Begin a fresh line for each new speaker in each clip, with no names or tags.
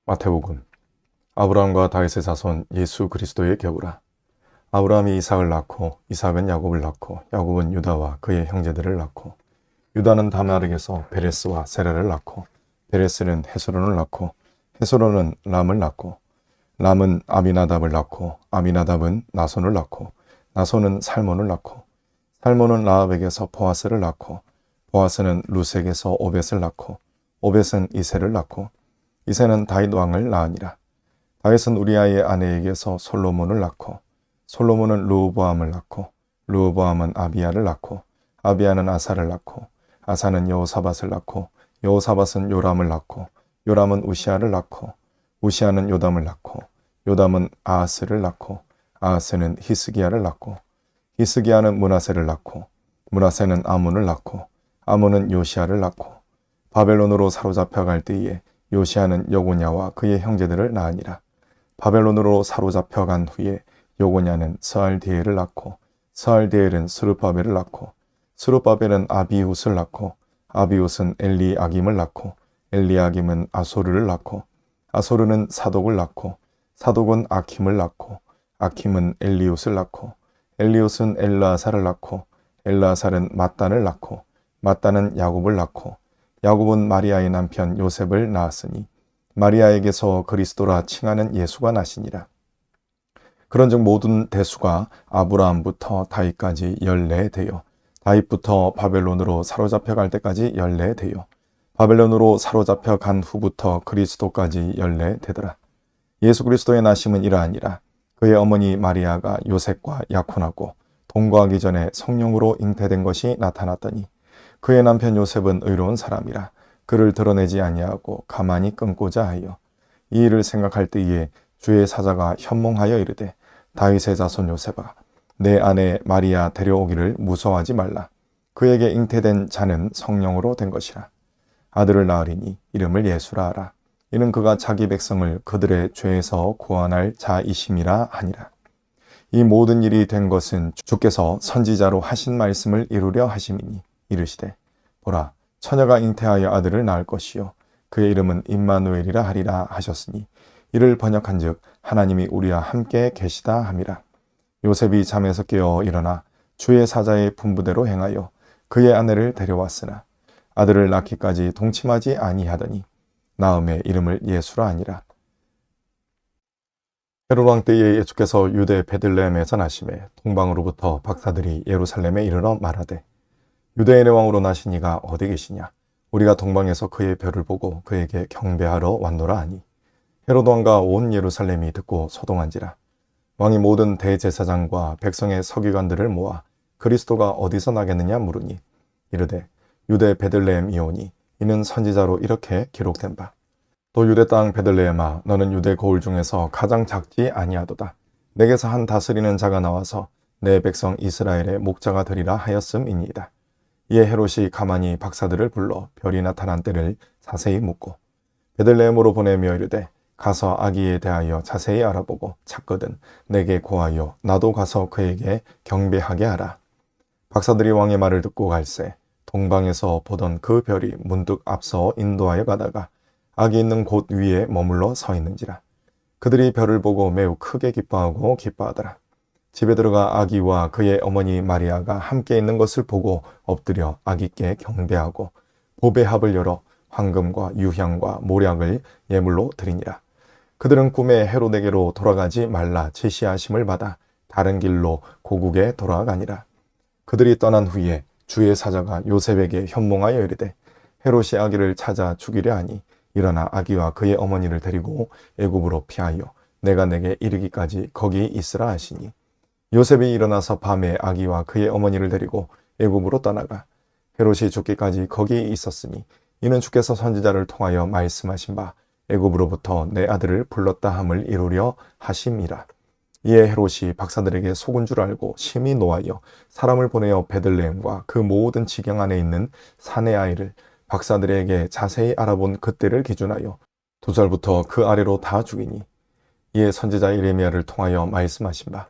마태복음. 아브라함과 다윗의 자손 예수 그리스도의 겨우라. 아브라함이 이삭을 낳고 이삭은 야곱을 낳고 야곱은 유다와 그의 형제들을 낳고 유다는 다말에게서 베레스와 세라를 낳고 베레스는 헤스론을 낳고 헤스론은 람을 낳고 람은 아미나답을 낳고 아미나답은 나손을 낳고 나손은 살몬을 낳고 살몬은 라합에게서 보아스를 낳고 보아스는 루색에서 오벳을 낳고 오벳은 이새를 낳고 이새는 다윗 왕을 낳으니라. 다윗은 우리아의 아내에게서 솔로몬을 낳고 솔로몬은 르호보암을 낳고 르호보암은 아비야를 낳고 아비야는 아사를 낳고 아사는 여호사밧을 낳고 여호사밧은 요람을 낳고 요람은 우시아를 낳고 우시아는 요담을 낳고 요담은 아하스를 낳고 아하스는 히스기야를 낳고 히스기야는 므낫세를 낳고 므낫세는 아몬을 낳고 아몬은 요시야를 낳고 바벨론으로 사로잡혀 갈 때에 요시야는 여고냐와 그의 형제들을 낳으니라. 바벨론으로 사로잡혀 간 후에 여고냐는 스알디엘을 낳고 스알디엘은 스룹바벨을 낳고 스룹바벨은 아비훗을 낳고 아비훗은 엘리아김을 낳고 엘리아김은 아소르를 낳고 아소르는 사독을 낳고 사독은 아킴을 낳고 아킴은 엘리훗을 낳고 엘리훗은 엘르아살을 낳고 엘르아살은 mat단을 낳고 mat단은 야곱을 낳고 야곱은 마리아의 남편 요셉을 낳았으니 마리아에게서 그리스도라 칭하는 예수가 나시니라. 그런즉 모든 대수가 아브라함부터 다윗까지 14대요 다윗부터 바벨론으로 사로잡혀 갈 때까지 14대요 바벨론으로 사로잡혀 간 후부터 그리스도까지 14대더라. 예수 그리스도의 나심은 이러하니라. 그의 어머니 마리아가 요셉과 약혼하고 동거하기 전에 성령으로 잉태된 것이 나타났더니 그의 남편 요셉은 의로운 사람이라 그를 드러내지 아니하고 가만히 끊고자 하여 이 일을 생각할 때에 주의 사자가 현몽하여 이르되 다윗의 자손 요셉아 내 아내 마리아 데려오기를 무서워하지 말라. 그에게 잉태된 자는 성령으로 된 것이라. 아들을 낳으리니 이름을 예수라 하라. 이는 그가 자기 백성을 그들의 죄에서 구원할 자이심이라 하니라. 이 모든 일이 된 것은 주께서 선지자로 하신 말씀을 이루려 하심이니 이르시되 보라 처녀가 잉태하여 아들을 낳을 것이요 그의 이름은 임마누엘이라 하리라 하셨으니 이를 번역한즉 하나님이 우리와 함께 계시다 함이라. 요셉이 잠에서 깨어 일어나 주의 사자의 분부대로 행하여 그의 아내를 데려왔으나 아들을 낳기까지 동침하지 아니하더니 낳음의 이름을 예수라 하니라. 헤롯 왕 때에 예수께서 유대 베들레헴에서 나심에 동방으로부터 박사들이 예루살렘에 이르러 말하되 유대인의 왕으로 나신 이가 어디 계시냐? 우리가 동방에서 그의 별을 보고 그에게 경배하러 왔노라 하니 헤롯 왕과 온 예루살렘이 듣고 소동한지라. 왕이 모든 대제사장과 백성의 서기관들을 모아 그리스도가 어디서 나겠느냐 물으니 이르되 유대 베들레헴이오니 이는 선지자로 이렇게 기록된 바. 또 유대 땅 베들레헴아 너는 유대 거울 중에서 가장 작지 아니하도다. 내게서 한 다스리는 자가 나와서 내 백성 이스라엘의 목자가 되리라 하였음이니이다. 이에 헤롯이 가만히 박사들을 불러 별이 나타난 때를 자세히 묻고 베들레헴으로 보내며 이르되 가서 아기에 대하여 자세히 알아보고 찾거든 내게 고하여 나도 가서 그에게 경배하게 하라. 박사들이 왕의 말을 듣고 갈새 동방에서 보던 그 별이 문득 앞서 인도하여 가다가 아기 있는 곳 위에 머물러 서 있는지라. 그들이 별을 보고 매우 크게 기뻐하고 기뻐하더라. 집에 들어가 아기와 그의 어머니 마리아가 함께 있는 것을 보고 엎드려 아기께 경배하고 보배 합을 열어 황금과 유향과 모략을 예물로 드리니라. 그들은 꿈에 헤롯에게로 돌아가지 말라 지시하심을 받아 다른 길로 고국에 돌아가니라. 그들이 떠난 후에 주의 사자가 요셉에게 현몽하여 이르되 헤롯이 아기를 찾아 죽이려 하니 일어나 아기와 그의 어머니를 데리고 애굽으로 피하여 내가 내게 이르기까지 거기 있으라 하시니 요셉이 일어나서 밤에 아기와 그의 어머니를 데리고 애굽으로 떠나가 헤롯이 죽기까지 거기 있었으니 이는 주께서 선지자를 통하여 말씀하신 바 애굽으로부터 내 아들을 불렀다 함을 이루려 하심이라. 이에 헤롯이 박사들에게 속은 줄 알고 심히 노하여 사람을 보내어 베들레헴과 그 모든 지경 안에 있는 사내 아이를 박사들에게 자세히 알아본 그때를 기준하여 2살부터 그 아래로 다 죽이니 이에 선지자 예레미야를 통하여 말씀하신 바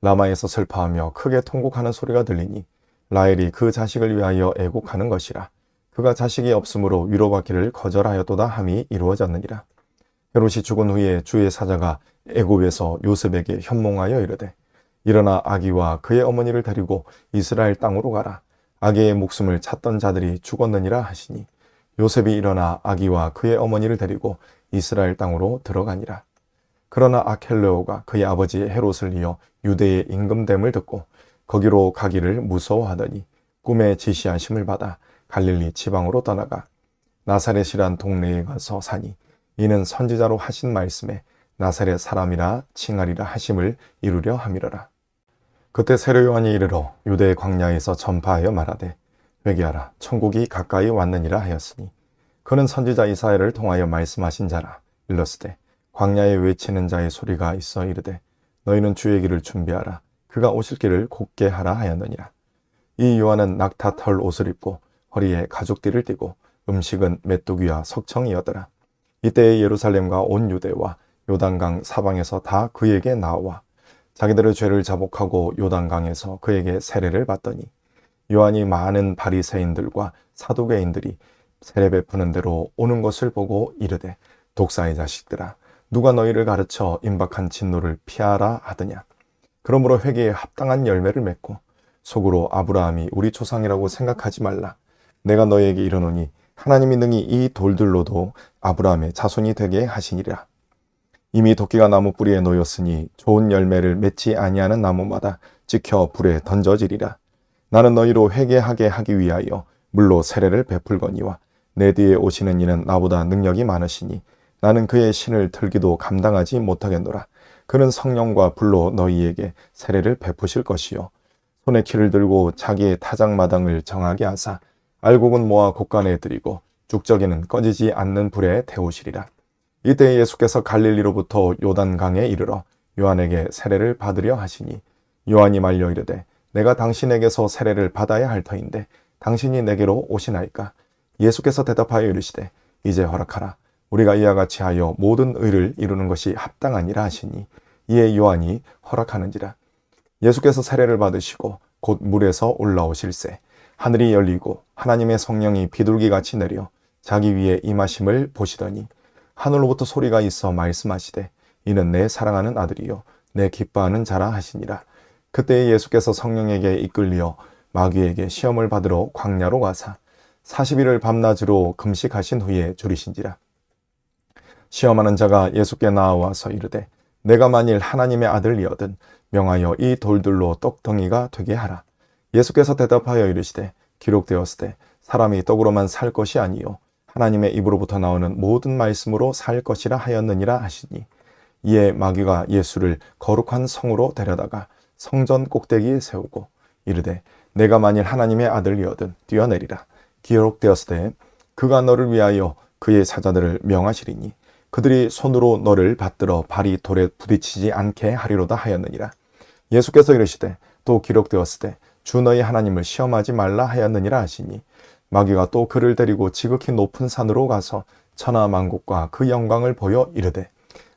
라마에서 슬퍼하며 크게 통곡하는 소리가 들리니 라헬이 그 자식을 위하여 애곡하는 것이라. 그가 자식이 없으므로 위로받기를 거절하였도다 함이 이루어졌느니라. 헤롯이 죽은 후에 주의 사자가 애굽에서 요셉에게 현몽하여 이르되 일어나 아기와 그의 어머니를 데리고 이스라엘 땅으로 가라. 아기의 목숨을 찾던 자들이 죽었느니라 하시니 요셉이 일어나 아기와 그의 어머니를 데리고 이스라엘 땅으로 들어가니라. 그러나 아켈레오가 그의 아버지 헤롯을 이어 유대의 임금됨을 듣고 거기로 가기를 무서워하더니 꿈에 지시하심을 받아 갈릴리 지방으로 떠나가 나사렛이란 동네에 가서 사니 이는 선지자로 하신 말씀에 나사렛 사람이라 칭하리라 하심을 이루려 함이러라. 그때 세례 요한이 이르러 유대 광야에서 전파하여 말하되 회개하라 천국이 가까이 왔느니라 하였으니 그는 선지자 이사야를 통하여 말씀하신 자라. 일렀으되 광야에 외치는 자의 소리가 있어 이르되 너희는 주의 길을 준비하라 그가 오실 길을 곧게 하라 하였느니라. 이 요한은 낙타 털 옷을 입고 허리에 가죽띠를 띠고 음식은 메뚜기와 석청이었더라. 이때에 예루살렘과 온 유대와 요단강 사방에서 다 그에게 나와 자기들의 죄를 자복하고 요단강에서 그에게 세례를 받더니 요한이 많은 바리새인들과 사두개인들이 세례 베푸는 대로 오는 것을 보고 이르되 독사의 자식들아 누가 너희를 가르쳐 임박한 진노를 피하라 하더냐. 그러므로 회개에 합당한 열매를 맺고 속으로 아브라함이 우리 조상이라고 생각하지 말라. 내가 너희에게 이르노니 하나님이 능히 이 돌들로도 아브라함의 자손이 되게 하시니라. 이미 도끼가 나무 뿌리에 놓였으니 좋은 열매를 맺지 아니하는 나무마다 찍혀 불에 던져지리라. 나는 너희로 회개하게 하기 위하여 물로 세례를 베풀거니와 내 뒤에 오시는 이는 나보다 능력이 많으시니 나는 그의 신을 들기도 감당하지 못하겠노라. 그는 성령과 불로 너희에게 세례를 베푸실 것이요 손에 키를 들고 자기의 타작마당을 정하게 하사 알곡은 모아 곳간에 들이고 죽적이는 꺼지지 않는 불에 태우시리라. 이때 예수께서 갈릴리로부터 요단강에 이르러 요한에게 세례를 받으려 하시니 요한이 말려 이르되 내가 당신에게서 세례를 받아야 할 터인데 당신이 내게로 오시나이까. 예수께서 대답하여 이르시되 이제 허락하라. 우리가 이와 같이 하여 모든 의를 이루는 것이 합당하니라 하시니 이에 요한이 허락하는지라. 예수께서 세례를 받으시고 곧 물에서 올라오실새 하늘이 열리고 하나님의 성령이 비둘기같이 내려 자기 위에 임하심을 보시더니 하늘로부터 소리가 있어 말씀하시되 이는 내 사랑하는 아들이요 내 기뻐하는 자라 하시니라. 그때 예수께서 성령에게 이끌리어 마귀에게 시험을 받으러 광야로 가사 40일을 밤낮으로 금식하신 후에 줄이신지라. 시험하는 자가 예수께 나와서 이르되 내가 만일 하나님의 아들이거든 명하여 이 돌들로 떡덩이가 되게 하라. 예수께서 대답하여 이르시되 기록되었으되 사람이 떡으로만 살 것이 아니요 하나님의 입으로부터 나오는 모든 말씀으로 살 것이라 하였느니라 하시니 이에 마귀가 예수를 거룩한 성으로 데려다가 성전 꼭대기에 세우고 이르되 내가 만일 하나님의 아들이거든 뛰어내리라. 기록되었으되 그가 너를 위하여 그의 사자들을 명하시리니 그들이 손으로 너를 받들어 발이 돌에 부딪히지 않게 하리로다 하였느니라. 예수께서 이르시되 또 기록되었으되 주 너희 하나님을 시험하지 말라 하였느니라 하시니 마귀가 또 그를 데리고 지극히 높은 산으로 가서 천하만국과 그 영광을 보여 이르되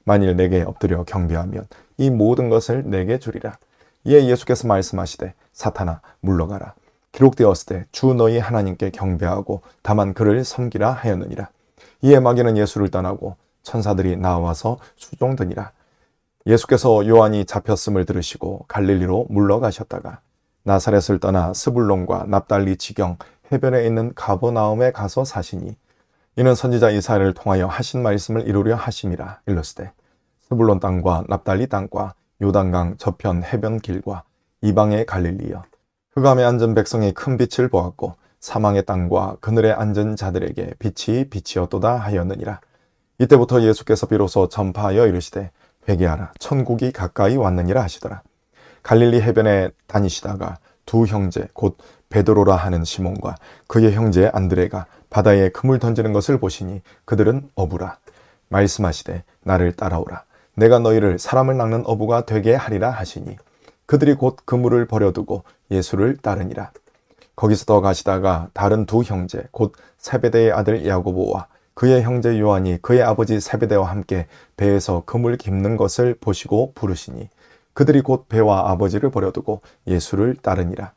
만일 내게 엎드려 경배하면 이 모든 것을 내게 주리라. 이에 예수께서 말씀하시되 사탄아 물러가라. 기록되었으되 주 너희 하나님께 경배하고 다만 그를 섬기라 하였느니라. 이에 마귀는 예수를 떠나고 천사들이 나와서 수종드니라. 예수께서 요한이 잡혔음을 들으시고 갈릴리로 물러가셨다가 나사렛을 떠나 스불론과 납달리 지경 해변에 있는 가버나움에 가서 사시니 이는 선지자 이사야를 통하여 하신 말씀을 이루려 하심이라. 일렀으되 스불론 땅과 납달리 땅과 요단강 저편 해변 길과 이방의 갈릴리여 흑암에 앉은 백성의 큰 빛을 보았고 사망의 땅과 그늘에 앉은 자들에게 빛이 빛이었도다 하였느니라. 이때부터 예수께서 비로소 전파하여 이르시되 회개하라 천국이 가까이 왔느니라 하시더라. 갈릴리 해변에 다니시다가 두 형제 곧 베드로라 하는 시몬과 그의 형제 안드레가 바다에 금을 던지는 것을 보시니 그들은 어부라. 말씀하시되 나를 따라오라. 내가 너희를 사람을 낚는 어부가 되게 하리라 하시니 그들이 곧 그물을 버려두고 예수를 따르니라. 거기서 더 가시다가 다른 두 형제 곧 세베대의 아들 야고보와 그의 형제 요한이 그의 아버지 세베대와 함께 배에서 그물 깁는 것을 보시고 부르시니 그들이 곧 배와 아버지를 버려두고 예수를 따르니라.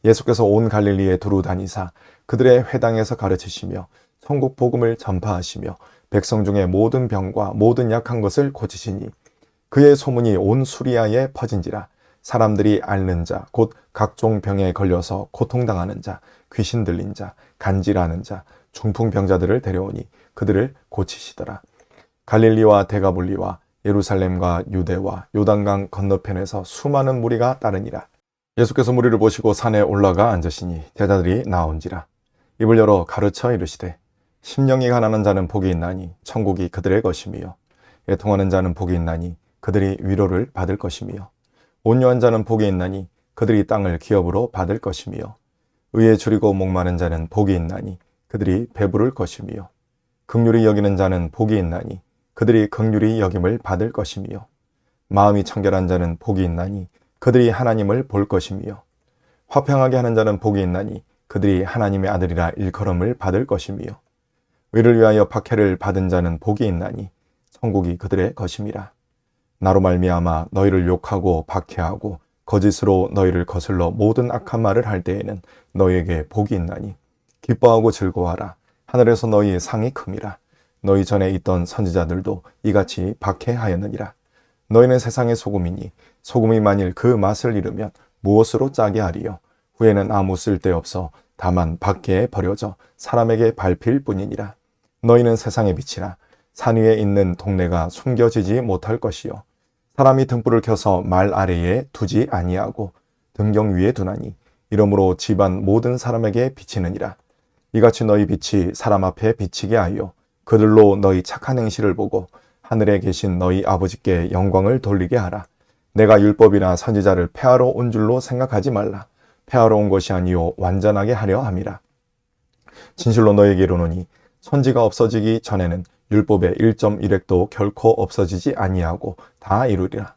예수께서 온 갈릴리에 두루 다니사 그들의 회당에서 가르치시며 천국 복음을 전파하시며 백성 중에 모든 병과 모든 약한 것을 고치시니 그의 소문이 온 수리아에 퍼진지라. 사람들이 앓는 자, 곧 각종 병에 걸려서 고통당하는 자, 귀신 들린 자, 간질하는 자, 중풍병자들을 데려오니 그들을 고치시더라. 갈릴리와 데가볼리와 예루살렘과 유대와 요단강 건너편에서 수많은 무리가 따르니라. 예수께서 무리를 보시고 산에 올라가 앉으시니 제자들이 나온지라. 입을 열어 가르쳐 이르시되 심령이 가난한 자는 복이 있나니 천국이 그들의 것이며 애통하는 자는 복이 있나니 그들이 위로를 받을 것이며 온유한 자는 복이 있나니 그들이 땅을 기업으로 받을 것이며 의에 줄이고 목마른 자는 복이 있나니 그들이 배부를 것이며 긍휼히 여기는 자는 복이 있나니 그들이 긍휼히 여김을 받을 것이며 마음이 청결한 자는 복이 있나니 그들이 하나님을 볼 것이며 화평하게 하는 자는 복이 있나니 그들이 하나님의 아들이라 일컬음을 받을 것이며 의를 위하여 박해를 받은 자는 복이 있나니 천국이 그들의 것임이라. 나로 말미암아 너희를 욕하고 박해하고 거짓으로 너희를 거슬러 모든 악한 말을 할 때에는 너희에게 복이 있나니 기뻐하고 즐거워하라. 하늘에서 너희의 상이 큼이라. 너희 전에 있던 선지자들도 이같이 박해하였느니라. 너희는 세상의 소금이니 소금이 만일 그 맛을 잃으면 무엇으로 짜게 하리요. 후에는 아무 쓸데없어 다만 밖에 버려져 사람에게 밟힐 뿐이니라. 너희는 세상의 빛이라. 산 위에 있는 동네가 숨겨지지 못할 것이요. 사람이 등불을 켜서 말 아래에 두지 아니하고 등경 위에 두나니 이러므로 집안 모든 사람에게 비치느니라. 이같이 너희 빛이 사람 앞에 비치게 하여 그들로 너희 착한 행실을 보고 하늘에 계신 너희 아버지께 영광을 돌리게 하라. 내가 율법이나 선지자를 폐하러 온 줄로 생각하지 말라. 폐하러 온 것이 아니요 완전하게 하려 함이라. 진실로 너희에게 이르노니 선지가 없어지기 전에는 율법의 1.1획도 결코 없어지지 아니하고 다 이루리라.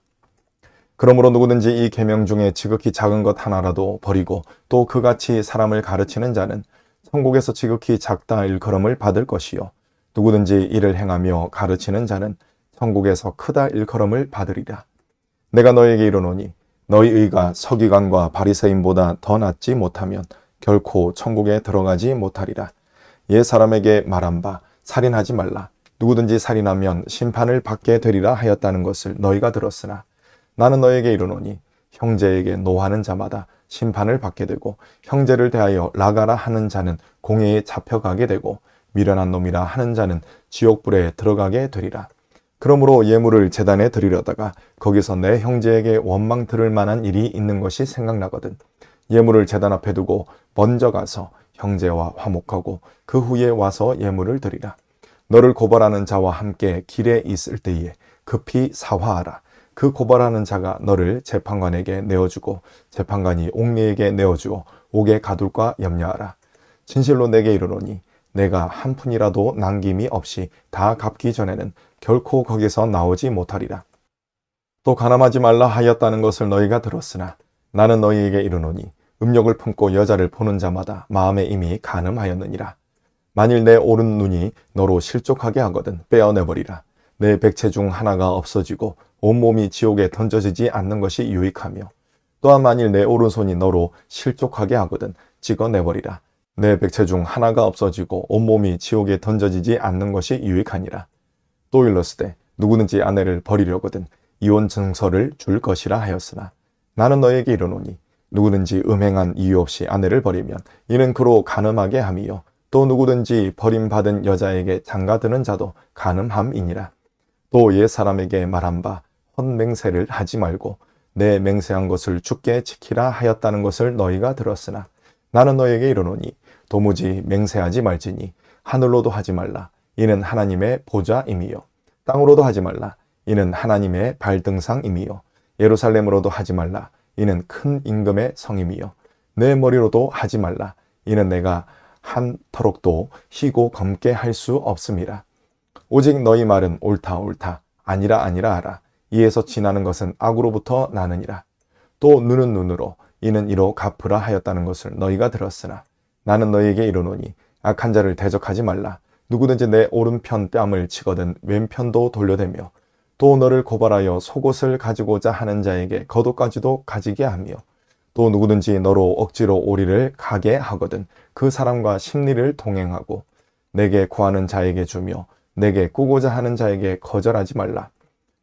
그러므로 누구든지 이 계명 중에 지극히 작은 것 하나라도 버리고 또 그같이 사람을 가르치는 자는 천국에서 지극히 작다 일컬음을 받을 것이요 누구든지 이를 행하며 가르치는 자는 천국에서 크다 일컬음을 받으리라. 내가 너에게 이르노니 너희 의가 서기관과 바리새인보다 더 낫지 못하면 결코 천국에 들어가지 못하리라. 옛 사람에게 말한 바 살인하지 말라. 누구든지 살인하면 심판을 받게 되리라 하였다는 것을 너희가 들었으나 나는 너에게 이르노니 형제에게 노하는 자마다 심판을 받게 되고 형제를 대하여 나가라 하는 자는 공회에 잡혀가게 되고 미련한 놈이라 하는 자는 지옥불에 들어가게 되리라. 그러므로 예물을 제단에 드리려다가 거기서 내 형제에게 원망 들을 만한 일이 있는 것이 생각나거든 예물을 제단 앞에 두고 먼저 가서 형제와 화목하고 그 후에 와서 예물을 드리라. 너를 고발하는 자와 함께 길에 있을 때에 급히 사화하라. 그 고발하는 자가 너를 재판관에게 내어주고 재판관이 옥리에게 내어주어 옥에 가둘까 염려하라. 진실로 내게 이르노니 내가 한 푼이라도 남김이 없이 다 갚기 전에는 결코 거기서 나오지 못하리라. 또 가늠하지 말라 하였다는 것을 너희가 들었으나 나는 너희에게 이르노니 음욕을 품고 여자를 보는 자마다 마음에 이미 가늠하였느니라. 만일 내 오른 눈이 너로 실족하게 하거든 빼어내버리라. 내 백체 중 하나가 없어지고 온몸이 지옥에 던져지지 않는 것이 유익하며 또한 만일 내 오른손이 너로 실족하게 하거든 찍어내버리라. 내 백체 중 하나가 없어지고 온몸이 지옥에 던져지지 않는 것이 유익하니라. 또 일렀으되 누구든지 아내를 버리려거든 이혼 증서를 줄 것이라 하였으나 나는 너에게 이르노니 누구든지 음행한 이유 없이 아내를 버리면 이는 그로 간음하게 함이요 또 누구든지 버림받은 여자에게 장가드는 자도 간음함이니라. 또 옛 사람에게 말한 바 헛맹세를 하지 말고 내 맹세한 것을 주께 지키라 하였다는 것을 너희가 들었으나 나는 너에게 이르노니 도무지 맹세하지 말지니 하늘로도 하지 말라. 이는 하나님의 보좌임이요 땅으로도 하지 말라. 이는 하나님의 발등상임이요 예루살렘으로도 하지 말라. 이는 큰 임금의 성임이요 내 머리로도 하지 말라. 이는 내가 한 터럭도 희고 검게 할 수 없음이라. 오직 너희 말은 옳다 옳다 아니라 아니라 하라. 이에서 지나는 것은 악으로부터 나느니라. 또 눈은 눈으로 이는 이로 갚으라 하였다는 것을 너희가 들었으나 나는 너희에게 이르노니 악한 자를 대적하지 말라. 누구든지 내 오른편 뺨을 치거든 왼편도 돌려대며 또 너를 고발하여 속옷을 가지고자 하는 자에게 겉옷까지도 가지게 하며 또 누구든지 너로 억지로 오리를 가게 하거든 그 사람과 심리를 동행하고 내게 구하는 자에게 주며 내게 꾸고자 하는 자에게 거절하지 말라.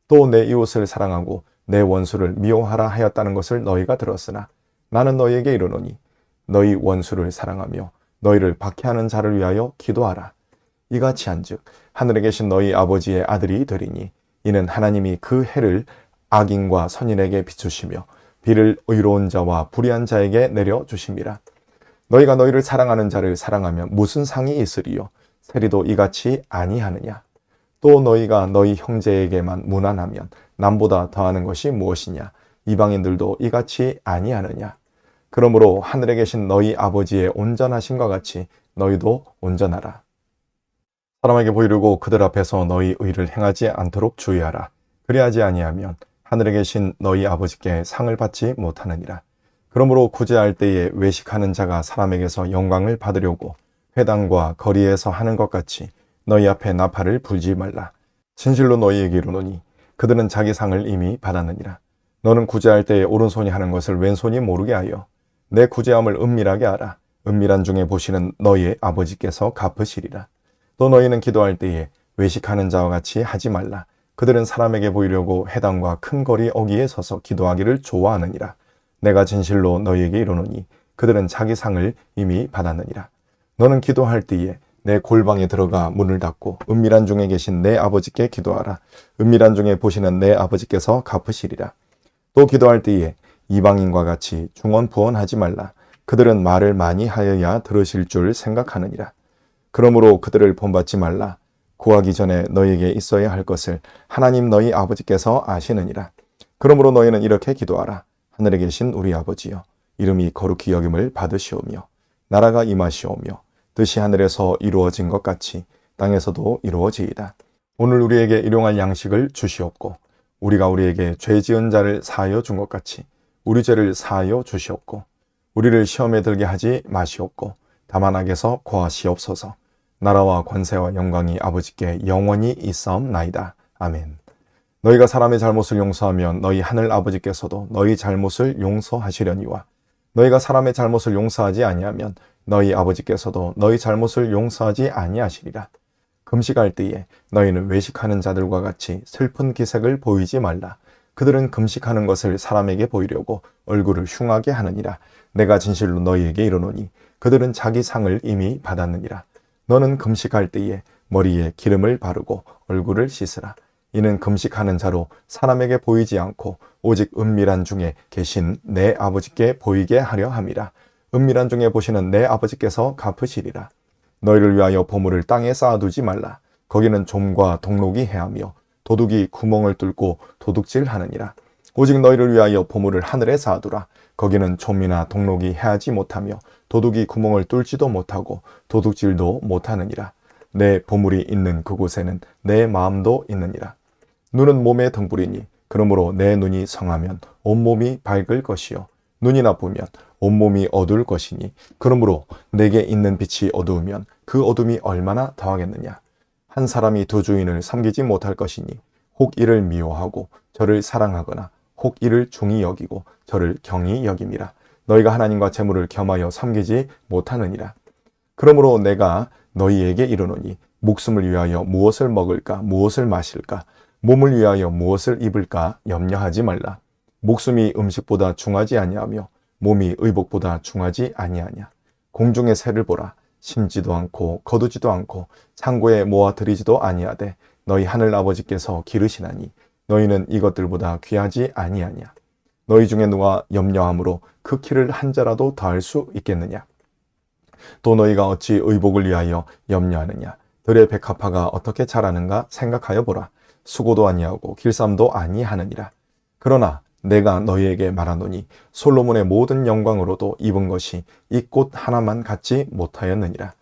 또 내 이웃을 사랑하고 내 원수를 미워하라 하였다는 것을 너희가 들었으나 나는 너희에게 이르노니 너희 원수를 사랑하며 너희를 박해하는 자를 위하여 기도하라. 이같이 한즉 하늘에 계신 너희 아버지의 아들이 되리니 이는 하나님이 그 해를 악인과 선인에게 비추시며 비를 의로운 자와 불의한 자에게 내려주심이라. 너희가 너희를 사랑하는 자를 사랑하면 무슨 상이 있으리요? 세리도 이같이 아니하느냐? 또 너희가 너희 형제에게만 무난하면 남보다 더하는 것이 무엇이냐? 이방인들도 이같이 아니하느냐? 그러므로 하늘에 계신 너희 아버지의 온전하심과 같이 너희도 온전하라. 사람에게 보이려고 그들 앞에서 너희 의를 행하지 않도록 주의하라. 그리하지 아니하면 하늘에 계신 너희 아버지께 상을 받지 못하느니라. 그러므로 구제할 때에 외식하는 자가 사람에게서 영광을 받으려고 회당과 거리에서 하는 것 같이 너희 앞에 나팔을 불지 말라. 진실로 너희에게 이르노니 그들은 자기 상을 이미 받았느니라. 너는 구제할 때에 오른손이 하는 것을 왼손이 모르게 하여 내 구제함을 은밀하게 알아. 은밀한 중에 보시는 너희의 아버지께서 갚으시리라. 또 너희는 기도할 때에 외식하는 자와 같이 하지 말라. 그들은 사람에게 보이려고 회당과 큰 거리 어귀에 서서 기도하기를 좋아하느니라. 내가 진실로 너희에게 이르노니 그들은 자기 상을 이미 받았느니라. 너는 기도할 때에 내 골방에 들어가 문을 닫고 은밀한 중에 계신 내 아버지께 기도하라. 은밀한 중에 보시는 내 아버지께서 갚으시리라. 또 기도할 때에 이방인과 같이 중언부언하지 말라. 그들은 말을 많이 하여야 들으실 줄 생각하느니라. 그러므로 그들을 본받지 말라. 구하기 전에 너희에게 있어야 할 것을 하나님 너희 아버지께서 아시느니라. 그러므로 너희는 이렇게 기도하라. 하늘에 계신 우리 아버지여, 이름이 거룩히 여김을 받으시오며 나라가 임하시오며 뜻이 하늘에서 이루어진 것 같이 땅에서도 이루어지이다. 오늘 우리에게 일용할 양식을 주시옵고 우리가 우리에게 죄 지은 자를 사하여 준 것 같이 우리 죄를 사하여 주시옵고 우리를 시험에 들게 하지 마시옵고 다만 악에서 구하시옵소서. 나라와 권세와 영광이 아버지께 영원히 있사옵나이다. 아멘. 너희가 사람의 잘못을 용서하면 너희 하늘 아버지께서도 너희 잘못을 용서하시려니와 너희가 사람의 잘못을 용서하지 아니하면 너희 아버지께서도 너희 잘못을 용서하지 아니하시리라. 금식할 때에 너희는 외식하는 자들과 같이 슬픈 기색을 보이지 말라. 그들은 금식하는 것을 사람에게 보이려고 얼굴을 흉하게 하느니라. 내가 진실로 너희에게 이르노니 그들은 자기 상을 이미 받았느니라. 너는 금식할 때에 머리에 기름을 바르고 얼굴을 씻으라. 이는 금식하는 자로 사람에게 보이지 않고 오직 은밀한 중에 계신 내 아버지께 보이게 하려 함이라. 은밀한 중에 보시는 내 아버지께서 갚으시리라. 너희를 위하여 보물을 땅에 쌓아두지 말라. 거기는 좀과 동록이 해하며 도둑이 구멍을 뚫고 도둑질하느니라. 오직 너희를 위하여 보물을 하늘에 쌓아두라. 거기는 좀이나 동록이 해하지 못하며 도둑이 구멍을 뚫지도 못하고 도둑질도 못하느니라. 내 보물이 있는 그곳에는 내 마음도 있느니라. 눈은 몸의 등불이니 그러므로 내 눈이 성하면 온몸이 밝을 것이요 눈이 나쁘면 온몸이 어두울 것이니 그러므로 내게 있는 빛이 어두우면 그 어둠이 얼마나 더하겠느냐. 한 사람이 두 주인을 섬기지 못할 것이니 혹 이를 미워하고 저를 사랑하거나 혹 이를 중히 여기고 저를 경히 여김이라. 너희가 하나님과 재물을 겸하여 섬기지 못하느니라. 그러므로 내가 너희에게 이르노니 목숨을 위하여 무엇을 먹을까 무엇을 마실까 몸을 위하여 무엇을 입을까 염려하지 말라. 목숨이 음식보다 중하지 아니하며 몸이 의복보다 중하지 아니하냐. 공중의 새를 보라. 심지도 않고 거두지도 않고 창고에 모아들이지도 아니하되 너희 하늘 아버지께서 기르시나니 너희는 이것들보다 귀하지 아니하냐. 너희 중에 누가 염려함으로 그 키를 한 자라도 더할 수 있겠느냐. 또 너희가 어찌 의복을 위하여 염려하느냐. 들의 백합화가 어떻게 자라는가 생각하여 보라. 수고도 아니하고 길쌈도 아니하느니라. 그러나 내가 너희에게 말하노니 솔로몬의 모든 영광으로도 입은 것이 이 꽃 하나만 갖지 못하였느니라.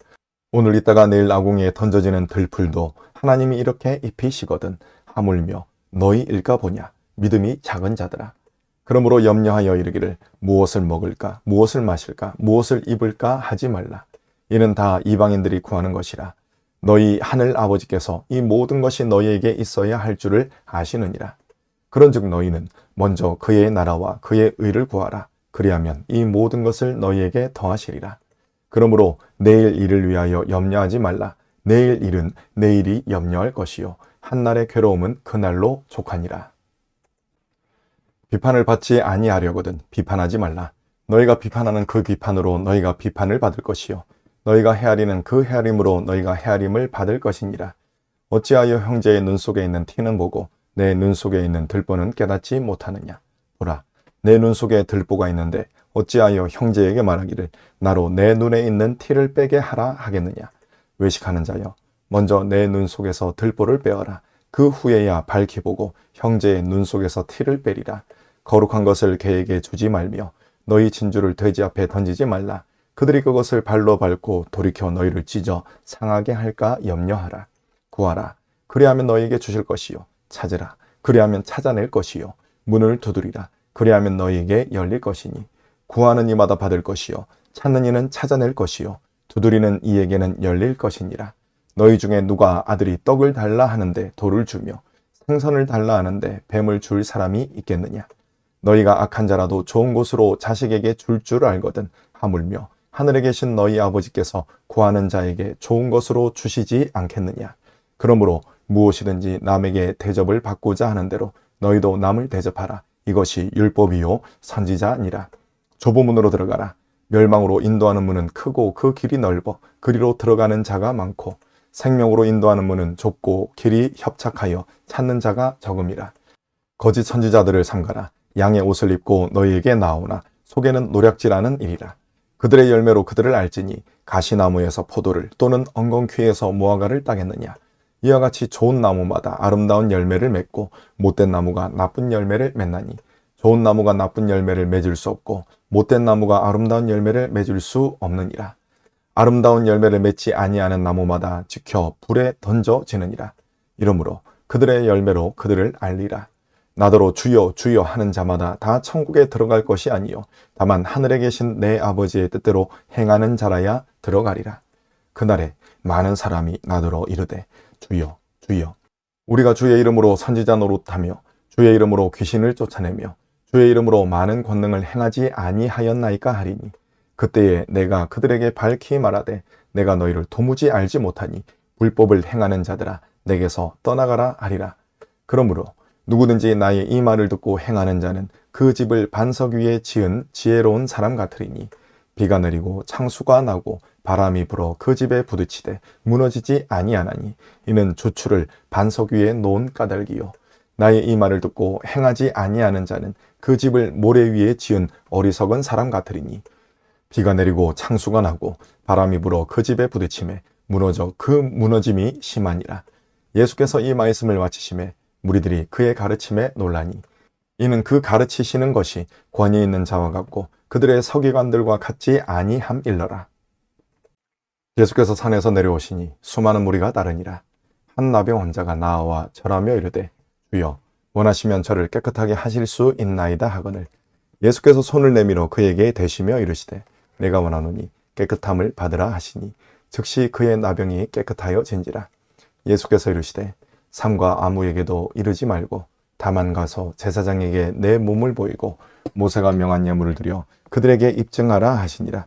오늘 있다가 내일 아궁이에 던져지는 들풀도 하나님이 이렇게 입히시거든 하물며 너희일까 보냐. 믿음이 작은 자들아. 그러므로 염려하여 이르기를 무엇을 먹을까 무엇을 마실까 무엇을 입을까 하지 말라. 이는 다 이방인들이 구하는 것이라. 너희 하늘 아버지께서 이 모든 것이 너희에게 있어야 할 줄을 아시느니라. 그런즉 너희는 먼저 그의 나라와 그의 의를 구하라. 그리하면 이 모든 것을 너희에게 더하시리라. 그러므로 내일 일을 위하여 염려하지 말라. 내일 일은 내일이 염려할 것이요 한날의 괴로움은 그날로 족하니라. 비판을 받지 아니하려거든 비판하지 말라. 너희가 비판하는 그 비판으로 너희가 비판을 받을 것이요 너희가 헤아리는 그 헤아림으로 너희가 헤아림을 받을 것이니라. 어찌하여 형제의 눈 속에 있는 티는 보고 내 눈 속에 있는 들보는 깨닫지 못하느냐. 보라, 내 눈 속에 들보가 있는데 어찌하여 형제에게 말하기를 나로 내 눈에 있는 티를 빼게 하라 하겠느냐. 외식하는 자여, 먼저 내 눈 속에서 들보를 빼어라. 그 후에야 밝히 보고 형제의 눈 속에서 티를 빼리라. 거룩한 것을 개에게 주지 말며 너희 진주를 돼지 앞에 던지지 말라. 그들이 그것을 발로 밟고 돌이켜 너희를 찢어 상하게 할까 염려하라. 구하라. 그리하면 너희에게 주실 것이요. 찾으라. 그리하면 찾아낼 것이요. 문을 두드리라. 그리하면 너희에게 열릴 것이니. 구하는 이마다 받을 것이요. 찾는 이는 찾아낼 것이요. 두드리는 이에게는 열릴 것이니라. 너희 중에 누가 아들이 떡을 달라 하는데 돌을 주며 생선을 달라 하는데 뱀을 줄 사람이 있겠느냐. 너희가 악한 자라도 좋은 곳으로 자식에게 줄 줄 알거든 하물며 하늘에 계신 너희 아버지께서 구하는 자에게 좋은 것으로 주시지 않겠느냐. 그러므로 무엇이든지 남에게 대접을 받고자 하는 대로 너희도 남을 대접하라. 이것이 율법이요 선지자 아니라. 좁은 문으로 들어가라. 멸망으로 인도하는 문은 크고 그 길이 넓어 그리로 들어가는 자가 많고 생명으로 인도하는 문은 좁고 길이 협착하여 찾는 자가 적음이라. 거짓 선지자들을 삼가라. 양의 옷을 입고 너희에게 나오나 속에는 노략질하는 일이라. 그들의 열매로 그들을 알지니 가시나무에서 포도를 또는 엉겅퀴에서 무화과를 따겠느냐. 이와 같이 좋은 나무마다 아름다운 열매를 맺고 못된 나무가 나쁜 열매를 맺나니 좋은 나무가 나쁜 열매를 맺을 수 없고 못된 나무가 아름다운 열매를 맺을 수 없느니라. 아름다운 열매를 맺지 아니하는 나무마다 지켜 불에 던져지느니라. 이러므로 그들의 열매로 그들을 알리라. 나더러 주여 주여 하는 자마다 다 천국에 들어갈 것이 아니요 다만 하늘에 계신 내 아버지의 뜻대로 행하는 자라야 들어가리라. 그날에 많은 사람이 나더러 이르되 주여 주여 우리가 주의 이름으로 선지자 노릇하며 주의 이름으로 귀신을 쫓아내며 주의 이름으로 많은 권능을 행하지 아니하였나이까 하리니 그때에 내가 그들에게 밝히 말하되 내가 너희를 도무지 알지 못하니 불법을 행하는 자들아 내게서 떠나가라 하리라. 그러므로 누구든지 나의 이 말을 듣고 행하는 자는 그 집을 반석 위에 지은 지혜로운 사람 같으리니 비가 내리고 창수가 나고 바람이 불어 그 집에 부딪히되 무너지지 아니하나니 이는 주추를 반석 위에 놓은 까닭이요 나의 이 말을 듣고 행하지 아니하는 자는 그 집을 모래 위에 지은 어리석은 사람 같으리니 비가 내리고 창수가 나고 바람이 불어 그 집에 부딪히매 무너져 그 무너짐이 심하니라. 예수께서 이 말씀을 마치시매 무리들이 그의 가르침에 놀라니 이는 그 가르치시는 것이 권위 있는 자와 같고 그들의 서기관들과 같지 아니함일러라. 예수께서 산에서 내려오시니 수많은 무리가 따르니라. 한 나병 환자가 나와 절하며 이르되 주여 원하시면 저를 깨끗하게 하실 수 있나이다 하거늘 예수께서 손을 내밀어 그에게 대시며 이르시되 내가 원하노니 깨끗함을 받으라 하시니 즉시 그의 나병이 깨끗하여진지라. 예수께서 이르시되 삼가 아무에게도 이르지 말고 다만 가서 제사장에게 내 몸을 보이고 모세가 명한 예물을 드려 그들에게 입증하라 하시니라.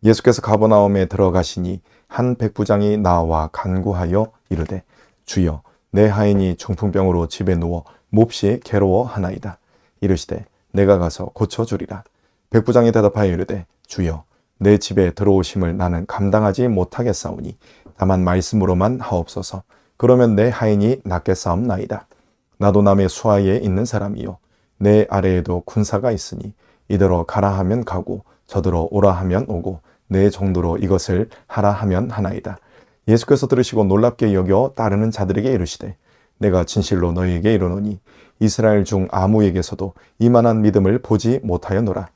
예수께서 가버나움에 들어가시니 한 백부장이 나와 간구하여 이르되 주여 내 하인이 중풍병으로 집에 누워 몹시 괴로워하나이다. 이르시되 내가 가서 고쳐주리라. 백부장이 대답하여 이르되 주여 내 집에 들어오심을 나는 감당하지 못하겠사오니 다만 말씀으로만 하옵소서. 그러면 내 하인이 낫겠사옵나이다. 나도 남의 수하에 있는 사람이요 내 아래에도 군사가 있으니 이더러 가라 하면 가고 저더러 오라 하면 오고 내 정도로 이것을 하라 하면 하나이다. 예수께서 들으시고 놀랍게 여겨 따르는 자들에게 이르시되 내가 진실로 너희에게 이르노니 이스라엘 중 아무에게서도 이만한 믿음을 보지 못하였노라.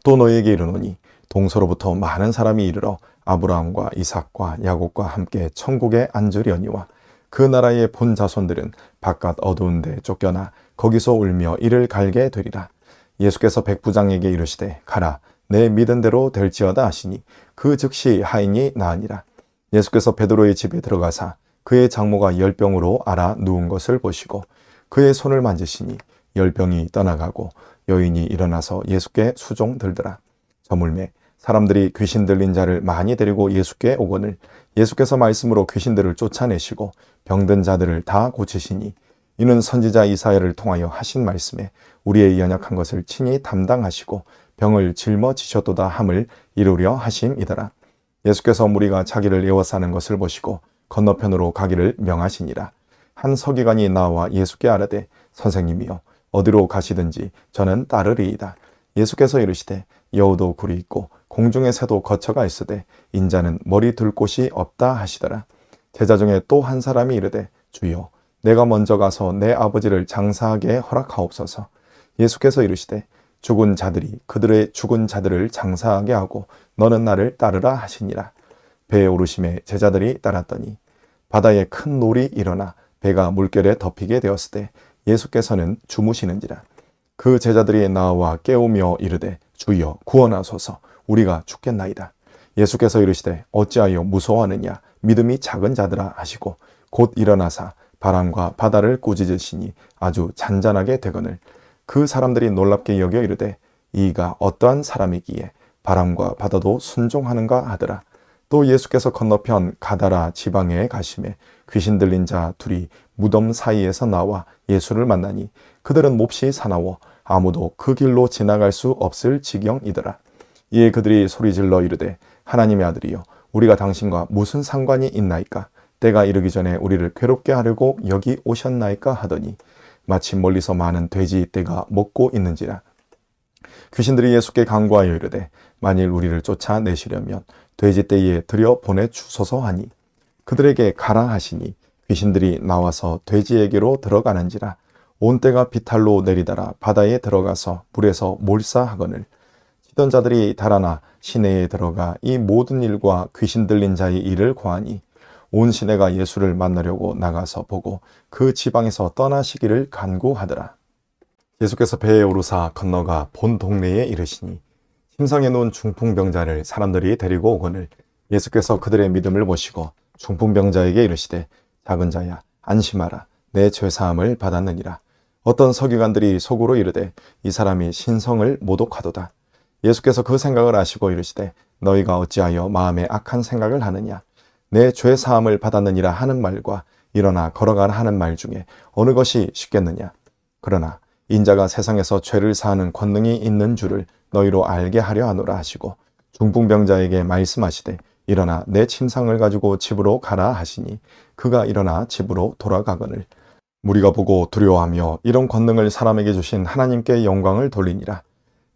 또 너희에게 이르노니 동서로부터 많은 사람이 이르러 아브라함과 이삭과 야곱과 함께 천국에 앉으려니와 그 나라의 본 자손들은 바깥 어두운 데 쫓겨나 거기서 울며 이를 갈게 되리라. 예수께서 백부장에게 이르시되 가라 내 믿은 대로 될지어다 하시니 그 즉시 하인이 나으니라. 예수께서 베드로의 집에 들어가사 그의 장모가 열병으로 앓아 누운 것을 보시고 그의 손을 만지시니 열병이 떠나가고 여인이 일어나서 예수께 수종 들더라. 저물매 사람들이 귀신 들린 자를 많이 데리고 예수께 오거늘 예수께서 말씀으로 귀신들을 쫓아내시고 병든 자들을 다 고치시니 이는 선지자 이사야를 통하여 하신 말씀에 우리의 연약한 것을 친히 담당하시고 병을 짊어지셨도다 함을 이루려 하심이더라. 예수께서 무리가 자기를 에워싸는 것을 보시고 건너편으로 가기를 명하시니라. 한 서기관이 나와 예수께 아뢰되 선생님이여 어디로 가시든지 저는 따르리이다. 예수께서 이르시되 여우도 굴이 있고 공중의 새도 거처가 있으되 인자는 머리 둘 곳이 없다 하시더라. 제자 중에 또 한 사람이 이르되 주여 내가 먼저 가서 내 아버지를 장사하게 허락하옵소서. 예수께서 이르시되 죽은 자들이 그들의 죽은 자들을 장사하게 하고 너는 나를 따르라 하시니라. 배에 오르심에 제자들이 따랐더니 바다에 큰 놀이 일어나 배가 물결에 덮이게 되었을 때 예수께서는 주무시는지라. 그 제자들이 나와 깨우며 이르되 주여 구원하소서 우리가 죽겠나이다. 예수께서 이르시되 어찌하여 무서워하느냐 믿음이 작은 자들아 하시고 곧 일어나사 바람과 바다를 꾸짖으시니 아주 잔잔하게 되거늘 그 사람들이 놀랍게 여겨 이르되 이가 어떠한 사람이기에 바람과 바다도 순종하는가 하더라. 또 예수께서 건너편 가다라 지방에 가심에 귀신 들린 자 둘이 무덤 사이에서 나와 예수를 만나니 그들은 몹시 사나워 아무도 그 길로 지나갈 수 없을 지경이더라. 이에 그들이 소리질러 이르되 하나님의 아들이여 우리가 당신과 무슨 상관이 있나이까? 때가 이르기 전에 우리를 괴롭게 하려고 여기 오셨나이까 하더니 마침 멀리서 많은 돼지 떼가 먹고 있는지라. 귀신들이 예수께 간구하여 이르되 만일 우리를 쫓아내시려면 돼지 떼에 들여 보내주소서 하니 그들에게 가라 하시니 귀신들이 나와서 돼지에게로 들어가는지라. 온 떼가 비탈로 내리다라 바다에 들어가서 물에서 몰사하거늘 치던 자들이 달아나 시내에 들어가 이 모든 일과 귀신 들린 자의 일을 고하니 온 시내가 예수를 만나려고 나가서 보고 그 지방에서 떠나시기를 간구하더라. 예수께서 배에 오르사 건너가 본 동네에 이르시니 심상에 놓은 중풍병자를 사람들이 데리고 오거늘 예수께서 그들의 믿음을 보시고 중풍병자에게 이르시되 작은 자야 안심하라 내 죄사함을 받았느니라. 어떤 서기관들이 속으로 이르되 이 사람이 신성을 모독하도다. 예수께서 그 생각을 아시고 이르시되 너희가 어찌하여 마음에 악한 생각을 하느냐. 내 죄사함을 받았느니라 하는 말과 일어나 걸어가라 하는 말 중에 어느 것이 쉽겠느냐. 그러나 인자가 세상에서 죄를 사하는 권능이 있는 줄을 너희로 알게 하려 하노라 하시고 중풍병자에게 말씀하시되 일어나 내 침상을 가지고 집으로 가라 하시니 그가 일어나 집으로 돌아가거늘 무리가 보고 두려워하며 이런 권능을 사람에게 주신 하나님께 영광을 돌리니라.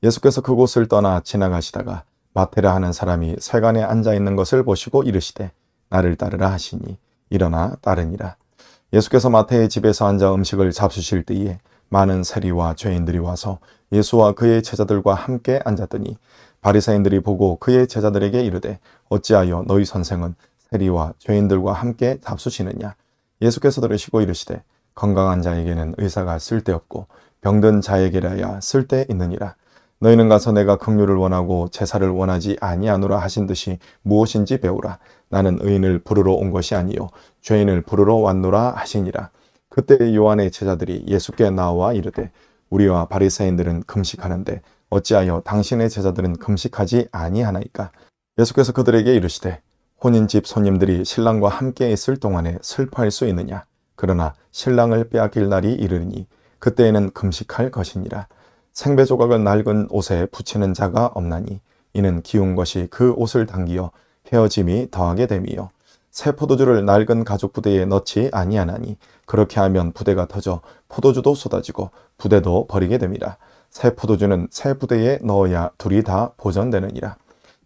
예수께서 그곳을 떠나 지나가시다가 마테라 하는 사람이 세간에 앉아 있는 것을 보시고 이르시되 나를 따르라 하시니 일어나 따르니라. 예수께서 마태의 집에서 앉아 음식을 잡수실 때에 많은 세리와 죄인들이 와서 예수와 그의 제자들과 함께 앉았더니 바리새인들이 보고 그의 제자들에게 이르되 어찌하여 너희 선생은 세리와 죄인들과 함께 잡수시느냐. 예수께서 들으시고 이르시되 건강한 자에게는 의사가 쓸데없고 병든 자에게라야 쓸데있느니라. 너희는 가서 내가 긍휼을 원하고 제사를 원하지 아니하노라 하신 듯이 무엇인지 배우라. 나는 의인을 부르러 온 것이 아니요 죄인을 부르러 왔노라 하시니라. 그때 요한의 제자들이 예수께 나와 이르되 우리와 바리새인들은 금식하는데 어찌하여 당신의 제자들은 금식하지 아니하나이까. 예수께서 그들에게 이르시되 혼인집 손님들이 신랑과 함께 있을 동안에 슬퍼할 수 있느냐. 그러나 신랑을 빼앗길 날이 이르니 그때에는 금식할 것이니라. 생배 조각을 낡은 옷에 붙이는 자가 없나니 이는 기운 것이 그 옷을 당기어 헤어짐이 더하게 됨이요 새 포도주를 낡은 가죽 부대에 넣지 아니하나니 그렇게 하면 부대가 터져 포도주도 쏟아지고 부대도 버리게 됨이라. 새 포도주는 새 부대에 넣어야 둘이 다 보존되느니라.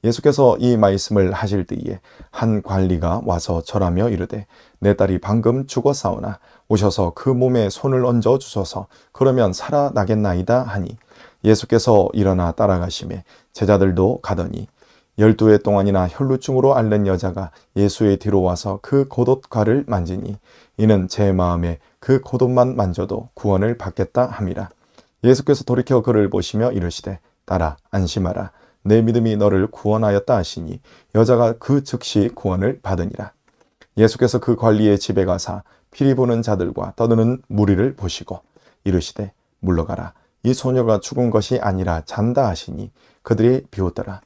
예수께서 이 말씀을 하실 때에 한 관리가 와서 절하며 이르되 내 딸이 방금 죽었사오나 오셔서 그 몸에 손을 얹어 주소서. 그러면 살아나겠나이다 하니 예수께서 일어나 따라가시매 제자들도 가더니 12해 동안이나 혈루증으로 앓는 여자가 예수의 뒤로 와서 그 겉옷과를 만지니 이는 제 마음에 그 겉옷만 만져도 구원을 받겠다 함이라. 예수께서 돌이켜 그를 보시며 이르시되 딸아 안심하라 내 믿음이 너를 구원하였다 하시니 여자가 그 즉시 구원을 받으니라. 예수께서 그 관리의 집에 가사 피리 부는 자들과 떠드는 무리를 보시고 이르시되 물러가라 이 소녀가 죽은 것이 아니라 잔다 하시니 그들이 비웃더라.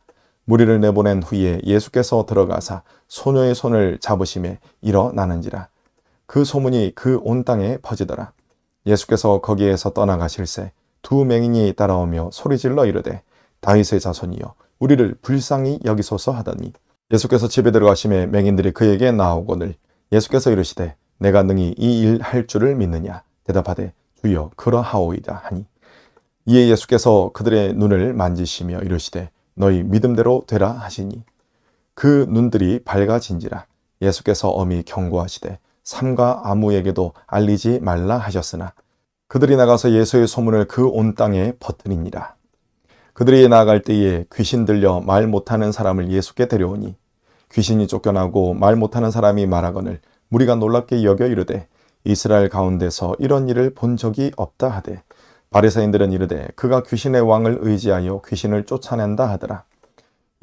무리를 내보낸 후에 예수께서 들어가사 소녀의 손을 잡으심에 일어나는지라. 그 소문이 그 온 땅에 퍼지더라. 예수께서 거기에서 떠나가실새 두 맹인이 따라오며 소리질러 이르되 다윗의 자손이여 우리를 불쌍히 여기소서 하더니 예수께서 집에 들어가심에 맹인들이 그에게 나오거늘 예수께서 이르시되 내가 능히 이 일 할 줄을 믿느냐 대답하되 주여 그러하오이다 하니 이에 예수께서 그들의 눈을 만지시며 이르시되 너희 믿음대로 되라 하시니 그 눈들이 밝아진지라. 예수께서 엄히 경고하시되 삼가 아무에게도 알리지 말라 하셨으나 그들이 나가서 예수의 소문을 그 온 땅에 퍼뜨리니라. 그들이 나아갈 때에 귀신 들려 말 못하는 사람을 예수께 데려오니 귀신이 쫓겨나고 말 못하는 사람이 말하거늘 무리가 놀랍게 여겨 이르되 이스라엘 가운데서 이런 일을 본 적이 없다 하되 바리새인들은 이르되 그가 귀신의 왕을 의지하여 귀신을 쫓아낸다 하더라.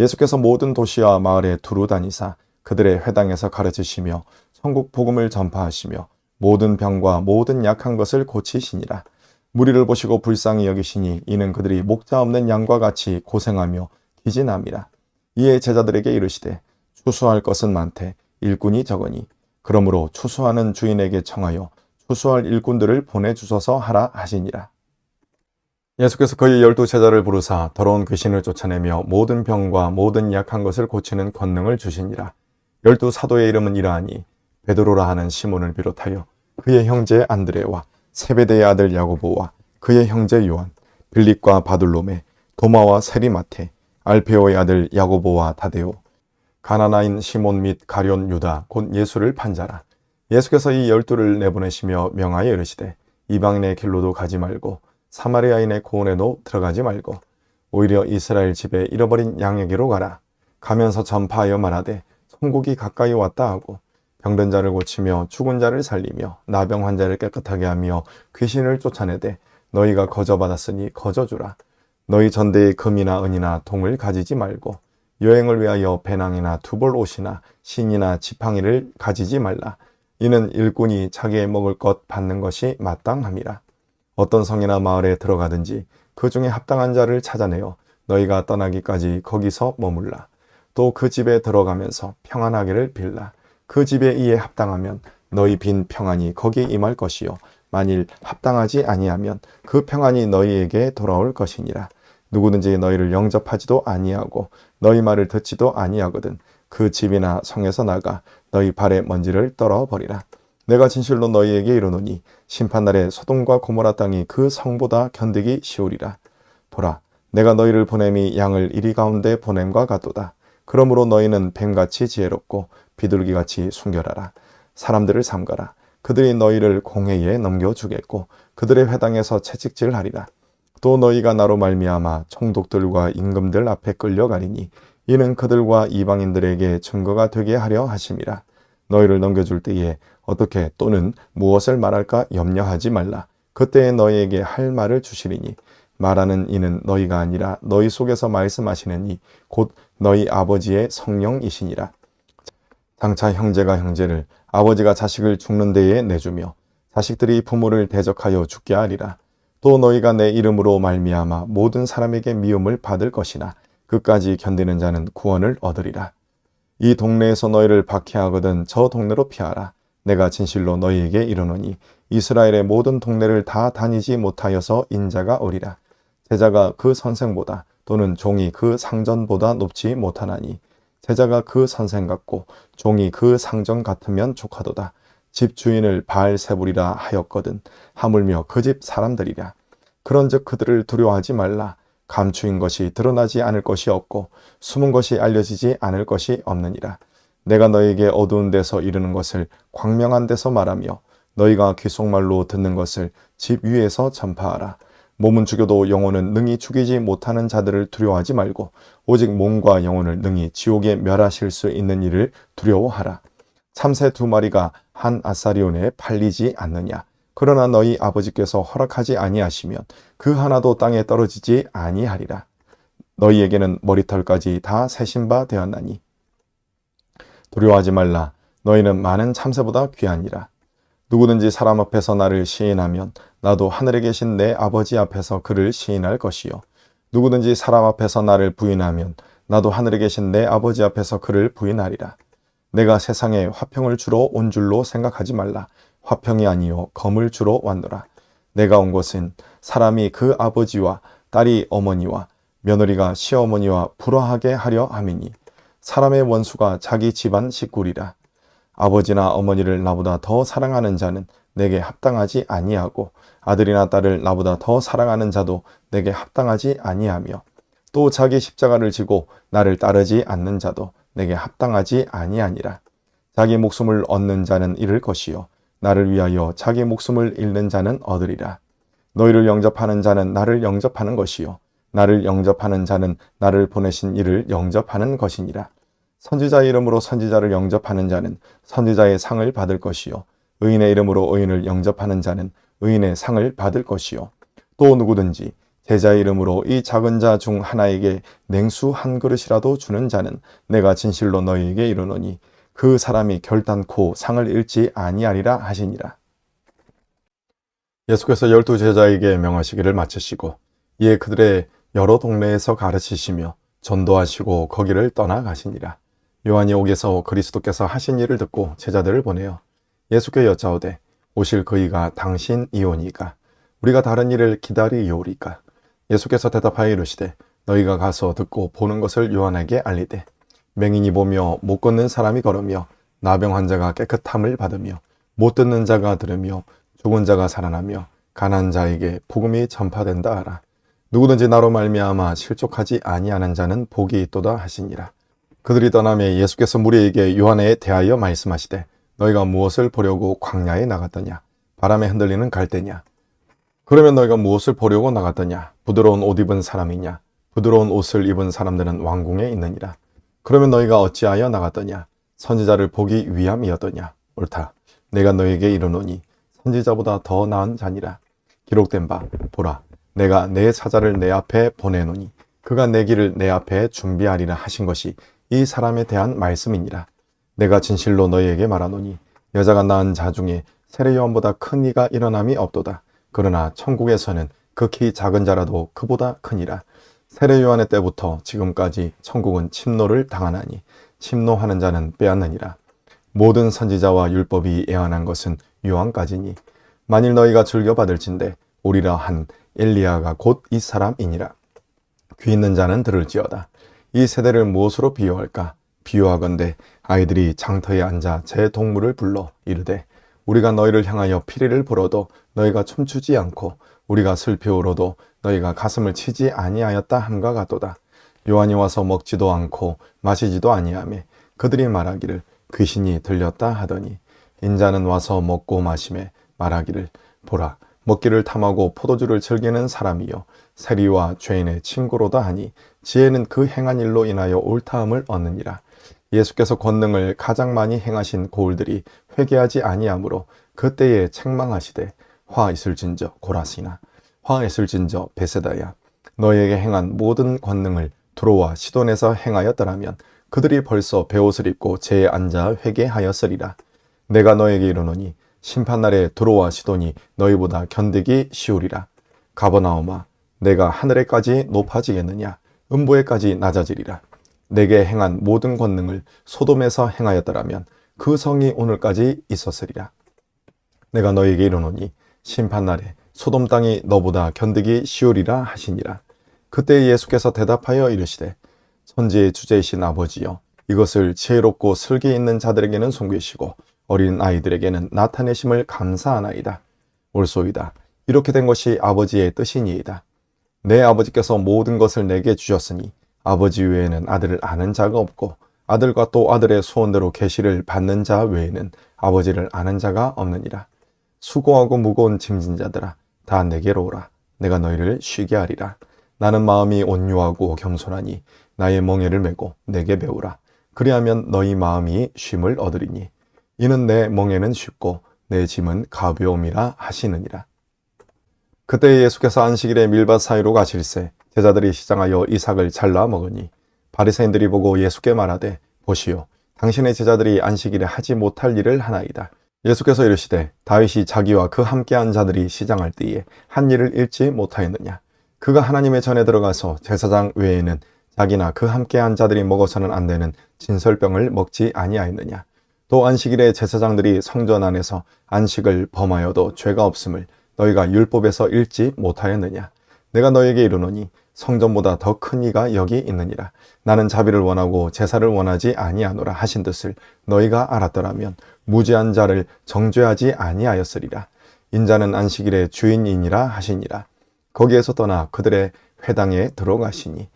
예수께서 모든 도시와 마을에 두루 다니사 그들의 회당에서 가르치시며 천국 복음을 전파하시며 모든 병과 모든 약한 것을 고치시니라. 무리를 보시고 불쌍히 여기시니 이는 그들이 목자 없는 양과 같이 고생하며 기진함이라. 이에 제자들에게 이르시되 추수할 것은 많되 일꾼이 적으니 그러므로 추수하는 주인에게 청하여 추수할 일꾼들을 보내주소서 하라 하시니라. 예수께서 그의 12 제자를 부르사 더러운 귀신을 쫓아내며 모든 병과 모든 약한 것을 고치는 권능을 주시니라. 12 사도의 이름은 이러하니 베드로라 하는 시몬을 비롯하여 그의 형제 안드레와 세베대의 아들 야고보와 그의 형제 요한, 빌립과 바둘로메, 도마와 세리마테, 알페오의 아들 야고보와 다데오, 가나나인 시몬 및 가룟 유다 곧 예수를 판자라. 예수께서 이 12를 내보내시며 명하여 이르시되 이방인의 길로도 가지 말고 사마리아인의 고원에도 들어가지 말고 오히려 이스라엘 집에 잃어버린 양에게로 가라. 가면서 전파하여 말하되 천국이 가까이 왔다 하고 병든 자를 고치며 죽은 자를 살리며 나병 환자를 깨끗하게 하며 귀신을 쫓아내되 너희가 거저받았으니 거저주라. 너희 전대에 금이나 은이나 동을 가지지 말고 여행을 위하여 배낭이나 두벌 옷이나 신이나 지팡이를 가지지 말라. 이는 일꾼이 자기의 먹을 것 받는 것이 마땅함이라. 어떤 성이나 마을에 들어가든지 그 중에 합당한 자를 찾아내어 너희가 떠나기까지 거기서 머물라. 또 그 집에 들어가면서 평안하기를 빌라. 그 집에 이에 합당하면 너희 빈 평안이 거기 임할 것이요 만일 합당하지 아니하면 그 평안이 너희에게 돌아올 것이니라. 누구든지 너희를 영접하지도 아니하고 너희 말을 듣지도 아니하거든 그 집이나 성에서 나가 너희 발에 먼지를 떨어버리라. 내가 진실로 너희에게 이르노니 심판날에 소돔과 고모라 땅이 그 성보다 견디기 쉬우리라. 보라, 내가 너희를 보냄이 양을 이리 가운데 보냄과 같도다. 그러므로 너희는 뱀같이 지혜롭고 비둘기같이 순결하라. 사람들을 삼가라. 그들이 너희를 공회에 넘겨주겠고 그들의 회당에서 채찍질하리라. 또 너희가 나로 말미암아 총독들과 임금들 앞에 끌려가리니 이는 그들과 이방인들에게 증거가 되게 하려 하심이라. 너희를 넘겨줄 때에 어떻게 또는 무엇을 말할까 염려하지 말라. 그때에 너희에게 할 말을 주시리니 말하는 이는 너희가 아니라 너희 속에서 말씀하시는 이 곧 너희 아버지의 성령이시니라. 장차 형제가 형제를 아버지가 자식을 죽는 데에 내주며 자식들이 부모를 대적하여 죽게 하리라. 또 너희가 내 이름으로 말미암아 모든 사람에게 미움을 받을 것이나 끝까지 견디는 자는 구원을 얻으리라. 이 동네에서 너희를 박해하거든 저 동네로 피하라. 내가 진실로 너희에게 이르노니 이스라엘의 모든 동네를 다 다니지 못하여서 인자가 오리라. 제자가 그 선생보다 또는 종이 그 상전보다 높지 못하나니 제자가 그 선생 같고 종이 그 상전 같으면 족하도다. 집 주인을 바알세불이라 하였거든 하물며 그 집 사람들이랴. 그런즉 그들을 두려워하지 말라. 감추인 것이 드러나지 않을 것이 없고 숨은 것이 알려지지 않을 것이 없느니라. 내가 너에게 어두운 데서 이르는 것을 광명한 데서 말하며 너희가 귓속말로 듣는 것을 집 위에서 전파하라. 몸은 죽여도 영혼은 능히 죽이지 못하는 자들을 두려워하지 말고 오직 몸과 영혼을 능히 지옥에 멸하실 수 있는 일을 두려워하라. 참새 2마리가 한 아사리온에 팔리지 않느냐. 그러나 너희 아버지께서 허락하지 아니하시면 그 하나도 땅에 떨어지지 아니하리라. 너희에게는 머리털까지 다 세신 바 되었나니 두려워하지 말라. 너희는 많은 참새보다 귀하니라. 누구든지 사람 앞에서 나를 시인하면 나도 하늘에 계신 내 아버지 앞에서 그를 시인할 것이요 누구든지 사람 앞에서 나를 부인하면 나도 하늘에 계신 내 아버지 앞에서 그를 부인하리라. 내가 세상에 화평을 주러 온 줄로 생각하지 말라. 화평이 아니요 검을 주러 왔노라. 내가 온 것은 사람이 그 아버지와 딸이 어머니와 며느리가 시어머니와 불화하게 하려 함이니 사람의 원수가 자기 집안 식구리라. 아버지나 어머니를 나보다 더 사랑하는 자는 내게 합당하지 아니하고 아들이나 딸을 나보다 더 사랑하는 자도 내게 합당하지 아니하며 또 자기 십자가를 지고 나를 따르지 않는 자도 내게 합당하지 아니하니라. 자기 목숨을 얻는 자는 잃을 것이요 나를 위하여 자기 목숨을 잃는 자는 얻으리라. 너희를 영접하는 자는 나를 영접하는 것이요 나를 영접하는 자는 나를 보내신 이를 영접하는 것이니라. 선지자의 이름으로 선지자를 영접하는 자는 선지자의 상을 받을 것이요 의인의 이름으로 의인을 영접하는 자는 의인의 상을 받을 것이요 또 누구든지 제자의 이름으로 이 작은 자 중 하나에게 냉수 한 그릇이라도 주는 자는 내가 진실로 너희에게 이르노니 그 사람이 결단코 상을 잃지 아니하리라 하시니라. 예수께서 12제자에게 명하시기를 마치시고 이에 그들의 여러 동네에서 가르치시며 전도하시고 거기를 떠나가시니라. 요한이 옥에서 그리스도께서 하신 일을 듣고 제자들을 보내어 예수께 여짜오되 오실 그이가 당신이오니까 우리가 다른 일을 기다리오리까. 예수께서 대답하여 이르시되 너희가 가서 듣고 보는 것을 요한에게 알리되 맹인이 보며 못 걷는 사람이 걸으며 나병 환자가 깨끗함을 받으며 못 듣는 자가 들으며 죽은 자가 살아나며 가난한 자에게 복음이 전파된다 하라. 누구든지 나로 말미암아 실족하지 아니하는 자는 복이 있도다 하시니라. 그들이 떠나매 예수께서 무리에게 요한에 대하여 말씀하시되 너희가 무엇을 보려고 광야에 나갔더냐? 바람에 흔들리는 갈대냐? 그러면 너희가 무엇을 보려고 나갔더냐? 부드러운 옷 입은 사람이냐? 부드러운 옷을 입은 사람들은 왕궁에 있느니라. 그러면 너희가 어찌하여 나갔더냐? 선지자를 보기 위함이었더냐? 옳다. 내가 너희에게 이르노니 선지자보다 더 나은 자니라. 기록된 바 보라 내가 내 사자를 내 앞에 보내노니 그가 내 길을 내 앞에 준비하리라 하신 것이 이 사람에 대한 말씀이니라. 내가 진실로 너희에게 말하노니 여자가 낳은 자 중에 세례 요한보다 큰 이가 일어남이 없도다. 그러나 천국에서는 극히 작은 자라도 그보다 크니라. 세례 요한의 때부터 지금까지 천국은 침노를 당하나니 침노하는 자는 빼앗느니라. 모든 선지자와 율법이 예언한 것은 요한까지니 만일 너희가 즐겨받을진대 오리라 한 엘리야가 곧 이 사람이니라. 귀 있는 자는 들을지어다. 이 세대를 무엇으로 비유할까? 비유하건대 아이들이 장터에 앉아 제 동물을 불러 이르되 우리가 너희를 향하여 피리를 불어도 너희가 춤추지 않고 우리가 슬피 울어도 너희가 가슴을 치지 아니하였다 함과 같도다. 요한이 와서 먹지도 않고 마시지도 아니하며 그들이 말하기를 귀신이 들렸다 하더니 인자는 와서 먹고 마시매 말하기를 보라 먹기를 탐하고 포도주를 즐기는 사람이요 세리와 죄인의 친구로다 하니 지혜는 그 행한 일로 인하여 옳다함을 얻느니라. 예수께서 권능을 가장 많이 행하신 고을들이 회개하지 아니하므로 그때에 책망하시되 화 있을진저 고라시나 화 있을진저 베세다야 너희에게 행한 모든 권능을 두로와 시돈에서 행하였더라면 그들이 벌써 베옷을 입고 제에 앉아 회개하였으리라. 내가 너에게 이르노니 심판날에 두로와 시돈이 너희보다 견디기 쉬우리라. 가버나움아 내가 하늘에까지 높아지겠느냐 음부에까지 낮아지리라. 내게 행한 모든 권능을 소돔에서 행하였더라면 그 성이 오늘까지 있었으리라. 내가 너에게 이르노니 심판날에 소돔 땅이 너보다 견디기 쉬우리라 하시니라. 그때 예수께서 대답하여 이르시되 천지의 주제이신 아버지여 이것을 지혜롭고 슬기 있는 자들에게는 숨기시고 어린 아이들에게는 나타내심을 감사하나이다. 옳소이다. 이렇게 된 것이 아버지의 뜻이니이다. 내 아버지께서 모든 것을 내게 주셨으니 아버지 외에는 아들을 아는 자가 없고 아들과 또 아들의 소원대로 계시를 받는 자 외에는 아버지를 아는 자가 없느니라. 수고하고 무거운 짐진 자들아 다 내게로 오라. 내가 너희를 쉬게 하리라. 나는 마음이 온유하고 겸손하니 나의 멍에를 메고 내게 배우라. 그리하면 너희 마음이 쉼을 얻으리니 이는 내 멍에는 쉽고 내 짐은 가벼움이라 하시느니라. 그때 예수께서 안식일에 밀밭 사이로 가실새 제자들이 시장하여 이삭을 잘라 먹으니 바리새인들이 보고 예수께 말하되 보시오 당신의 제자들이 안식일에 하지 못할 일을 하나이다. 예수께서 이르시되 다윗이 자기와 그 함께한 자들이 시장할 때에 한 일을 잃지 못하였느냐. 그가 하나님의 전에 들어가서 제사장 외에는 자기나 그 함께한 자들이 먹어서는 안 되는 진설병을 먹지 아니하였느냐. 또 안식일에 제사장들이 성전 안에서 안식을 범하여도 죄가 없음을 너희가 율법에서 읽지 못하였느냐. 내가 너에게 이르노니 성전보다 더 큰 이가 여기 있느니라. 나는 자비를 원하고 제사를 원하지 아니하노라 하신 뜻을 너희가 알았더라면 무죄한 자를 정죄하지 아니하였으리라. 인자는 안식일의 주인이니라 하시니라. 거기에서 떠나 그들의 회당에 들어가시니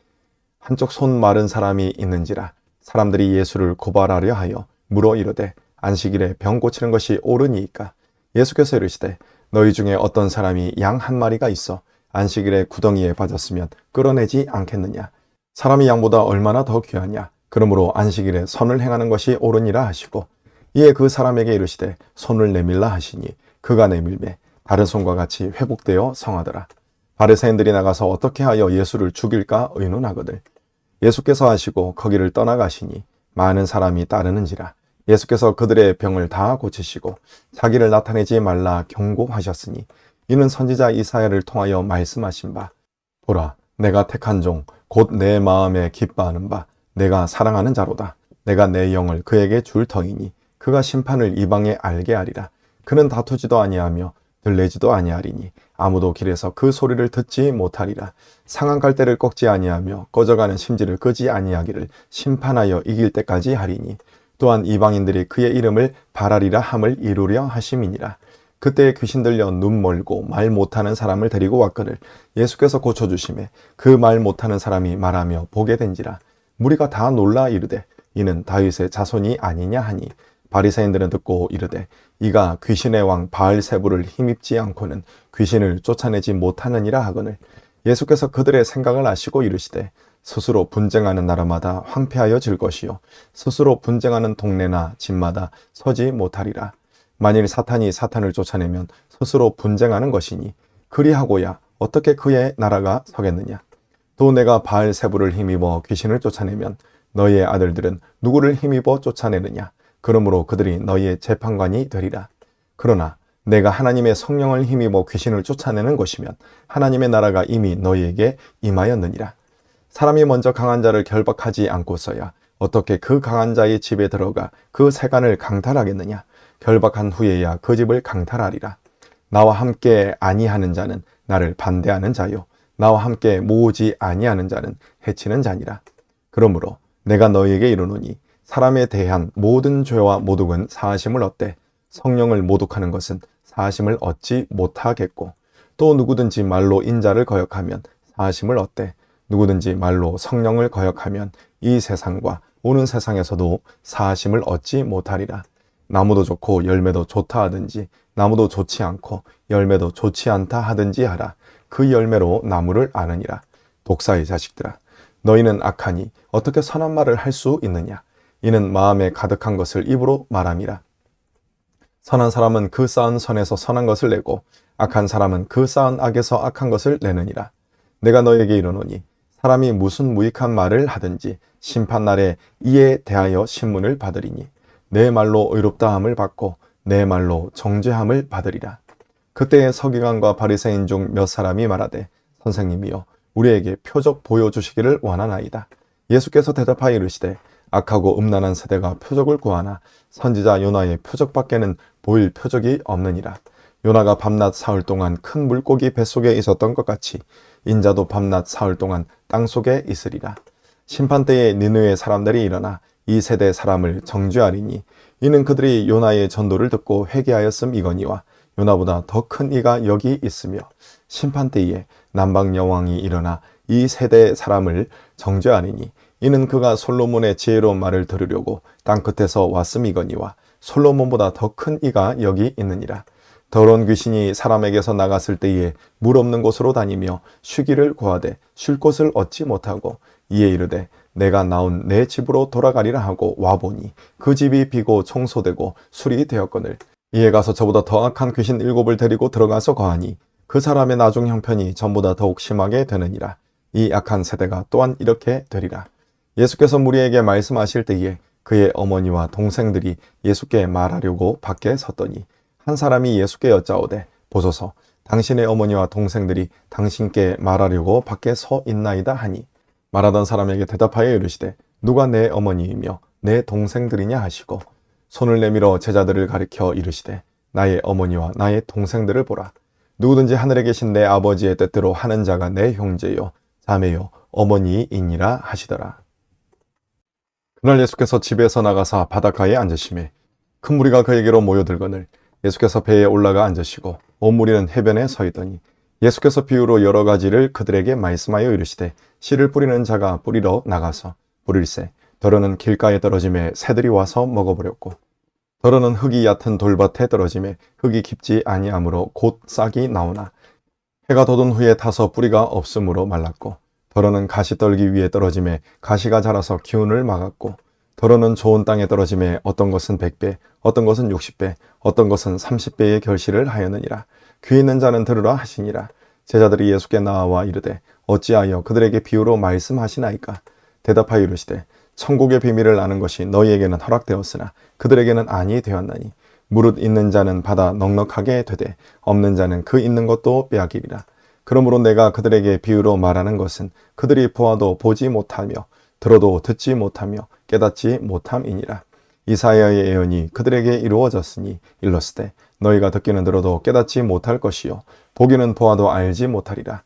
한쪽 손 마른 사람이 있는지라. 사람들이 예수를 고발하려 하여 물어 이르되 안식일에 병 고치는 것이 옳으니이까. 예수께서 이르시되 너희 중에 어떤 사람이 양 한 마리가 있어 안식일에 구덩이에 빠졌으면 끌어내지 않겠느냐. 사람이 양보다 얼마나 더 귀하냐. 그러므로 안식일에 선을 행하는 것이 옳으니라 하시고 이에 그 사람에게 이르시되 손을 내밀라 하시니 그가 내밀매 다른 손과 같이 회복되어 성하더라. 바리새인들이 나가서 어떻게 하여 예수를 죽일까 의논하거늘 예수께서 하시고 거기를 떠나가시니 많은 사람이 따르는지라. 예수께서 그들의 병을 다 고치시고 자기를 나타내지 말라 경고하셨으니 이는 선지자 이사야를 통하여 말씀하신 바 보라 내가 택한 종 곧 내 마음에 기뻐하는 바 내가 사랑하는 자로다. 내가 내 영을 그에게 줄 터이니 그가 심판을 이방에 알게 하리라. 그는 다투지도 아니하며 들레지도 아니하리니 아무도 길에서 그 소리를 듣지 못하리라. 상한 갈대를 꺾지 아니하며 꺼져가는 심지를 끄지 아니하기를 심판하여 이길 때까지 하리니 또한 이방인들이 그의 이름을 바라리라 함을 이루려 하심이니라. 그때 귀신 들려 눈 멀고 말 못하는 사람을 데리고 왔거늘 예수께서 고쳐주심에 그 말 못하는 사람이 말하며 보게 된지라. 무리가 다 놀라 이르되 이는 다윗의 자손이 아니냐 하니 바리새인들은 듣고 이르되 이가 귀신의 왕 바알세불을 힘입지 않고는 귀신을 쫓아내지 못하느니라 하거늘 예수께서 그들의 생각을 아시고 이르시되 스스로 분쟁하는 나라마다 황폐하여질 것이요 스스로 분쟁하는 동네나 집마다 서지 못하리라. 만일 사탄이 사탄을 쫓아내면 스스로 분쟁하는 것이니 그리하고야 어떻게 그의 나라가 서겠느냐. 또 내가 바알세불을 힘입어 귀신을 쫓아내면 너희의 아들들은 누구를 힘입어 쫓아내느냐. 그러므로 그들이 너희의 재판관이 되리라. 그러나 내가 하나님의 성령을 힘입어 귀신을 쫓아내는 것이면 하나님의 나라가 이미 너희에게 임하였느니라. 사람이 먼저 강한 자를 결박하지 않고서야 어떻게 그 강한 자의 집에 들어가 그 세간을 강탈하겠느냐. 결박한 후에야 그 집을 강탈하리라. 나와 함께 아니하는 자는 나를 반대하는 자요 나와 함께 모으지 아니하는 자는 해치는 자니라. 그러므로 내가 너희에게 이르노니 사람에 대한 모든 죄와 모독은 사하심을 얻되 성령을 모독하는 것은 사하심을 얻지 못하겠고 또 누구든지 말로 인자를 거역하면 사하심을 얻되 누구든지 말로 성령을 거역하면 이 세상과 오는 세상에서도 사하심을 얻지 못하리라. 나무도 좋고 열매도 좋다 하든지 나무도 좋지 않고 열매도 좋지 않다 하든지 하라. 그 열매로 나무를 아느니라. 독사의 자식들아 너희는 악하니 어떻게 선한 말을 할 수 있느냐. 이는 마음에 가득한 것을 입으로 말함이라. 선한 사람은 그 쌓은 선에서 선한 것을 내고 악한 사람은 그 쌓은 악에서 악한 것을 내느니라. 내가 너에게 이르노니 사람이 무슨 무익한 말을 하든지 심판날에 이에 대하여 신문을 받으리니 내 말로 의롭다함을 받고 내 말로 정죄함을 받으리라. 그때에 서기관과 바리새인 중 몇 사람이 말하되 선생님이여 우리에게 표적 보여주시기를 원하나이다. 예수께서 대답하여 이르시되 악하고 음란한 세대가 표적을 구하나 선지자 요나의 표적밖에는 보일 표적이 없느니라. 요나가 밤낮 사흘 동안 큰 물고기 뱃속에 있었던 것 같이 인자도 밤낮 사흘 동안 땅속에 있으리라. 심판때에 니느웨 사람들이 일어나 이 세대 사람을 정죄하리니 이는 그들이 요나의 전도를 듣고 회개하였음이거니와 요나보다 더 큰 이가 여기 있으며 심판때에 남방 여왕이 일어나 이 세대 사람을 정죄하리니 이는 그가 솔로몬의 지혜로운 말을 들으려고 땅끝에서 왔음이거니와 솔로몬보다 더 큰 이가 여기 있느니라. 더러운 귀신이 사람에게서 나갔을 때에 물 없는 곳으로 다니며 쉬기를 구하되 쉴 곳을 얻지 못하고 이에 이르되 내가 나온 내 집으로 돌아가리라 하고 와보니 그 집이 비고 청소되고 수리 되었거늘 이에 가서 저보다 더 악한 귀신 7을 데리고 들어가서 거하니 그 사람의 나중 형편이 전보다 더욱 심하게 되느니라. 이 악한 세대가 또한 이렇게 되리라. 예수께서 무리에게 말씀하실 때에 그의 어머니와 동생들이 예수께 말하려고 밖에 섰더니 한 사람이 예수께 여짜오되 보소서 당신의 어머니와 동생들이 당신께 말하려고 밖에 서 있나이다 하니 말하던 사람에게 대답하여 이르시되 누가 내 어머니이며 내 동생들이냐 하시고 손을 내밀어 제자들을 가리켜 이르시되 나의 어머니와 나의 동생들을 보라. 누구든지 하늘에 계신 내 아버지의 뜻대로 하는 자가 내 형제요 자매요 어머니이니라 하시더라. 그날 예수께서 집에서 나가사 바닷가에 앉으시매 큰 무리가 그에게로 모여들거늘 예수께서 배에 올라가 앉으시고 온 무리는 해변에 서 있더니 예수께서 비유로 여러 가지를 그들에게 말씀하여 이르시되 씨를 뿌리는 자가 뿌리러 나가서 뿌릴새 더러는 길가에 떨어짐에 새들이 와서 먹어버렸고 더러는 흙이 얕은 돌밭에 떨어짐에 흙이 깊지 아니하므로 곧 싹이 나오나 해가 돋은 후에 타서 뿌리가 없으므로 말랐고 더러는 가시떨기 위에 떨어짐에 가시가 자라서 기운을 막았고 더러는 좋은 땅에 떨어짐에 어떤 것은 100배 어떤 것은 60배 어떤 것은 30배의 결실을 하였느니라. 귀 있는 자는 들으라 하시니라. 제자들이 예수께 나와 이르되 어찌하여 그들에게 비유로 말씀하시나이까. 대답하여 이르시되 천국의 비밀을 아는 것이 너희에게는 허락되었으나 그들에게는 아니 되었나니 무릇 있는 자는 받아 넉넉하게 되되 없는 자는 그 있는 것도 빼앗기리라. 그러므로 내가 그들에게 비유로 말하는 것은 그들이 보아도 보지 못하며 들어도 듣지 못하며 깨닫지 못함이니라. 이사야의 예언이 그들에게 이루어졌으니 일렀으되 너희가 듣기는 들어도 깨닫지 못할 것이요 보기는 보아도 알지 못하리라.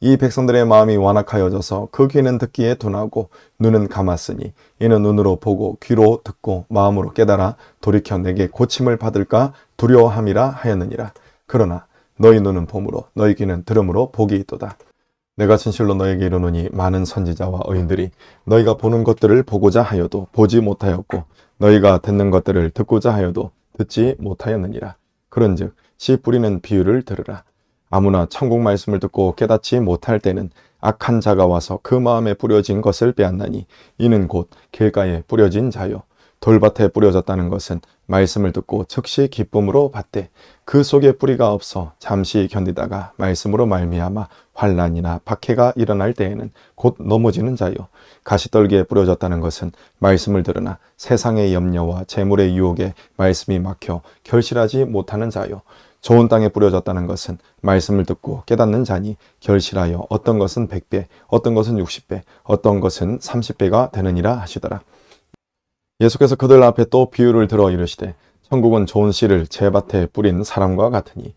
이 백성들의 마음이 완악하여져서 그 귀는 듣기에 둔하고 눈은 감았으니 이는 눈으로 보고 귀로 듣고 마음으로 깨달아 돌이켜 내게 고침을 받을까 두려워함이라 하였느니라. 그러나 너희 눈은 봄으로 너희 귀는 들음으로 복이 있도다. 내가 진실로 너에게 이르노니 많은 선지자와 의인들이 너희가 보는 것들을 보고자 하여도 보지 못하였고 너희가 듣는 것들을 듣고자 하여도 듣지 못하였느니라. 그런즉 씨 뿌리는 비유를 들으라. 아무나 천국 말씀을 듣고 깨닫지 못할 때는 악한 자가 와서 그 마음에 뿌려진 것을 빼앗나니 이는 곧 길가에 뿌려진 자요 돌밭에 뿌려졌다는 것은 말씀을 듣고 즉시 기쁨으로 받되 그 속에 뿌리가 없어 잠시 견디다가 말씀으로 말미암아 환난이나 박해가 일어날 때에는 곧 넘어지는 자요 가시떨기에 뿌려졌다는 것은 말씀을 들으나 세상의 염려와 재물의 유혹에 말씀이 막혀 결실하지 못하는 자요 좋은 땅에 뿌려졌다는 것은 말씀을 듣고 깨닫는 자니 결실하여 어떤 것은 100배 어떤 것은 60배 어떤 것은 30배가 되느니라 하시더라. 예수께서 그들 앞에 또 비유를 들어 이르시되 천국은 좋은 씨를 제 밭에 뿌린 사람과 같으니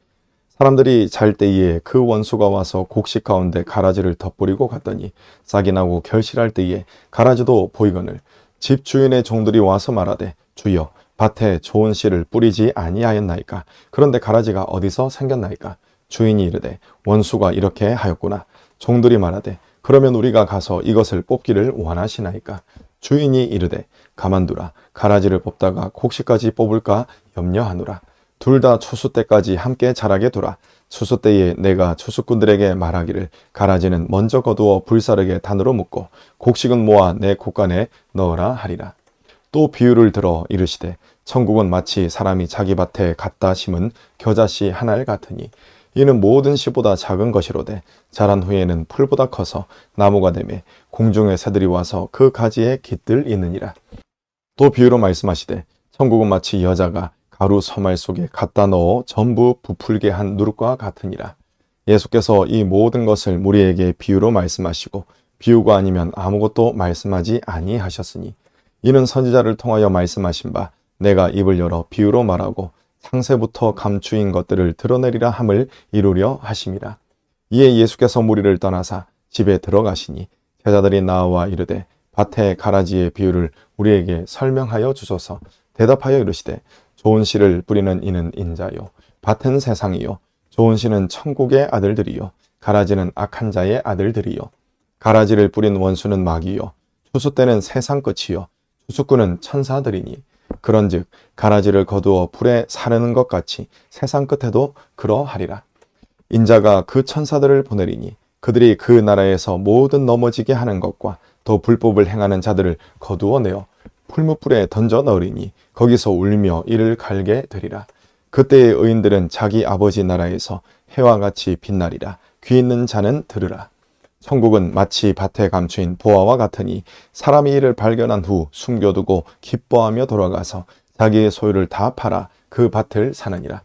사람들이 잘 때에 그 원수가 와서 곡식 가운데 가라지를 덧뿌리고 갔더니 싹이 나고 결실할 때에 가라지도 보이거늘 집 주인의 종들이 와서 말하되 주여 밭에 좋은 씨를 뿌리지 아니하였나이까. 그런데 가라지가 어디서 생겼나이까. 주인이 이르되 원수가 이렇게 하였구나. 종들이 말하되 그러면 우리가 가서 이것을 뽑기를 원하시나이까. 주인이 이르되 가만두라. 가라지를 뽑다가 곡식까지 뽑을까 염려하노라. 둘 다 추수 때까지 함께 자라게 두라. 추수 때에 내가 추수꾼들에게 말하기를 가라지는 먼저 거두어 불사르게 단으로 묶고 곡식은 모아 내 곶간에 넣으라 하리라. 또 비유를 들어 이르시되 천국은 마치 사람이 자기 밭에 갖다 심은 겨자씨 하나를 같으니 이는 모든 씨보다 작은 것이로되 자란 후에는 풀보다 커서 나무가 되매 공중의 새들이 와서 그 가지에 깃들 있느니라. 또 비유로 말씀하시되 천국은 마치 여자가 가루 서말 속에 갖다 넣어 전부 부풀게 한 누룩과 같으니라. 예수께서 이 모든 것을 무리에게 비유로 말씀하시고 비유가 아니면 아무것도 말씀하지 아니하셨으니 이는 선지자를 통하여 말씀하신 바 내가 입을 열어 비유로 말하고 창세부터 감추인 것들을 드러내리라 함을 이루려 하심이라. 이에 예수께서 무리를 떠나사 집에 들어가시니 제자들이 나와 이르되 밭의 가라지의 비유를 우리에게 설명하여 주소서. 대답하여 이르시되 좋은 씨를 뿌리는 이는 인자요 밭은 세상이요 좋은 씨는 천국의 아들들이요 가라지는 악한 자의 아들들이요 가라지를 뿌린 원수는 마귀요 추수 때는 세상 끝이요 추수꾼은 천사들이니 그런즉 가라지를 거두어 불에 사르는 것 같이 세상 끝에도 그러하리라. 인자가 그 천사들을 보내리니 그들이 그 나라에서 모든 넘어지게 하는 것과 또 불법을 행하는 자들을 거두어내어 풀무불에 던져 넣으리니 거기서 울며 이를 갈게 되리라. 그때의 의인들은 자기 아버지 나라에서 해와 같이 빛나리라. 귀 있는 자는 들으라. 천국은 마치 밭에 감추인 보화와 같으니 사람이 이를 발견한 후 숨겨두고 기뻐하며 돌아가서 자기의 소유를 다 팔아 그 밭을 사느니라.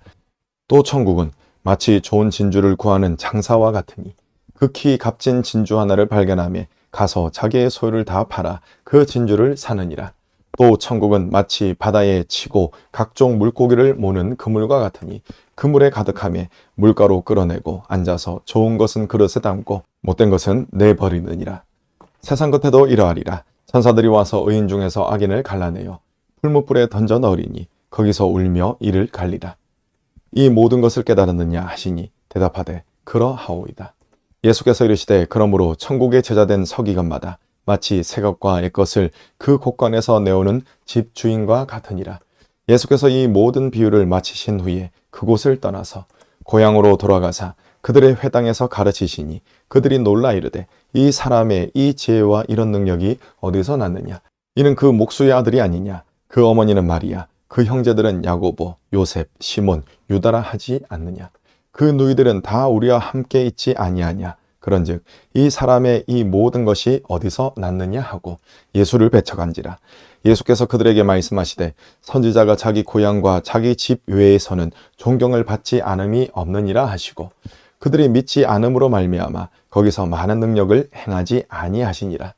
또 천국은 마치 좋은 진주를 구하는 장사와 같으니 극히 값진 진주 하나를 발견하며 가서 자기의 소유를 다 팔아 그 진주를 사느니라. 또 천국은 마치 바다에 치고 각종 물고기를 모는 그물과 같으니 그물에 가득하며 물가로 끌어내고 앉아서 좋은 것은 그릇에 담고 못된 것은 내버리느니라. 세상 끝에도 이러하리라. 천사들이 와서 의인 중에서 악인을 갈라내어 풀무불에 던져 넣으리니 거기서 울며 이를 갈리라. 이 모든 것을 깨달았느냐 하시니 대답하되 그러하오이다. 예수께서 이르시되 그러므로 천국의 제자된 서기관마다 마치 새것과 옛것을 그 곳간에서 내오는 집 주인과 같으니라. 예수께서 이 모든 비유를 마치신 후에 그곳을 떠나서 고향으로 돌아가사 그들의 회당에서 가르치시니 그들이 놀라 이르되 이 사람의 이 지혜와 이런 능력이 어디서 났느냐? 이는 그 목수의 아들이 아니냐? 그 어머니는 마리아, 그 형제들은 야고보, 요셉, 시몬, 유다라 하지 않느냐? 그 누이들은 다 우리와 함께 있지 아니하냐? 그런즉 이 사람의 이 모든 것이 어디서 났느냐 하고 예수를 배척한지라. 예수께서 그들에게 말씀하시되 선지자가 자기 고향과 자기 집 외에서는 존경을 받지 않음이 없느니라 하시고 그들이 믿지 않음으로 말미암아 거기서 많은 능력을 행하지 아니하시니라.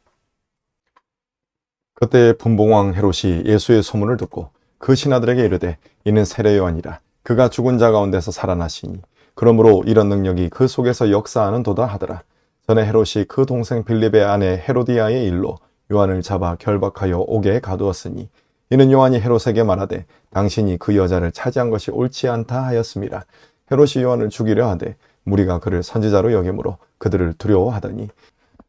그때 분봉왕 헤롯이 예수의 소문을 듣고 그 신하들에게 이르되 이는 세례 요한이라. 그가 죽은 자 가운데서 살아나시니 그러므로 이런 능력이 그 속에서 역사하는 도다 하더라. 전에 헤롯이 그 동생 빌립의 아내 헤로디아의 일로 요한을 잡아 결박하여 옥에 가두었으니 이는 요한이 헤롯에게 말하되 당신이 그 여자를 차지한 것이 옳지 않다 하였음이라. 헤롯이 요한을 죽이려 하되 무리가 그를 선지자로 여김으로 그들을 두려워하더니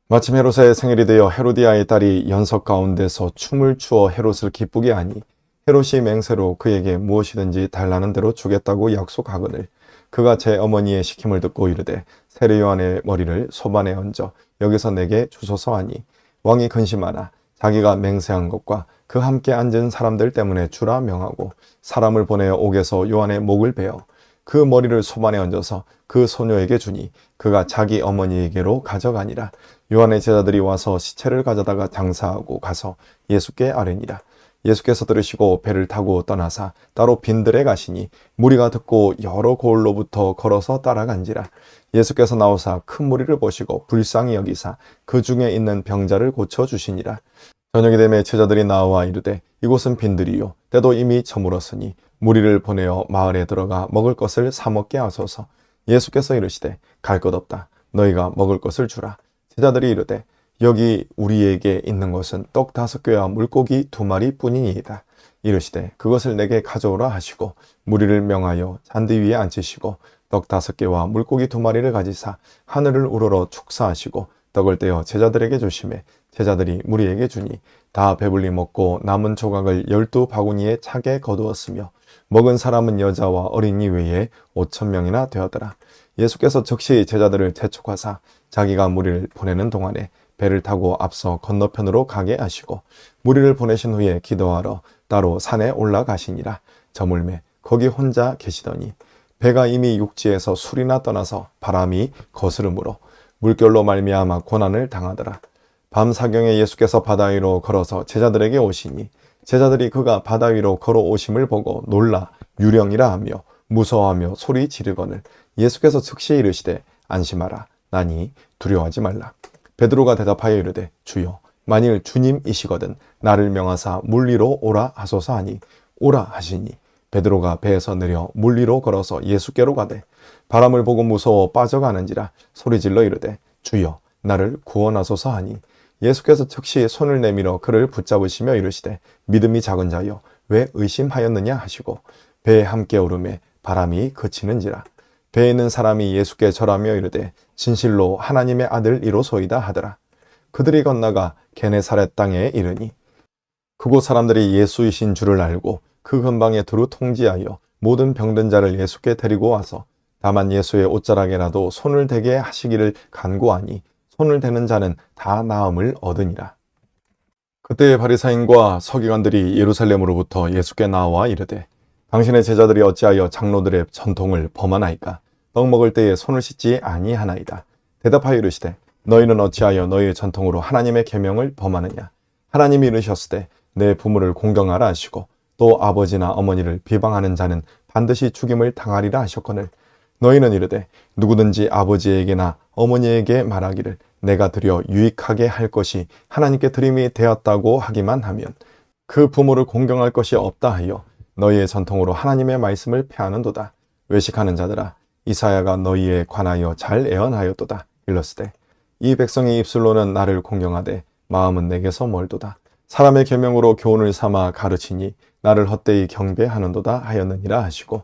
마침 헤롯의 생일이 되어 헤로디아의 딸이 연석 가운데서 춤을 추어 헤롯을 기쁘게 하니 헤롯이 맹세로 그에게 무엇이든지 달라는 대로 주겠다고 약속하거늘 그가 제 어머니의 시킴을 듣고 이르되 세례 요한의 머리를 소반에 얹어 여기서 내게 주소서 하니 왕이 근심하나 자기가 맹세한 것과 그 함께 앉은 사람들 때문에 주라 명하고 사람을 보내어 옥에서 요한의 목을 베어 그 머리를 소반에 얹어서 그 소녀에게 주니 그가 자기 어머니에게로 가져가니라. 요한의 제자들이 와서 시체를 가져다가 장사하고 가서 예수께 아뢰니라. 예수께서 들으시고 배를 타고 떠나사 따로 빈들에 가시니 무리가 듣고 여러 고을로부터 걸어서 따라간지라. 예수께서 나오사 큰 무리를 보시고 불쌍히 여기사 그 중에 있는 병자를 고쳐주시니라. 저녁이 되매 제자들이 나와 이르되 이곳은 빈들이요 때도 이미 저물었으니 무리를 보내어 마을에 들어가 먹을 것을 사 먹게 하소서. 예수께서 이르시되 갈 것 없다. 너희가 먹을 것을 주라. 제자들이 이르되 여기 우리에게 있는 것은 떡 5개와 물고기 2마리 뿐이니이다. 이르시되 그것을 내게 가져오라 하시고 무리를 명하여 잔디 위에 앉히시고 떡 5개와 물고기 2마리를 가지사 하늘을 우러러 축사하시고 떡을 떼어 제자들에게 주시매 제자들이 무리에게 주니 다 배불리 먹고 남은 조각을 12바구니에 차게 거두었으며 먹은 사람은 여자와 어린이 외에 5,000명이나 되었더라. 예수께서 즉시 제자들을 재촉하사 자기가 무리를 보내는 동안에 배를 타고 앞서 건너편으로 가게 하시고 무리를 보내신 후에 기도하러 따로 산에 올라가시니라. 저물매 거기 혼자 계시더니 배가 이미 육지에서 술이나 떠나서 바람이 거스름으로 물결로 말미암아 고난을 당하더라. 밤 사경에 예수께서 바다 위로 걸어서 제자들에게 오시니 제자들이 그가 바다 위로 걸어오심을 보고 놀라 유령이라 하며 무서워하며 소리 지르거늘 예수께서 즉시 이르시되 안심하라. 나니 두려워하지 말라. 베드로가 대답하여 이르되 주여 만일 주님이시거든 나를 명하사 물 위로 오라 하소서 하니 오라 하시니 베드로가 배에서 내려 물 위로 걸어서 예수께로 가되 바람을 보고 무서워 빠져가는지라 소리질러 이르되 주여 나를 구원하소서 하니 예수께서 즉시 손을 내밀어 그를 붙잡으시며 이르시되 믿음이 작은 자여 왜 의심하였느냐 하시고 배에 함께 오르매 바람이 그치는지라. 배에 있는 사람이 예수께 절하며 이르되 진실로 하나님의 아들이로소이다 하더라. 그들이 건너가 게네사렛 땅에 이르니 그곳 사람들이 예수이신 줄을 알고 그 근방에 두루 통지하여 모든 병든 자를 예수께 데리고 와서 다만 예수의 옷자락에라도 손을 대게 하시기를 간구하니 손을 대는 자는 다 나음을 얻으니라. 그때 바리사인과 서기관들이 예루살렘으로부터 예수께 나와 이르되 당신의 제자들이 어찌하여 장로들의 전통을 범하나이까? 떡 먹을 때에 손을 씻지 아니하나이다. 대답하여 이르시되 너희는 어찌하여 너희의 전통으로 하나님의 계명을 범하느냐? 하나님이 이르셨으되 내 부모를 공경하라 하시고 또 아버지나 어머니를 비방하는 자는 반드시 죽임을 당하리라 하셨거늘 너희는 이르되 누구든지 아버지에게나 어머니에게 말하기를 내가 드려 유익하게 할 것이 하나님께 드림이 되었다고 하기만 하면 그 부모를 공경할 것이 없다 하여 너희의 전통으로 하나님의 말씀을 폐하는도다. 외식하는 자들아, 이사야가 너희에 관하여 잘 애언하였도다. 일렀으되 이 백성의 입술로는 나를 공경하되 마음은 내게서 멀도다. 사람의 계명으로 교훈을 삼아 가르치니 나를 헛되이 경배하는도다 하였느니라 하시고,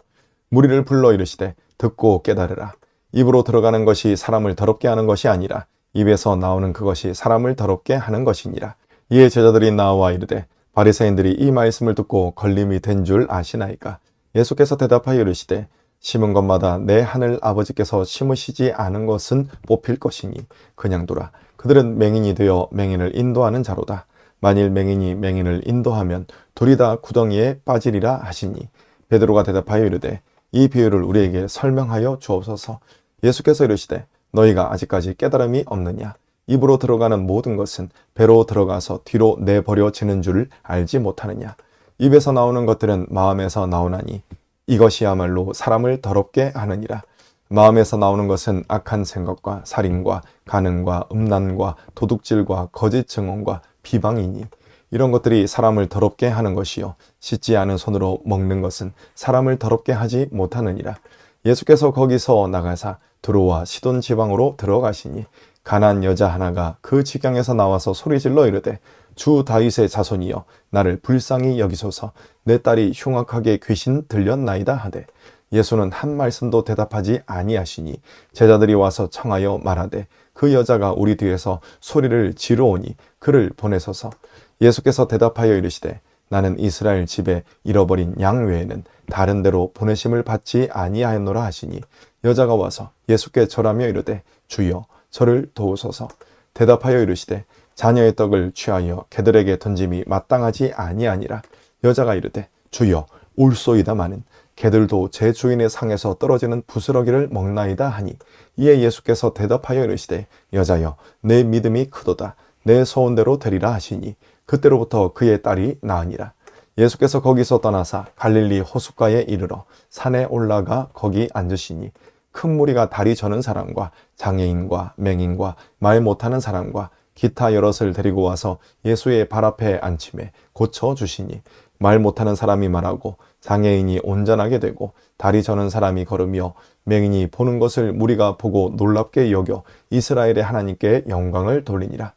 무리를 불러 이르시되 듣고 깨달으라. 입으로 들어가는 것이 사람을 더럽게 하는 것이 아니라 입에서 나오는 그것이 사람을 더럽게 하는 것이니라. 이에 제자들이 나와 이르되 바리새인들이 이 말씀을 듣고 걸림이 된 줄 아시나이까? 예수께서 대답하여 이르시되 심은 것마다 내 하늘 아버지께서 심으시지 않은 것은 뽑힐 것이니 그냥 두라. 그들은 맹인이 되어 맹인을 인도하는 자로다. 만일 맹인이 맹인을 인도하면 둘이 다 구덩이에 빠지리라 하시니, 베드로가 대답하여 이르되 이 비유를 우리에게 설명하여 주옵소서. 예수께서 이르시되 너희가 아직까지 깨달음이 없느냐? 입으로 들어가는 모든 것은 배로 들어가서 뒤로 내버려지는 줄 알지 못하느냐? 입에서 나오는 것들은 마음에서 나오나니 이것이야말로 사람을 더럽게 하느니라. 마음에서 나오는 것은 악한 생각과 살인과 간음과 음란과 도둑질과 거짓 증언과 비방이니 이런 것들이 사람을 더럽게 하는 것이요 씻지 않은 손으로 먹는 것은 사람을 더럽게 하지 못하느니라. 예수께서 거기서 나가사 두로와 시돈 지방으로 들어가시니 가난한 여자 하나가 그 지경에서 나와서 소리질러 이르되 주 다윗의 자손이여 나를 불쌍히 여기소서. 내 딸이 흉악하게 귀신 들렸나이다 하되, 예수는 한 말씀도 대답하지 아니하시니 제자들이 와서 청하여 말하되 그 여자가 우리 뒤에서 소리를 지르오니 그를 보내소서. 예수께서 대답하여 이르시되 나는 이스라엘 집에 잃어버린 양 외에는 다른 데로 보내심을 받지 아니하였노라 하시니, 여자가 와서 예수께 절하며 이르되 주여 저를 도우소서. 대답하여 이르시되 자녀의 떡을 취하여 개들에게 던짐이 마땅하지 아니하니라. 여자가 이르되 주여 올소이다마는 개들도 제 주인의 상에서 떨어지는 부스러기를 먹나이다 하니, 이에 예수께서 대답하여 이르시되 여자여 내 믿음이 크도다. 내 소원대로 되리라 하시니 그때로부터 그의 딸이 나으니라. 예수께서 거기서 떠나사 갈릴리 호숫가에 이르러 산에 올라가 거기 앉으시니 큰 무리가 다리 저는 사람과 장애인과 맹인과 말 못하는 사람과 기타 여럿을 데리고 와서 예수의 발 앞에 앉힘에 고쳐주시니, 말 못하는 사람이 말하고 장애인이 온전하게 되고 다리 저는 사람이 걸으며 맹인이 보는 것을 무리가 보고 놀랍게 여겨 이스라엘의 하나님께 영광을 돌리니라.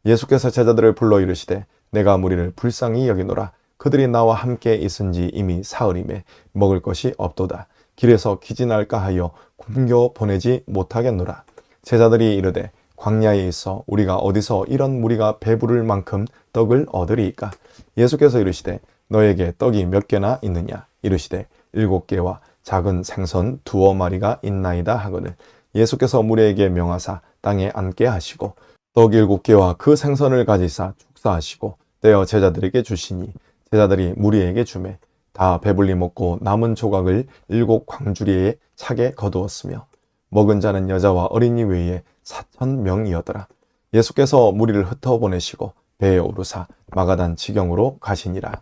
예수께서 제자들을 불러 이르시되 내가 무리를 불쌍히 여기노라. 그들이 나와 함께 있은지 이미 사흘임에 먹을 것이 없도다. 길에서 기진할까 하여 굶겨 보내지 못하겠노라. 제자들이 이르되 광야에 있어 우리가 어디서 이런 무리가 배부를 만큼 떡을 얻으리이까? 예수께서 이르시되 너에게 떡이 몇 개나 있느냐? 이르시되 7개와 작은 생선 2마리가 있나이다 하거늘, 예수께서 무리에게 명하사 땅에 앉게 하시고 떡 7개와 그 생선을 가지사 축사하시고 떼어 제자들에게 주시니, 제자들이 무리에게 주매 다 배불리 먹고 남은 조각을 7광주리에 차게 거두었으며 먹은 자는 여자와 어린이 외에 4,000명이었더라. 예수께서 무리를 흩어보내시고 배에 오르사 마가단 지경으로 가시니라.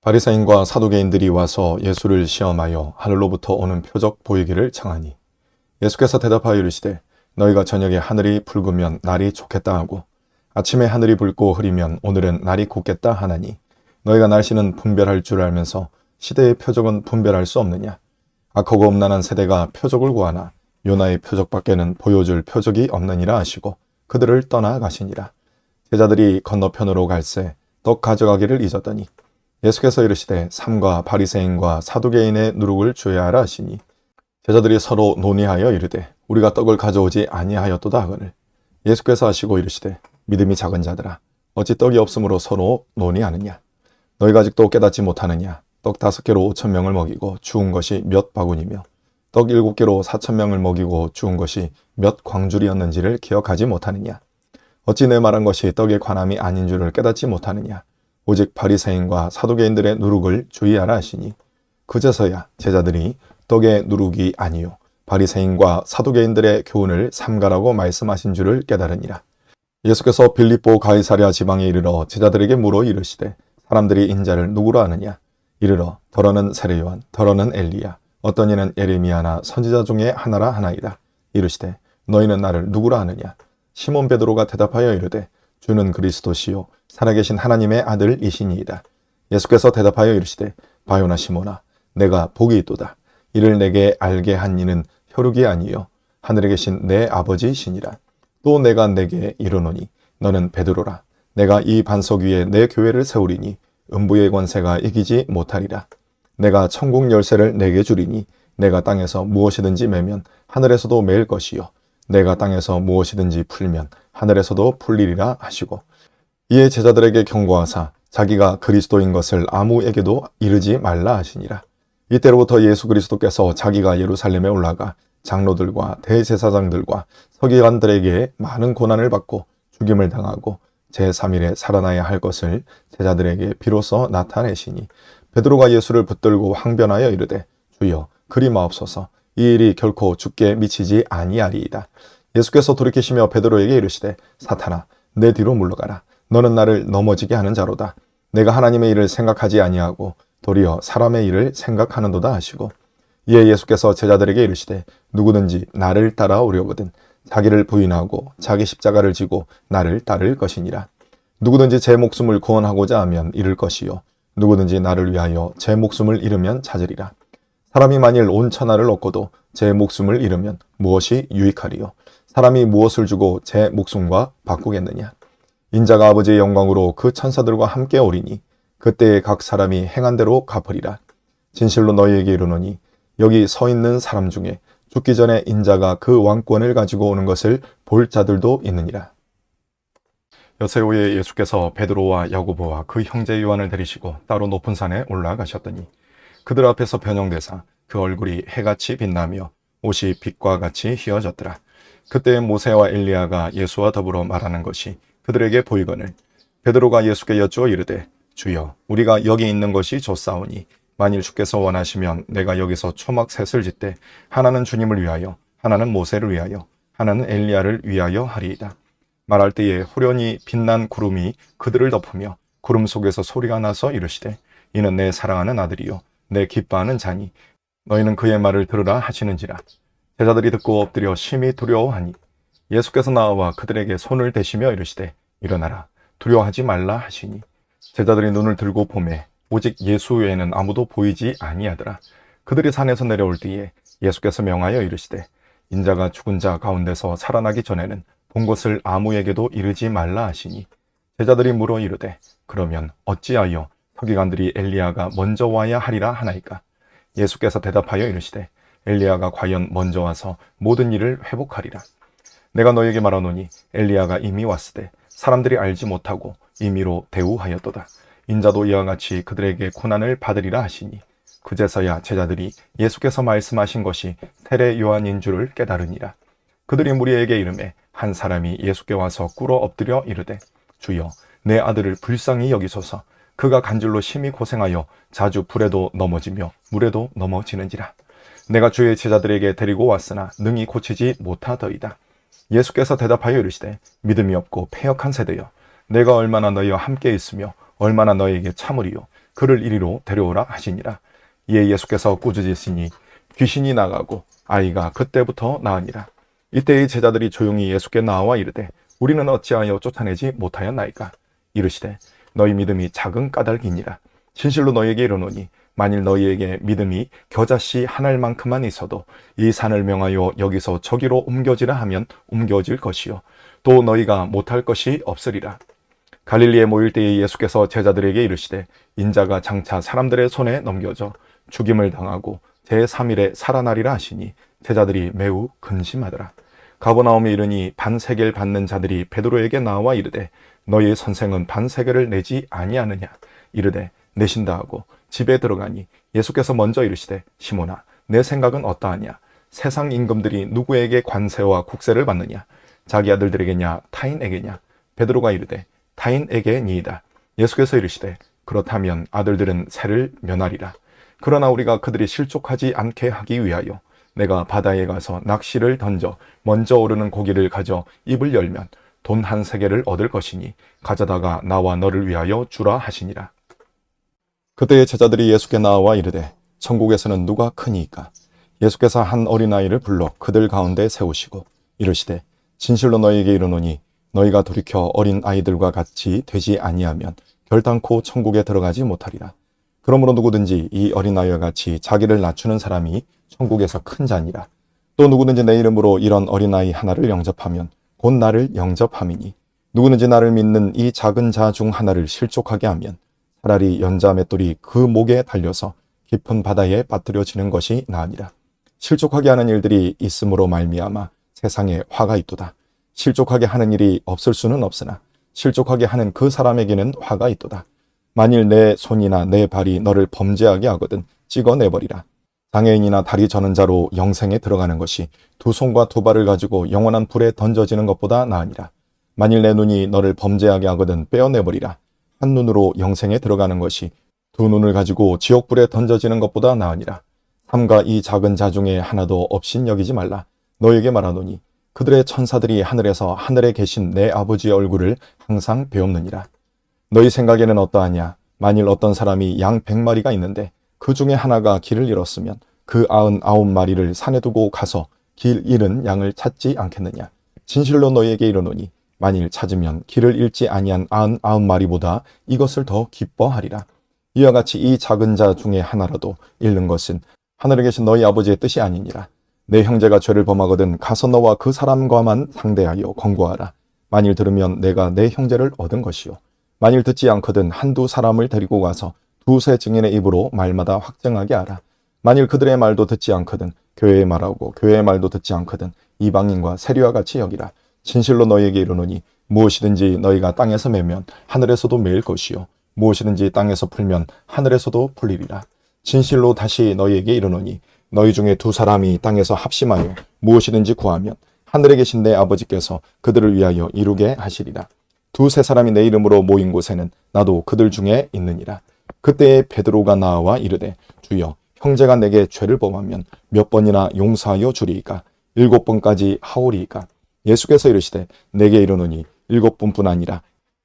바리새인과 사두개인들이 와서 예수를 시험하여 하늘로부터 오는 표적 보이기를 청하니, 예수께서 대답하여 이르시되 너희가 저녁에 하늘이 붉으면 날이 좋겠다 하고 아침에 하늘이 붉고 흐리면 오늘은 날이 굳겠다 하나니, 너희가 날씨는 분별할 줄 알면서 시대의 표적은 분별할 수 없느냐? 악하고 음란한 세대가 표적을 구하나 요나의 표적밖에는 보여줄 표적이 없느니라 하시고 그들을 떠나가시니라. 제자들이 건너편으로 갈새 떡 가져가기를 잊었더니 예수께서 이르시되 삼가 바리새인과 사두개인의 누룩을 주어야 하라 하시니, 제자들이 서로 논의하여 이르되 우리가 떡을 가져오지 아니하였도다 하거늘, 예수께서 하시고 이르시되 믿음이 작은 자들아 어찌 떡이 없으므로 서로 논의하느냐? 너희가 아직도 깨닫지 못하느냐? 떡 5개로 5,000명을 먹이고 주운 것이 몇 바구니며 떡 7개로 4,000명을 먹이고 주운 것이 몇 광줄이었는지를 기억하지 못하느냐? 어찌 내 말한 것이 떡의 관함이 아닌 줄을 깨닫지 못하느냐? 오직 바리새인과 사두개인들의 누룩을 주의하라 하시니, 그제서야 제자들이 떡의 누룩이 아니요 바리새인과 사두개인들의 교훈을 삼가라고 말씀하신 줄을 깨달으니라. 예수께서 빌립보 가이사랴 지방에 이르러 제자들에게 물어 이르시되 사람들이 인자를 누구라 하느냐? 이르러 더러는 세례요한, 더러는 엘리야, 어떤 이는 예레미야나 선지자 중에 하나라 하나이다. 이르시되 너희는 나를 누구라 하느냐? 시몬 베드로가 대답하여 이르되 주는 그리스도시요 살아계신 하나님의 아들이시니이다. 예수께서 대답하여 이르시되 바요나 시몬아 내가 복이 있도다. 이를 내게 알게 한 이는 혈육이 아니요 하늘에 계신 내 아버지이시니라. 또 내가 내게 이르노니 너는 베드로라. 내가 이 반석 위에 내 교회를 세우리니 음부의 권세가 이기지 못하리라. 내가 천국 열쇠를 내게 주리니 내가 땅에서 무엇이든지 매면 하늘에서도 매일 것이요 내가 땅에서 무엇이든지 풀면 하늘에서도 풀리리라 하시고 이에 제자들에게 경고하사 자기가 그리스도인 것을 아무에게도 이르지 말라 하시니라. 이때로부터 예수 그리스도께서 자기가 예루살렘에 올라가 장로들과 대제사장들과 서기관들에게 많은 고난을 받고 죽임을 당하고 제3일에 살아나야 할 것을 제자들에게 비로소 나타내시니 베드로가 예수를 붙들고 항변하여 이르되 주여 그리 마옵소서 이 일이 결코 주께 미치지 아니하리이다. 예수께서 돌이키시며 베드로에게 이르시되 사탄아 내 뒤로 물러가라. 너는 나를 넘어지게 하는 자로다. 내가 하나님의 일을 생각하지 아니하고 도리어 사람의 일을 생각하는도다 하시고 이에 예수께서 제자들에게 이르시되 누구든지 나를 따라오려거든 자기를 부인하고 자기 십자가를 지고 나를 따를 것이니라. 누구든지 제 목숨을 구원하고자 하면 잃을 것이요 누구든지 나를 위하여 제 목숨을 잃으면 찾으리라. 사람이 만일 온 천하를 얻고도 제 목숨을 잃으면 무엇이 유익하리요? 사람이 무엇을 주고 제 목숨과 바꾸겠느냐? 인자가 아버지의 영광으로 그 천사들과 함께 오리니 그때에 각 사람이 행한 대로 갚으리라. 진실로 너희에게 이르노니 여기 서 있는 사람 중에 죽기 전에 인자가 그 왕권을 가지고 오는 것을 볼 자들도 있느니라. 여세 후에 예수께서 베드로와 야고보와 그 형제 요한을 데리시고 따로 높은 산에 올라가셨더니 그들 앞에서 변형되사 그 얼굴이 해같이 빛나며 옷이 빛과 같이 휘어졌더라. 그때 모세와 엘리야가 예수와 더불어 말하는 것이 그들에게 보이거늘 베드로가 예수께 여쭈어 이르되 주여 우리가 여기 있는 것이 좋사오니 만일 주께서 원하시면 내가 여기서 초막 셋을 짓되 하나는 주님을 위하여 하나는 모세를 위하여 하나는 엘리야를 위하여 하리이다. 말할 때에 호련히 빛난 구름이 그들을 덮으며 구름 속에서 소리가 나서 이르시되 이는 내 사랑하는 아들이요 내 기뻐하는 자니 너희는 그의 말을 들으라 하시는지라. 제자들이 듣고 엎드려 심히 두려워하니 예수께서 나와 그들에게 손을 대시며 이르시되 일어나라 두려워하지 말라 하시니 제자들이 눈을 들고 보매 오직 예수 외에는 아무도 보이지 아니하더라. 그들이 산에서 내려올 때에 예수께서 명하여 이르시되 인자가 죽은 자 가운데서 살아나기 전에는 본 것을 아무에게도 이르지 말라 하시니 제자들이 물어 이르되 그러면 어찌하여 서기관들이 엘리야가 먼저 와야 하리라 하나이까? 예수께서 대답하여 이르시되 엘리야가 과연 먼저 와서 모든 일을 회복하리라. 내가 너에게 말하노니 엘리야가 이미 왔으되 사람들이 알지 못하고 임의로 대우하였도다. 인자도 이와 같이 그들에게 고난을 받으리라 하시니 그제서야 제자들이 예수께서 말씀하신 것이 세례 요한인 줄을 깨달으니라. 그들이 무리에게 이르매 한 사람이 예수께 와서 꿇어 엎드려 이르되 주여 내 아들을 불쌍히 여기소서. 그가 간질로 심히 고생하여 자주 불에도 넘어지며 물에도 넘어지는지라. 내가 주의 제자들에게 데리고 왔으나 능히 고치지 못하더이다. 예수께서 대답하여 이르시되 믿음이 없고 패역한 세대여 내가 얼마나 너희와 함께 있으며 얼마나 너희에게 참으리요 그를 이리로 데려오라 하시니라. 이에 예수께서 꾸짖으시니 귀신이 나가고 아이가 그때부터 나으니라. 이때의 제자들이 조용히 예수께 나와 이르되 우리는 어찌하여 쫓아내지 못하였나이까? 이르시되 너희 믿음이 작은 까닭이니라. 진실로 너희에게 이르노니 만일 너희에게 믿음이 겨자씨 한 알만큼만 있어도 이 산을 명하여 여기서 저기로 옮겨지라 하면 옮겨질 것이요 또 너희가 못할 것이 없으리라. 갈릴리에 모일 때에 예수께서 제자들에게 이르시되 인자가 장차 사람들의 손에 넘겨져 죽임을 당하고 제3일에 살아나리라 하시니 제자들이 매우 근심하더라. 가버나움에 이르니 반세겔 받는 자들이 베드로에게 나와 이르되 너희의 선생은 반세겔을 내지 아니하느냐? 이르되 내신다 하고 집에 들어가니 예수께서 먼저 이르시되 시몬아 내 생각은 어떠하냐? 세상 임금들이 누구에게 관세와 국세를 받느냐? 자기 아들들에게냐 타인에게냐? 베드로가 이르되 타인에게니이다. 예수께서 이르시되 그렇다면 아들들은 세를 면하리라. 그러나 우리가 그들이 실족하지 않게 하기 위하여 내가 바다에 가서 낚시를 던져 먼저 오르는 고기를 가져 입을 열면 돈 한 세겔을 얻을 것이니 가져다가 나와 너를 위하여 주라 하시니라. 그때의 제자들이 예수께 나와 이르되 천국에서는 누가 크니이까? 예수께서 한 어린아이를 불러 그들 가운데 세우시고 이르시되 진실로 너희에게 이르노니 너희가 돌이켜 어린 아이들과 같이 되지 아니하면 결단코 천국에 들어가지 못하리라. 그러므로 누구든지 이 어린아이와 같이 자기를 낮추는 사람이 천국에서 큰 자니라. 또 누구든지 내 이름으로 이런 어린아이 하나를 영접하면 곧 나를 영접함이니 누구든지 나를 믿는 이 작은 자 중 하나를 실족하게 하면 차라리 연자 맷돌이 그 목에 달려서 깊은 바다에 빠뜨려지는 것이 나으니라. 실족하게 하는 일들이 있음으로 말미암아 세상에 화가 있도다. 실족하게 하는 일이 없을 수는 없으나 실족하게 하는 그 사람에게는 화가 있도다. 만일 내 손이나 내 발이 너를 범죄하게 하거든 찍어내버리라. 장애인이나 다리 저는 자로 영생에 들어가는 것이 두 손과 두 발을 가지고 영원한 불에 던져지는 것보다 나으니라. 만일 내 눈이 너를 범죄하게 하거든 빼어내버리라. 한 눈으로 영생에 들어가는 것이 두 눈을 가지고 지옥불에 던져지는 것보다 나으니라. 삼가 이 작은 자 중에 하나도 없인 여기지 말라. 너에게 말하노니 그들의 천사들이 하늘에서 하늘에 계신 내 아버지의 얼굴을 항상 배옵느니라. 너희 생각에는 어떠하냐? 만일 어떤 사람이 양 100마리가 있는데 그 중에 하나가 길을 잃었으면 그 99마리를 산에 두고 가서 길 잃은 양을 찾지 않겠느냐? 진실로 너희에게 이르노니 만일 찾으면 길을 잃지 아니한 99마리보다 이것을 더 기뻐하리라. 이와 같이 이 작은 자 중에 하나라도 잃는 것은 하늘에 계신 너희 아버지의 뜻이 아니니라. 내 형제가 죄를 범하거든 가서 너와 그 사람과만 상대하여 권고하라. 만일 들으면 내가 내 형제를 얻은 것이요. 만일 듣지 않거든 한두 사람을 데리고 가서 두세 증인의 입으로 말마다 확증하게 하라. 만일 그들의 말도 듣지 않거든 교회의 말하고 교회의 말도 듣지 않거든 이방인과 세리와 같이 여기라. 진실로 너희에게 이르노니 무엇이든지 너희가 땅에서 매면 하늘에서도 매일 것이요 무엇이든지 땅에서 풀면 하늘에서도 풀리리라. 진실로 다시 너희에게 이르노니 너희 중에 두 사람이 땅에서 합심하여 무엇이든지 구하면 하늘에 계신 내 아버지께서 그들을 위하여 이루게 하시리라. 두세 사람이 내 이름으로 모인 곳에는 나도 그들 중에 있느니라. 그때에 베드로가 나와 이르되 주여 형제가 내게 죄를 범하면 몇 번이나 용서하여 주리이까? 7번까지 하오리이까? 예수께서 이르시되 내게 이르노니 7번뿐 아니라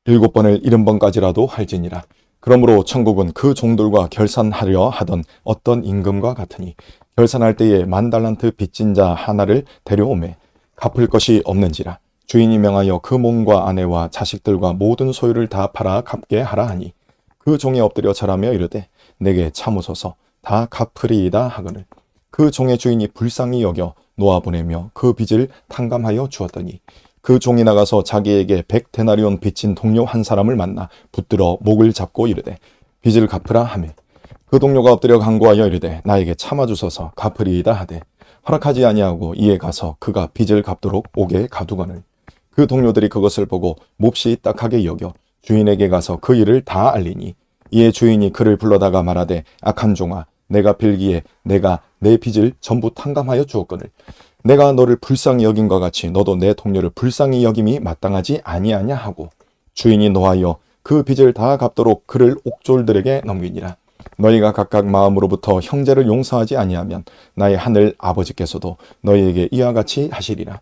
7번을 70번까지라도 할지니라. 그러므로 천국은 그 종들과 결산하려 하던 어떤 임금과 같으니 결산할 때에 10,000달란트 빚진 자 하나를 데려오매 갚을 것이 없는지라. 주인이 명하여 그 몸과 아내와 자식들과 모든 소유를 다 팔아 갚게 하라 하니 그 종이 엎드려 절하며 이르되 내게 참으소서 다 갚으리이다 하거늘 그 종의 주인이 불쌍히 여겨 놓아보내며 그 빚을 탕감하여 주었더니 그 종이 나가서 자기에게 100데나리온 빚진 동료 한 사람을 만나 붙들어 목을 잡고 이르되 빚을 갚으라 하매 그 동료가 엎드려 간구하여 이르되 나에게 참아주소서 갚으리이다 하되 허락하지 아니하고 이에 가서 그가 빚을 갚도록 옥에 가두거늘 그 동료들이 그것을 보고 몹시 딱하게 여겨 주인에게 가서 그 일을 다 알리니 이에 주인이 그를 불러다가 말하되 악한 종아 내가 빌기에 내가 내 빚을 전부 탕감하여 주었거늘 내가 너를 불쌍히 여김과 같이 너도 내 동료를 불쌍히 여김이 마땅하지 아니하냐 하고 주인이 노하여 그 빚을 다 갚도록 그를 옥졸들에게 넘기니라. 너희가 각각 마음으로부터 형제를 용서하지 아니하면 나의 하늘 아버지께서도 너희에게 이와 같이 하시리라.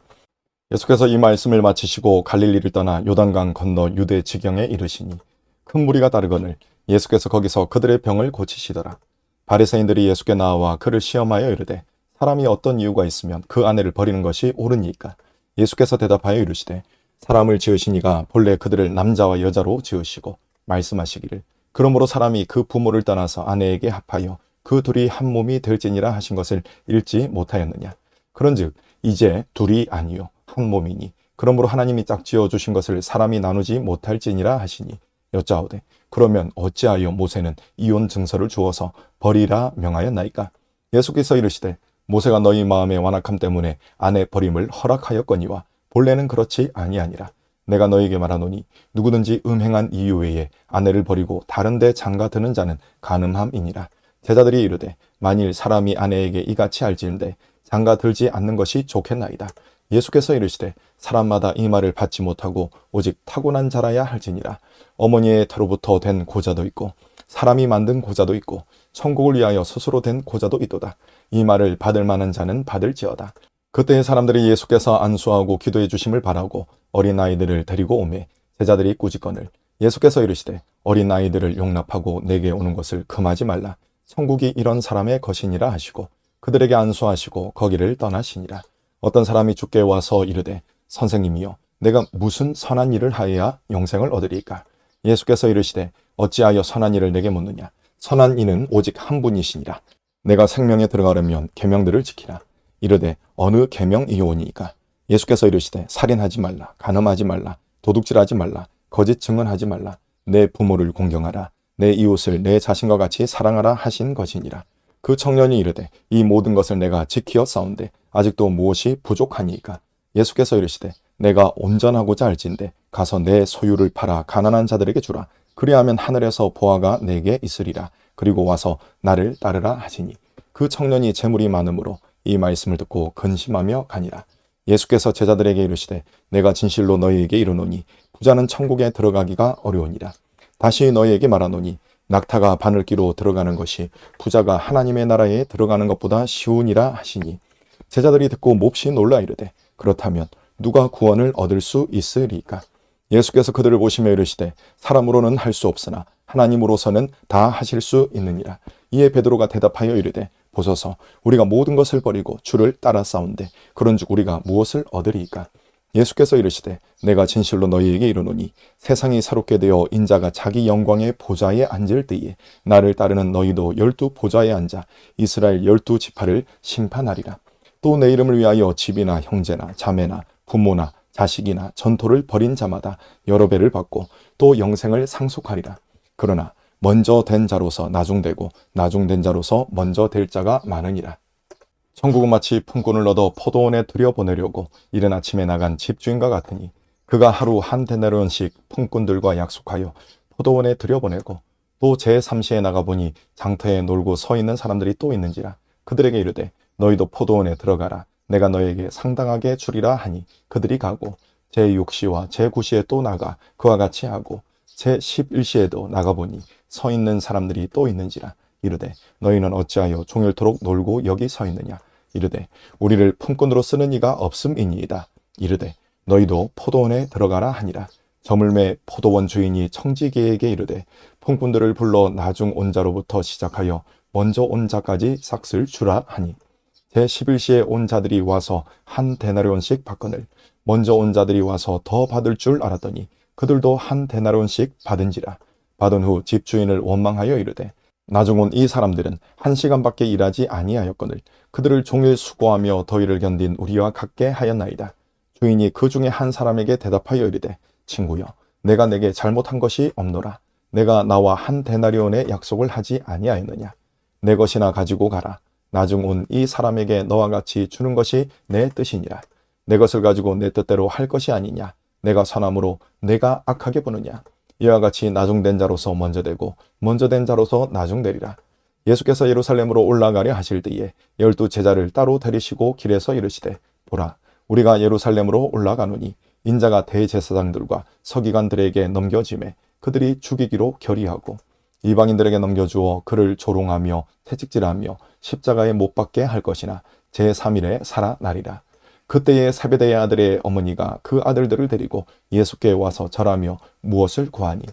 예수께서 이 말씀을 마치시고 갈릴리를 떠나 요단강 건너 유대 지경에 이르시니 큰 무리가 따르거늘 예수께서 거기서 그들의 병을 고치시더라. 바리새인들이 예수께 나와 그를 시험하여 이르되 사람이 어떤 이유가 있으면 그 아내를 버리는 것이 옳으니까? 예수께서 대답하여 이르시되 사람을 지으시니가 본래 그들을 남자와 여자로 지으시고 말씀하시기를 그러므로 사람이 그 부모를 떠나서 아내에게 합하여 그 둘이 한 몸이 될지니라 하신 것을 읽지 못하였느냐? 그런즉 이제 둘이 아니요 한 몸이니 그러므로 하나님이 짝지어 주신 것을 사람이 나누지 못할지니라 하시니 여짜오되 그러면 어찌하여 모세는 이혼 증서를 주어서 버리라 명하였나이까? 예수께서 이르시되 모세가 너희 마음의 완악함 때문에 아내 버림을 허락하였거니와 본래는 그렇지 아니하니라. 내가 너희에게 말하노니 누구든지 음행한 이유 외에 아내를 버리고 다른 데 장가드는 자는 간음함이니라. 제자들이 이르되 만일 사람이 아내에게 이같이 할지인데 장가들지 않는 것이 좋겠나이다. 예수께서 이르시되 사람마다 이 말을 받지 못하고 오직 타고난 자라야 할지니라. 어머니의 태로부터 된 고자도 있고 사람이 만든 고자도 있고 천국을 위하여 스스로 된 고자도 있도다. 이 말을 받을 만한 자는 받을지어다. 그때 사람들이 예수께서 안수하고 기도해 주심을 바라고 어린아이들을 데리고 오매 제자들이 꾸짖거늘 예수께서 이르시되 어린아이들을 용납하고 내게 오는 것을 금하지 말라. 천국이 이런 사람의 것이니라 하시고 그들에게 안수하시고 거기를 떠나시니라. 어떤 사람이 주께 와서 이르되 선생님이여 내가 무슨 선한 일을 하여야 영생을 얻으리까? 예수께서 이르시되 어찌하여 선한 일을 내게 묻느냐? 선한 이는 오직 한 분이시니라. 내가 생명에 들어가려면 계명들을 지키라. 이르되 어느 계명이오니까? 예수께서 이르시되 살인하지 말라, 간음하지 말라, 도둑질하지 말라, 거짓 증언하지 말라, 내 부모를 공경하라, 내 이웃을 내 자신과 같이 사랑하라 하신 것이니라. 그 청년이 이르되 이 모든 것을 내가 지키어 싸운데 아직도 무엇이 부족하니까? 예수께서 이르시되 내가 온전하고자 할진대 가서 내 소유를 팔아 가난한 자들에게 주라. 그리하면 하늘에서 보화가 내게 있으리라. 그리고 와서 나를 따르라 하시니 그 청년이 재물이 많으므로 이 말씀을 듣고 근심하며 가니라. 예수께서 제자들에게 이르시되 내가 진실로 너희에게 이르노니 부자는 천국에 들어가기가 어려우니라. 다시 너희에게 말하노니 낙타가 바늘기로 들어가는 것이 부자가 하나님의 나라에 들어가는 것보다 쉬우니라 하시니 제자들이 듣고 몹시 놀라 이르되 그렇다면 누가 구원을 얻을 수 있으리까? 예수께서 그들을 보시며 이르시되 사람으로는 할 수 없으나 하나님으로서는 다 하실 수 있느니라. 이에 베드로가 대답하여 이르되 보소서 우리가 모든 것을 버리고 주를 따라 싸운데 그런즉 우리가 무엇을 얻으리이까? 예수께서 이르시되 내가 진실로 너희에게 이르노니 세상이 새롭게 되어 인자가 자기 영광의 보좌에 앉을 때에 나를 따르는 너희도 12 보좌에 앉아 이스라엘 12 지파를 심판하리라. 또 내 이름을 위하여 집이나 형제나 자매나 부모나 자식이나 전토를 벌인 자마다 여러 배를 받고 또 영생을 상속하리라. 그러나 먼저 된 자로서 나중되고 나중된 자로서 먼저 될 자가 많으니라. 천국은 마치 품꾼을 얻어 포도원에 들여보내려고 이른 아침에 나간 집주인과 같으니 그가 하루 한 데나리온씩 품꾼들과 약속하여 포도원에 들여보내고 또 제3시에 나가보니 장터에 놀고 서 있는 사람들이 또 있는지라. 그들에게 이르되 너희도 포도원에 들어가라. 내가 너에게 상당하게 주리라 하니 그들이 가고 제6시와 제9시에 또 나가 그와 같이 하고 제11시에도 나가보니 서 있는 사람들이 또 있는지라. 이르되 너희는 어찌하여 종일토록 놀고 여기 서 있느냐? 이르되 우리를 품꾼으로 쓰는 이가 없음이니이다. 이르되 너희도 포도원에 들어가라 하니라. 저물매 포도원 주인이 청지기에게 이르되 품꾼들을 불러 나중 온 자로부터 시작하여 먼저 온 자까지 삭슬 주라 하니 제11시에 온 자들이 와서 한 데나리온씩 받거늘 먼저 온 자들이 와서 더 받을 줄 알았더니 그들도 한 데나리온씩 받은지라. 받은 후 집주인을 원망하여 이르되 나중 온 이 사람들은 1시간밖에 일하지 아니하였거늘 그들을 종일 수고하며 더위를 견딘 우리와 같게 하였나이다. 주인이 그 중에 한 사람에게 대답하여 이르되 친구여 내가 내게 잘못한 것이 없노라. 내가 나와 한 데나리온의 약속을 하지 아니하였느냐? 내 것이나 가지고 가라. 나중 온 이 사람에게 너와 같이 주는 것이 내 뜻이니라. 내 것을 가지고 내 뜻대로 할 것이 아니냐? 내가 선함으로 내가 악하게 보느냐? 이와 같이 나중된 자로서 먼저 되고 먼저 된 자로서 나중되리라. 예수께서 예루살렘으로 올라가려 하실 때에 12 제자를 따로 데리시고 길에서 이르시되 보라 우리가 예루살렘으로 올라가노니 인자가 대제사장들과 서기관들에게 넘겨지매 그들이 죽이기로 결의하고 이방인들에게 넘겨주어 그를 조롱하며 채찍질하며 십자가에 못 박게 할 것이나 제3일에 살아나리라. 그때에 세베대의 아들의 어머니가 그 아들들을 데리고 예수께 와서 절하며 무엇을 구하니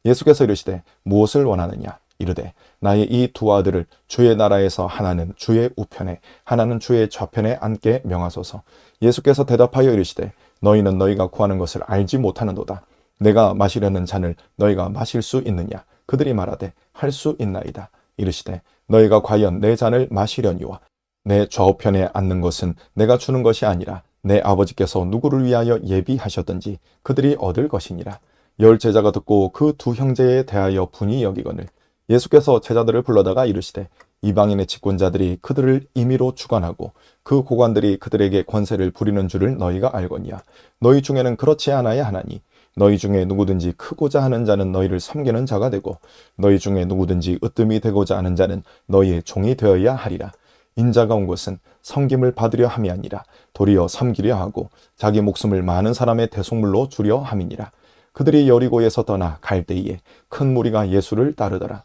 예수께서 이르시되 무엇을 원하느냐? 이르되 나의 이 두 아들을 주의 나라에서 하나는 주의 우편에 하나는 주의 좌편에 앉게 명하소서. 예수께서 대답하여 이르시되 너희는 너희가 구하는 것을 알지 못하는도다. 내가 마시려는 잔을 너희가 마실 수 있느냐? 그들이 말하되 할 수 있나이다. 이르시되 너희가 과연 내 잔을 마시려니와 내 좌우편에 앉는 것은 내가 주는 것이 아니라 내 아버지께서 누구를 위하여 예비하셨든지 그들이 얻을 것이니라. 10 제자가 듣고 그 두 형제에 대하여 분이 여기거늘 예수께서 제자들을 불러다가 이르시되 이방인의 직권자들이 그들을 임의로 주관하고 그 고관들이 그들에게 권세를 부리는 줄을 너희가 알거니와 너희 중에는 그렇지 않아야 하나니 너희 중에 누구든지 크고자 하는 자는 너희를 섬기는 자가 되고 너희 중에 누구든지 으뜸이 되고자 하는 자는 너희의 종이 되어야 하리라. 인자가 온 것은 섬김을 받으려 함이 아니라 도리어 섬기려 하고 자기 목숨을 많은 사람의 대속물로 주려 함이니라. 그들이 여리고에서 떠나 갈 때에 큰 무리가 예수를 따르더라.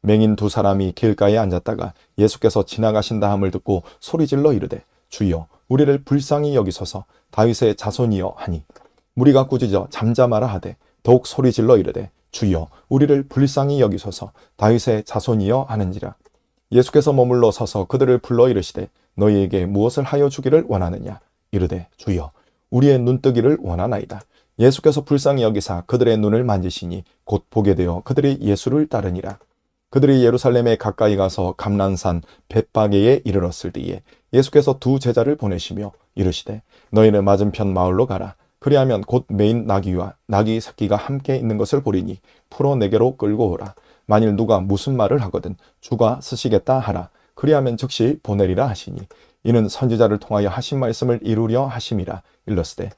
맹인 2 사람이 길가에 앉았다가 예수께서 지나가신다 함을 듣고 소리질러 이르되 주여 우리를 불쌍히 여기소서. 다윗의 자손이여 하니 무리가 꾸짖어 잠잠하라 하되 더욱 소리질러 이르되 주여 우리를 불쌍히 여기소서. 다윗의 자손이여 하는지라. 예수께서 머물러 서서 그들을 불러 이르시되 너희에게 무엇을 하여 주기를 원하느냐? 이르되 주여 우리의 눈뜨기를 원하나이다. 예수께서 불쌍히 여기사 그들의 눈을 만지시니 곧 보게 되어 그들이 예수를 따르니라. 그들이 예루살렘에 가까이 가서 감난산 벳바게에 이르렀을 때에 예수께서 두 제자를 보내시며 이르시되 너희는 맞은편 마을로 가라. 그리하면 곧 매인 나귀와 나귀 새끼가 함께 있는 것을 보리니 풀어 내게로 끌고 오라. 만일 누가 무슨 말을 하거든 주가 쓰시겠다 하라. 그리하면 즉시 보내리라 하시니 이는 선지자를 통하여 하신 말씀을 이루려 하심이라. 일렀으되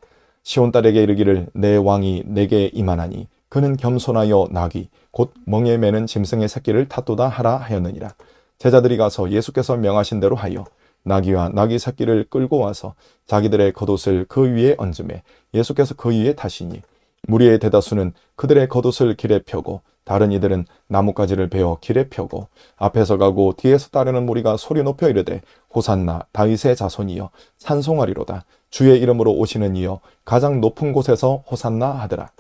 시온 딸에게 이르기를 내 왕이 내게 임하나니 그는 겸손하여 나귀 곧 멍에 매는 짐승의 새끼를 탓도다 하라 하였느니라. 제자들이 가서 예수께서 명하신 대로 하여 나귀와 나귀 새끼를 끌고 와서 자기들의 겉옷을 그 위에 얹음에 예수께서 그 위에 타시니 무리의 대다수는 그들의 겉옷을 길에 펴고 다른 이들은 나뭇가지를 베어 길에 펴고 앞에서 가고 뒤에서 따르는 무리가 소리 높여 이르되 호산나 다윗의 자손이여 찬송하리로다. 주의 이름으로 오시는 이여 가장 높은 곳에서 호산나 하더라.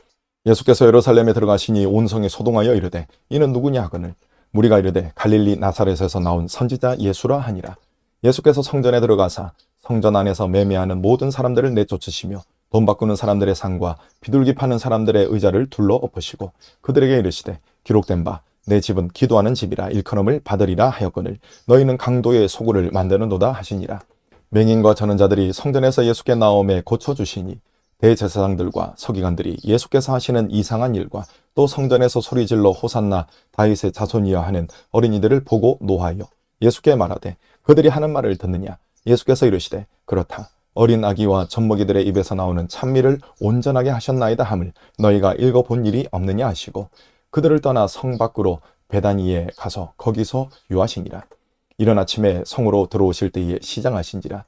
예수께서 예루살렘에 들어가시니 온 성이 소동하여 이르되 이는 누구냐 하거늘 무리가 이르되 갈릴리 나사렛에서 나온 선지자 예수라 하니라. 예수께서 성전에 들어가사 성전 안에서 매매하는 모든 사람들을 내쫓으시며 돈 바꾸는 사람들의 상과 비둘기 파는 사람들의 의자를 둘러 엎으시고 그들에게 이르시되 기록된 바 내 집은 기도하는 집이라 일컬음을 받으리라 하였거늘 너희는 강도의 소굴을 만드는도다 하시니라. 맹인과 전원자들이 성전에서 예수께 나오매 고쳐주시니 대제사장들과 서기관들이 예수께서 하시는 이상한 일과 또 성전에서 소리질러 호산나 다윗의 자손이여 하는 어린이들을 보고 노하여 예수께 말하되 그들이 하는 말을 듣느냐. 예수께서 이르시되 그렇다. 어린 아기와 젖먹이들의 입에서 나오는 찬미를 온전하게 하셨나이다 함을 너희가 읽어본 일이 없느냐 하시고 그들을 떠나 성 밖으로 베다니에 가서 거기서 유하시니라. 이른 아침에 성으로 들어오실 때에 시장하신지라.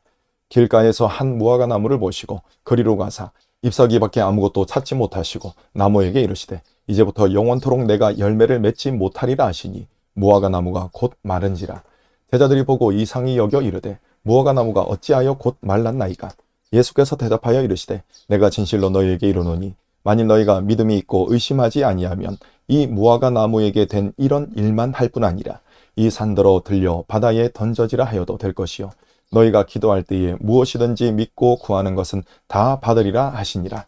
길가에서 한 무화과 나무를 보시고 그리로 가사 잎사귀밖에 아무것도 찾지 못하시고 나무에게 이르시되 이제부터 영원토록 내가 열매를 맺지 못하리라 하시니 무화과 나무가 곧 마른지라. 제자들이 보고 이상히 여겨 이르되 무화과 나무가 어찌하여 곧 말랐나이까. 예수께서 대답하여 이르시되 내가 진실로 너희에게 이르노니 만일 너희가 믿음이 있고 의심하지 아니하면 이 무화과 나무에게 된 이런 일만 할 뿐 아니라 이 산더러 들려 바다에 던져지라 하여도 될 것이요 너희가 기도할 때에 무엇이든지 믿고 구하는 것은 다 받으리라 하시니라.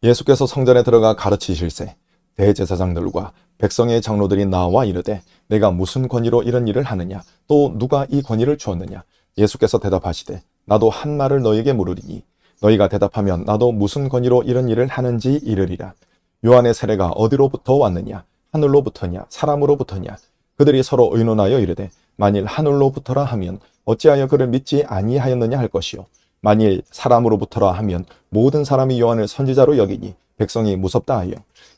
예수께서 성전에 들어가 가르치실세 대제사장들과 백성의 장로들이 나와 이르되 내가 무슨 권위로 이런 일을 하느냐 또 누가 이 권위를 주었느냐. 예수께서 대답하시되 나도 한 말을 너희에게 물으리니 너희가 대답하면 나도 무슨 권위로 이런 일을 하는지 이르리라. 요한의 세례가 어디로부터 왔느냐 하늘로부터냐 사람으로부터냐. 그들이 서로 의논하여 이르되 만일 하늘로부터라 하면 어찌하여 그를 믿지 아니하였느냐 할 것이요 만일 사람으로부터라 하면 모든 사람이 요한을 선지자로 여기니 백성이 무섭다 하여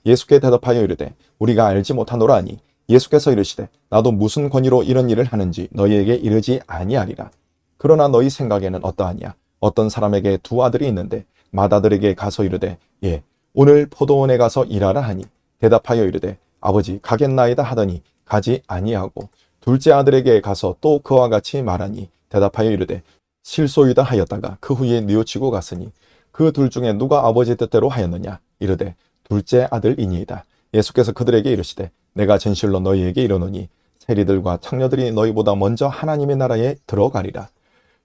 예수께 대답하여 이르되 우리가 알지 못하노라 하니 예수께서 이르시되 나도 무슨 권위로 이런 일을 하는지 너희에게 이르지 아니하리라. 그러나 너희 생각에는 어떠하냐. 어떤 사람에게 두 아들이 있는데 맏아들에게 가서 이르되 예 오늘 포도원에 가서 일하라 하니 대답하여 이르되 아버지 가겠나이다 하더니 가지 아니하고 둘째 아들에게 가서 또 그와 같이 말하니 대답하여 이르되 실소이다 하였다가 그 후에 뉘우치고 갔으니 그 둘 중에 누가 아버지 뜻대로 하였느냐. 이르되 둘째 아들이니이다. 예수께서 그들에게 이르시되 내가 진실로 너희에게 이르노니 세리들과 창녀들이 너희보다 먼저 하나님의 나라에 들어가리라.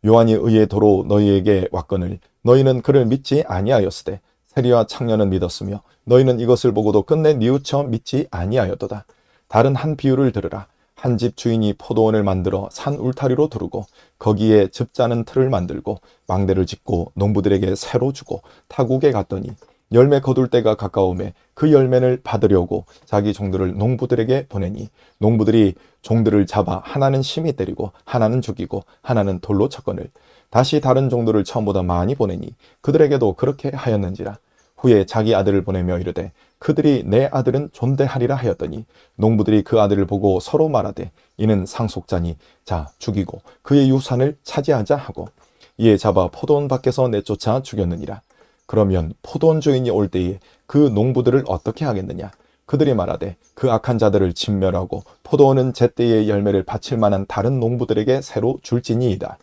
요한이 의의 도로 너희에게 왔거늘 너희는 그를 믿지 아니하였으되 세리와 창녀는 믿었으며 너희는 이것을 보고도 끝내 뉘우쳐 믿지 아니하였도다. 다른 한 비유를 들으라. 한 집 주인이 포도원을 만들어 산 울타리로 두르고 거기에 즙자는 틀을 만들고 망대를 짓고 농부들에게 새로 주고 타국에 갔더니 열매 거둘 때가 가까우매 그 열매를 받으려고 자기 종들을 농부들에게 보내니 농부들이 종들을 잡아 하나는 심히 때리고 하나는 죽이고 하나는 돌로 쳤거늘 다시 다른 종들을 처음보다 많이 보내니 그들에게도 그렇게 하였는지라. 후에 자기 아들을 보내며 이르되 그들이 내 아들은 존대하리라 하였더니 농부들이 그 아들을 보고 서로 말하되 이는 상속자니 자 죽이고 그의 유산을 차지하자 하고 이에 잡아 포도원 밖에서 내쫓아 죽였느니라. 그러면 포도원 주인이 올 때에 그 농부들을 어떻게 하겠느냐. 그들이 말하되 그 악한 자들을 진멸하고 포도원은 제때의 열매를 바칠 만한 다른 농부들에게 새로 줄지니이다.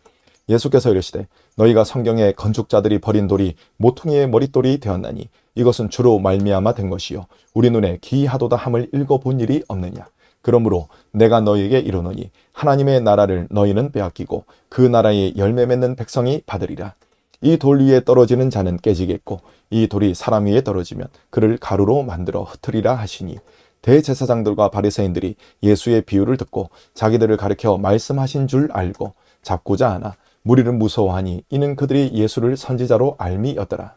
예수께서 이르시되 너희가 성경에 건축자들이 버린 돌이 모퉁이의 머릿돌이 되었나니 이것은 주로 말미암아 된 것이요 우리 눈에 기이하도다 함을 읽어본 일이 없느냐. 그러므로 내가 너희에게 이르노니 하나님의 나라를 너희는 빼앗기고 그 나라의 열매 맺는 백성이 받으리라. 이 돌 위에 떨어지는 자는 깨지겠고 이 돌이 사람 위에 떨어지면 그를 가루로 만들어 흩으리라 하시니, 대제사장들과 바리새인들이 예수의 비유를 듣고 자기들을 가리켜 말씀하신 줄 알고 잡고자 하나 무리를 무서워하니 이는 그들이 예수를 선지자로 알미였더라.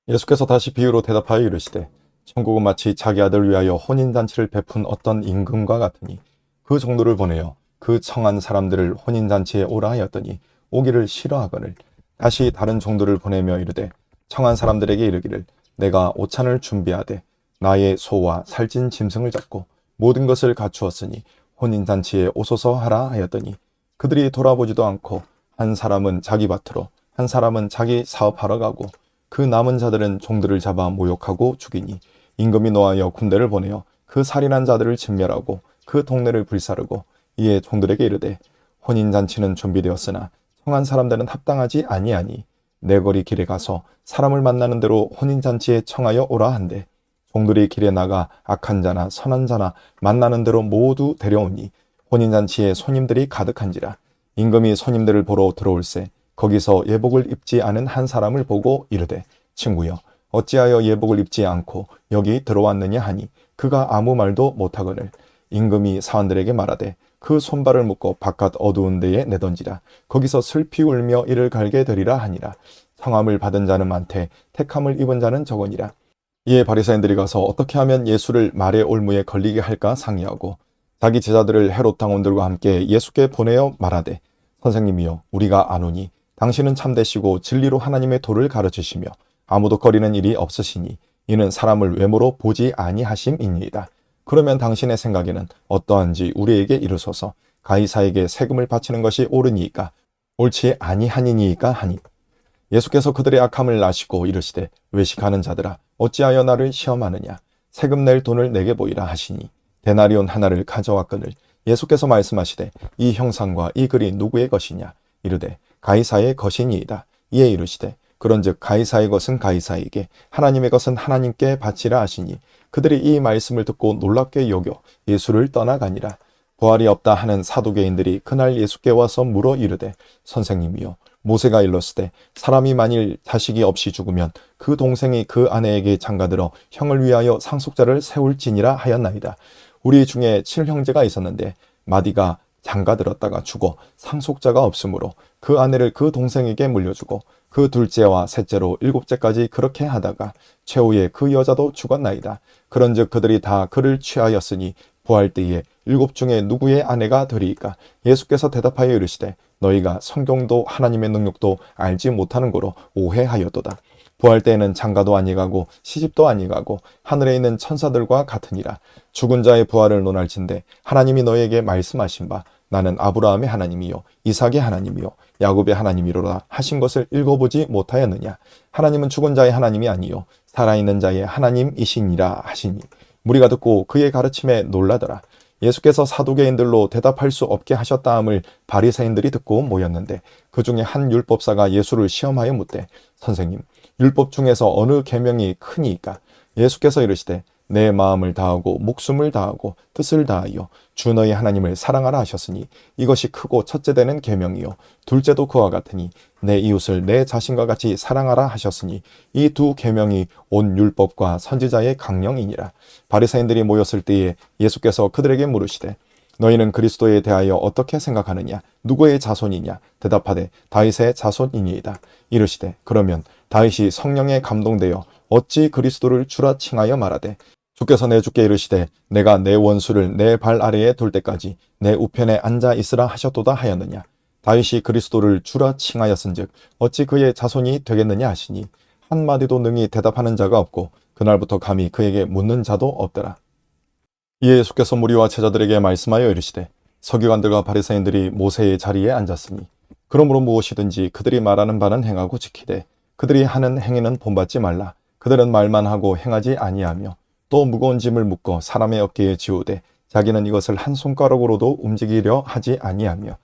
예수께서 다시 비유로 대답하여 이르시되, 천국은 마치 자기 아들 위하여 혼인잔치를 베푼 어떤 임금과 같으니 그 종들을 보내어 그 청한 사람들을 혼인잔치에 오라 하였더니 오기를 싫어하거늘 다시 다른 종들을 보내며 이르되, 청한 사람들에게 이르기를 내가 오찬을 준비하되 나의 소와 살찐 짐승을 잡고 모든 것을 갖추었으니 혼인잔치에 오소서 하라 하였더니 그들이 돌아보지도 않고 한 사람은 자기 밭으로 한 사람은 자기 사업하러 가고 그 남은 자들은 종들을 잡아 모욕하고 죽이니, 임금이 노하여 군대를 보내어 그 살인한 자들을 진멸하고 그 동네를 불사르고 이에 종들에게 이르되, 혼인잔치는 준비되었으나 청한 사람들은 합당하지 아니하니 내 거리 길에 가서 사람을 만나는 대로 혼인잔치에 청하여 오라 한대, 종들이 길에 나가 악한 자나 선한 자나 만나는 대로 모두 데려오니 혼인잔치에 손님들이 가득한지라. 임금이 손님들을 보러 들어올새 거기서 예복을 입지 않은 한 사람을 보고 이르되, 친구여 어찌하여 예복을 입지 않고 여기 들어왔느냐 하니 그가 아무 말도 못하거늘 임금이 사원들에게 말하되 그 손발을 묶어 바깥 어두운 데에 내던지라. 거기서 슬피 울며 이를 갈게 되리라 하니라. 성함을 받은 자는 많되 택함을 입은 자는 적으니라. 이에 바리새인들이 가서 어떻게 하면 예수를 말의 올무에 걸리게 할까 상의하고 자기 제자들을 헤롯 당원들과 함께 예수께 보내어 말하되, 선생님이여 우리가 아노니 당신은 참되시고 진리로 하나님의 도를 가르치시며 아무도 거리는 일이 없으시니 이는 사람을 외모로 보지 아니하심이니이다. 그러면 당신의 생각에는 어떠한지 우리에게 이르소서. 가이사에게 세금을 바치는 것이 옳으니이까 옳지 아니하니이까 하니, 예수께서 그들의 악함을 아시고 이르시되, 외식하는 자들아 어찌하여 나를 시험하느냐. 세금 낼 돈을 내게 보이라 하시니 데나리온 하나를 가져왔거늘 예수께서 말씀하시되, 이 형상과 이 글이 누구의 것이냐. 이르되 가이사의 것이니이다. 이에 이르시되, 그런즉 가이사의 것은 가이사에게 하나님의 것은 하나님께 바치라 하시니, 그들이 이 말씀을 듣고 놀랍게 여겨 예수를 떠나가니라. 부활이 없다 하는 사두개인들이 그날 예수께 와서 물어 이르되, 선생님이여 모세가 일렀으되 사람이 만일 자식이 없이 죽으면 그 동생이 그 아내에게 장가들어 형을 위하여 상속자를 세울지니라 하였나이다. 우리 중에 7형제가 있었는데 마디가 장가들었다가 죽어 상속자가 없으므로 그 아내를 그 동생에게 물려주고 그 둘째와 셋째로 7째까지 그렇게 하다가 최후에 그 여자도 죽었나이다. 그런즉 그들이 다 그를 취하였으니 부활 때에 7 중에 누구의 아내가 되리이까? 예수께서 대답하여 이르시되, 너희가 성경도 하나님의 능력도 알지 못하는 거로 오해하였도다. 부활 때에는 장가도 아니가고 시집도 아니가고 하늘에 있는 천사들과 같으니라. 죽은 자의 부활을 논할진대 하나님이 너희에게 말씀하신 바 나는 아브라함의 하나님이요 이삭의 하나님이요 야곱의 하나님이로라 하신 것을 읽어보지 못하였느냐. 하나님은 죽은 자의 하나님이 아니요 살아있는 자의 하나님이시니라 하시니, 무리가 듣고 그의 가르침에 놀라더라. 예수께서 사두개인들로 대답할 수 없게 하셨다함을 바리새인들이 듣고 모였는데, 그 중에 한 율법사가 예수를 시험하여 묻되, 선생님 율법 중에서 어느 계명이 크니이까? 예수께서 이르시되, 내 마음을 다하고 목숨을 다하고 뜻을 다하여 주 너희 하나님을 사랑하라 하셨으니 이것이 크고 첫째 되는 계명이요 둘째도 그와 같으니 내 이웃을 내 자신과 같이 사랑하라 하셨으니 이 두 계명이 온 율법과 선지자의 강령이니라. 바리새인들이 모였을 때에 예수께서 그들에게 물으시되, 너희는 그리스도에 대하여 어떻게 생각하느냐? 누구의 자손이냐? 대답하되 다윗의 자손이니이다. 이르시되, 그러면 다윗이 성령에 감동되어 어찌 그리스도를 주라 칭하여 말하되, 주께서 내 주께 이르시되 내가 내 원수를 내 발 아래에 둘 때까지 내 우편에 앉아 있으라 하셨도다 하였느냐. 다윗이 그리스도를 주라 칭하였은즉 어찌 그의 자손이 되겠느냐 하시니, 한마디도 능히 대답하는 자가 없고 그날부터 감히 그에게 묻는 자도 없더라. 이에 예수께서 무리와 제자들에게 말씀하여 이르시되, 서기관들과 바리새인들이 모세의 자리에 앉았으니 그러므로 무엇이든지 그들이 말하는 바는 행하고 지키되 그들이 하는 행위는 본받지 말라. 그들은 말만 하고 행하지 아니하며 또 무거운 짐을 묶어 사람의 어깨에 지우되 자기는 이것을 한 손가락으로도 움직이려 하지 아니하며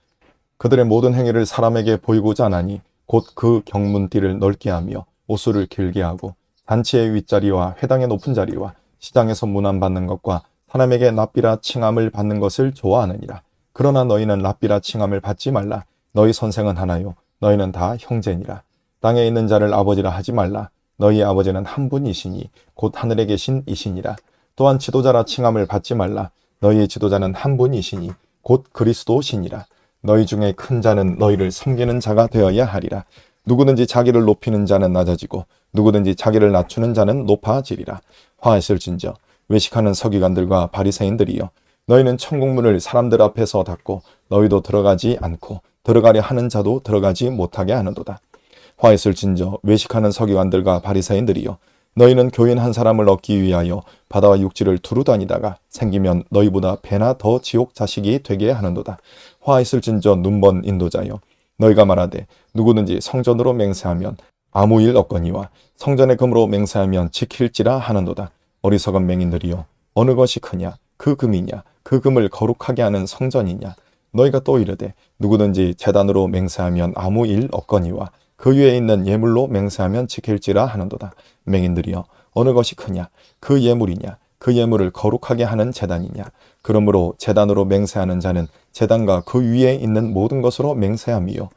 그들의 모든 행위를 사람에게 보이고자 하나니 곧 그 경문띠를 넓게 하며 옷수를 길게 하고 단체의 윗자리와 회당의 높은 자리와 시장에서 문안받는 것과 사람에게 랍비라 칭함을 받는 것을 좋아하느니라. 그러나 너희는 랍비라 칭함을 받지 말라. 너희 선생은 하나요 너희는 다 형제니라. 땅에 있는 자를 아버지라 하지 말라. 너희 아버지는 한 분이시니 곧 하늘에 계신 이시니라. 또한 지도자라 칭함을 받지 말라. 너희의 지도자는 한 분이시니 곧 그리스도시니라. 너희 중에 큰 자는 너희를 섬기는 자가 되어야 하리라. 누구든지 자기를 높이는 자는 낮아지고 누구든지 자기를 낮추는 자는 높아지리라. 화하실진저 외식하는 서기관들과 바리새인들이여, 너희는 천국문을 사람들 앞에서 닫고 너희도 들어가지 않고 들어가려 하는 자도 들어가지 못하게 하는도다. 화했을진저 외식하는 서기관들과 바리새인들이여, 너희는 교인 한 사람을 얻기 위하여 바다와 육지를 두루 다니다가 생기면 너희보다 배나 더 지옥 자식이 되게 하는도다. 화했을진저 눈먼 인도자여, 너희가 말하되 누구든지 성전으로 맹세하면 아무 일 없거니와 성전의 금으로 맹세하면 지킬지라 하는도다. 어리석은 맹인들이여, 어느 것이 크냐? 그 금이냐? 그 금을 거룩하게 하는 성전이냐? 너희가 또 이르되 누구든지 제단으로 맹세하면 아무 일 없거니와 그 위에 있는 예물로 맹세하면 지킬지라 하는도다. 맹인들이여, 어느 것이 크냐? 그 예물이냐? 그 예물을 거룩하게 하는 제단이냐? 그러므로 제단으로 맹세하는 자는 제단과 그 위에 있는 모든 것으로 맹세함이요,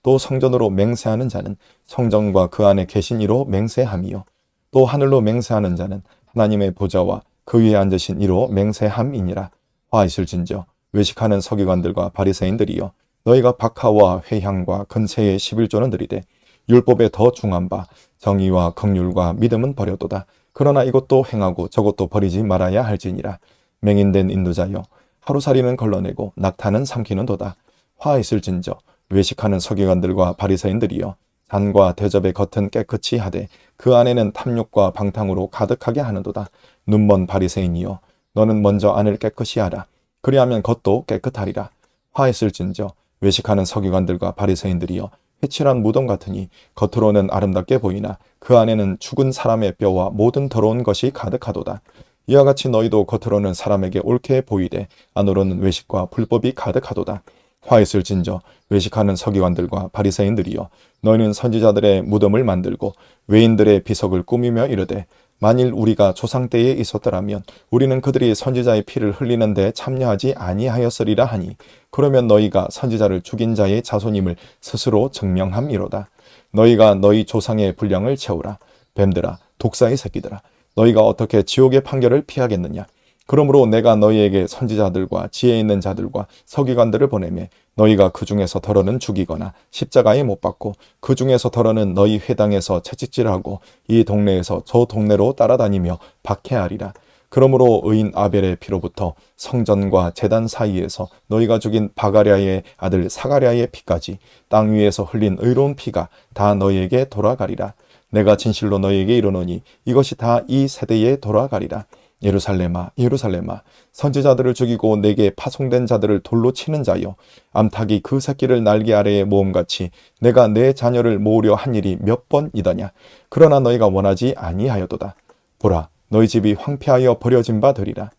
또 성전으로 맹세하는 자는 성전과 그 안에 계신 이로 맹세함이요, 또 하늘로 맹세하는 자는 하나님의 보좌와 그 위에 앉으신 이로 맹세함이니라. 화이슬진저 외식하는 서기관들과 바리새인들이여, 너희가 박하와 회향과 근세의 11조는 드리되 율법에 더 중한 바 정의와 긍휼과 믿음은 버려도다. 그러나 이것도 행하고 저것도 버리지 말아야 할지니라. 맹인된 인도자여, 하루살이는 걸러내고 낙타는 삼키는도다. 화이슬진저 외식하는 서기관들과 바리새인들이여, 잔과 대접의 겉은 깨끗이 하되 그 안에는 탐욕과 방탕으로 가득하게 하는도다. 눈먼 바리새인이여, 너는 먼저 안을 깨끗이 하라. 그리하면 겉도 깨끗하리라. 화했을진저 외식하는 서기관들과 바리새인들이여, 회칠한 무덤 같으니 겉으로는 아름답게 보이나 그 안에는 죽은 사람의 뼈와 모든 더러운 것이 가득하도다. 이와 같이 너희도 겉으로는 사람에게 옳게 보이되 안으로는 외식과 불법이 가득하도다. 화했을진저 외식하는 서기관들과 바리새인들이여, 너희는 선지자들의 무덤을 만들고 외인들의 비석을 꾸미며 이르되 만일 우리가 조상 때에 있었더라면 우리는 그들이 선지자의 피를 흘리는 데 참여하지 아니하였으리라 하니, 그러면 너희가 선지자를 죽인 자의 자손임을 스스로 증명함이로다. 너희가 너희 조상의 분량을 채우라. 뱀들아, 독사의 새끼들아, 너희가 어떻게 지옥의 판결을 피하겠느냐? 그러므로 내가 너희에게 선지자들과 지혜 있는 자들과 서기관들을 보내매 너희가 그 중에서 더러는 죽이거나 십자가에 못 박고 그 중에서 더러는 너희 회당에서 채찍질하고 이 동네에서 저 동네로 따라다니며 박해하리라. 그러므로 의인 아벨의 피로부터 성전과 제단 사이에서 너희가 죽인 바가랴의 아들 사가랴의 피까지 땅 위에서 흘린 의로운 피가 다 너희에게 돌아가리라. 내가 진실로 너희에게 이르노니 이것이 다 이 세대에 돌아가리라. 예루살렘아, 예루살렘아, 선지자들을 죽이고 내게 파송된 자들을 돌로 치는 자여, 암탉이 그 새끼를 날개 아래에 모음같이 내가 내 자녀를 모으려 한 일이 몇 번이더냐? 그러나 너희가 원하지 아니하여도다. 보라, 너희 집이 황폐하여 버려진 바 되리라.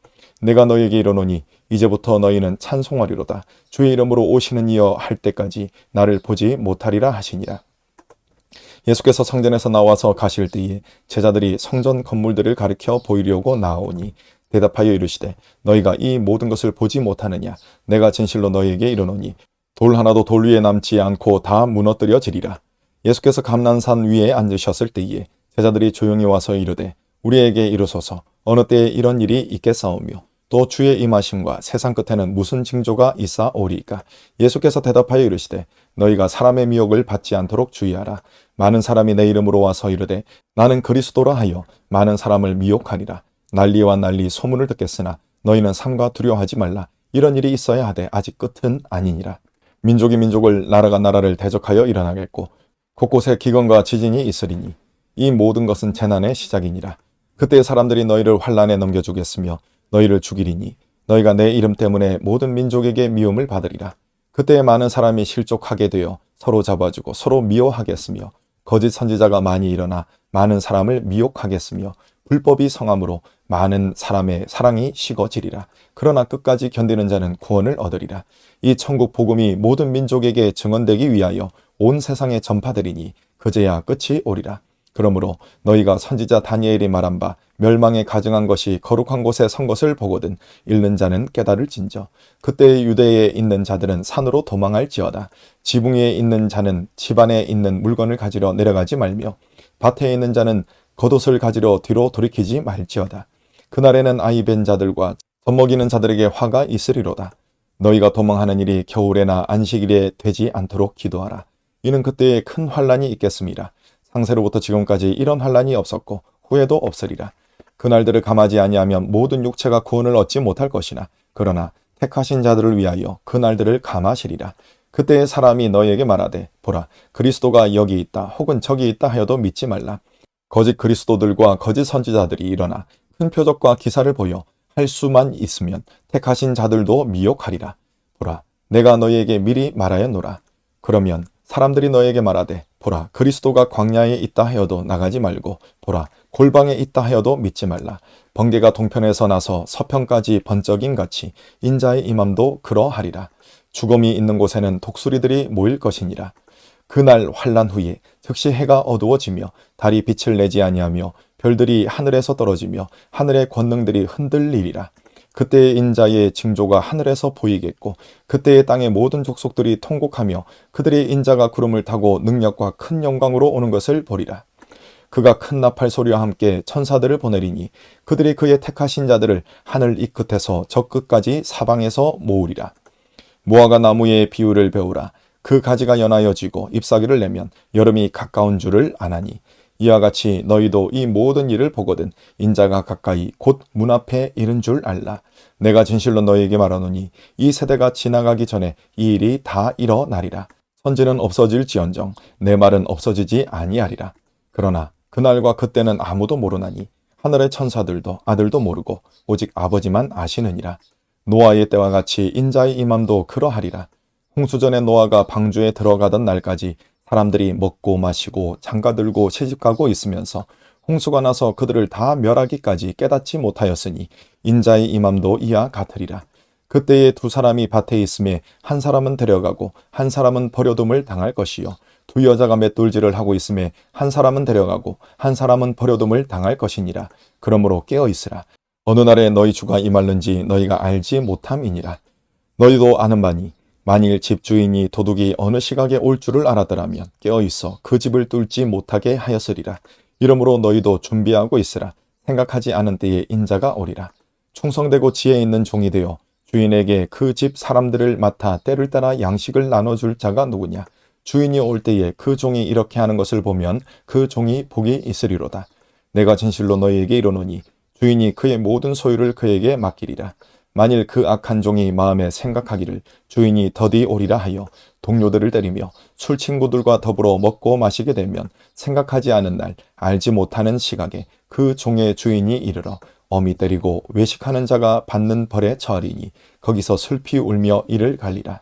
내가 너희에게 이르노니 이제부터 너희는 찬송하리로다. 주의 이름으로 오시는 이여 할 때까지 나를 보지 못하리라 하시니라. 예수께서 성전에서 나와서 가실 때에 제자들이 성전 건물들을 가리켜 보이려고 나아오니 대답하여 이르시되 너희가 이 모든 것을 보지 못하느냐? 내가 진실로 너희에게 이르노니 돌 하나도 돌 위에 남지 않고 다 무너뜨려지리라. 예수께서 감난산 위에 앉으셨을 때에 제자들이 조용히 와서 이르되 우리에게 이르소서, 어느 때에 이런 일이 있겠사오며 또 주의 임하심과 세상 끝에는 무슨 징조가 있사오리이까? 예수께서 대답하여 이르시되 너희가 사람의 미혹을 받지 않도록 주의하라. 많은 사람이 내 이름으로 와서 이르되 나는 그리스도라 하여 많은 사람을 미혹하리라. 난리와 난리 소문을 듣겠으나 너희는 삼가 두려워하지 말라. 이런 일이 있어야 하되 아직 끝은 아니니라. 민족이 민족을, 나라가 나라를 대적하여 일어나겠고 곳곳에 기근과 지진이 있으리니 이 모든 것은 재난의 시작이니라. 그때 사람들이 너희를 환난에 넘겨주겠으며 너희를 죽이리니 너희가 내 이름 때문에 모든 민족에게 미움을 받으리라. 그때 많은 사람이 실족하게 되어 서로 잡아주고 서로 미워하겠으며 거짓 선지자가 많이 일어나 많은 사람을 미혹하겠으며 불법이 성함으로 많은 사람의 사랑이 식어지리라. 그러나 끝까지 견디는 자는 구원을 얻으리라. 이 천국 복음이 모든 민족에게 증언되기 위하여 온 세상에 전파되리니 그제야 끝이 오리라. 그러므로 너희가 선지자 다니엘이 말한 바 멸망에 가증한 것이 거룩한 곳에 선 것을 보거든 읽는 자는 깨달을진저. 그때 유대에 있는 자들은 산으로 도망할지어다. 지붕 위에 있는 자는 집안에 있는 물건을 가지러 내려가지 말며 밭에 있는 자는 겉옷을 가지러 뒤로 돌이키지 말지어다. 그날에는 아이 벤 자들과 젖먹이는 자들에게 화가 있으리로다. 너희가 도망하는 일이 겨울에나 안식일에 되지 않도록 기도하라. 이는 그때에 큰 환란이 있겠습니다. 상세로부터 지금까지 이런 환란이 없었고 후에도 없으리라. 그날들을 감하지 아니하면 모든 육체가 구원을 얻지 못할 것이나 그러나 택하신 자들을 위하여 그날들을 감하시리라. 그때에 사람이 너희에게 말하되 보라 그리스도가 여기 있다 혹은 저기 있다 하여도 믿지 말라. 거짓 그리스도들과 거짓 선지자들이 일어나 큰 표적과 기사를 보여 할 수만 있으면 택하신 자들도 미혹하리라. 보라 내가 너희에게 미리 말하였노라. 그러면 사람들이 너희에게 말하되 보라 그리스도가 광야에 있다 하여도 나가지 말고 보라 골방에 있다 하여도 믿지 말라. 번개가 동편에서 나서 서편까지 번쩍임 같이 인자의 임함도 그러하리라. 죽음이 있는 곳에는 독수리들이 모일 것이니라. 그날 환란 후에 즉시 해가 어두워지며 달이 빛을 내지 아니하며 별들이 하늘에서 떨어지며 하늘의 권능들이 흔들리리라. 그때의 인자의 징조가 하늘에서 보이겠고 그때의 땅의 모든 족속들이 통곡하며 그들의 인자가 구름을 타고 능력과 큰 영광으로 오는 것을 보리라. 그가 큰 나팔 소리와 함께 천사들을 보내리니 그들이 그의 택하신 자들을 하늘 이 끝에서 저 끝까지 사방에서 모으리라. 무화과 나무의 비유를 배우라. 그 가지가 연하여지고 잎사귀를 내면 여름이 가까운 줄을 아나니 이와 같이 너희도 이 모든 일을 보거든 인자가 가까이 곧 문 앞에 이른 줄 알라. 내가 진실로 너희에게 말하노니 이 세대가 지나가기 전에 이 일이 다 일어나리라. 선지는 없어질지언정 내 말은 없어지지 아니하리라. 그러나 그날과 그때는 아무도 모르나니 하늘의 천사들도 아들도 모르고 오직 아버지만 아시느니라. 노아의 때와 같이 인자의 임함도 그러하리라. 홍수전에 노아가 방주에 들어가던 날까지 사람들이 먹고 마시고 장가들고 시집가고 있으면서 홍수가 나서 그들을 다 멸하기까지 깨닫지 못하였으니 인자의 임함도 이와 같으리라. 그때에 두 사람이 밭에 있음에 한 사람은 데려가고 한 사람은 버려둠을 당할 것이요 두 여자가 맷돌질을 하고 있음에 한 사람은 데려가고 한 사람은 버려둠을 당할 것이니라. 그러므로 깨어 있으라. 어느 날에 너희 주가 임할는지 너희가 알지 못함이니라. 너희도 아는 바니 만일 집주인이 도둑이 어느 시각에 올 줄을 알았더라면 깨어있어 그 집을 뚫지 못하게 하였으리라. 이러므로 너희도 준비하고 있으라. 생각하지 않은 때에 인자가 오리라. 충성되고 지혜 있는 종이 되어 주인에게 그 집 사람들을 맡아 때를 따라 양식을 나눠줄 자가 누구냐. 주인이 올 때에 그 종이 이렇게 하는 것을 보면 그 종이 복이 있으리로다. 내가 진실로 너희에게 이르노니 주인이 그의 모든 소유를 그에게 맡기리라. 만일 그 악한 종이 마음에 생각하기를 주인이 더디 오리라 하여 동료들을 때리며 술 친구들과 더불어 먹고 마시게 되면 생각하지 않은 날 알지 못하는 시각에 그 종의 주인이 이르러 어미 때리고 외식하는 자가 받는 벌에 처하리니 거기서 슬피 울며 이를 갈리라.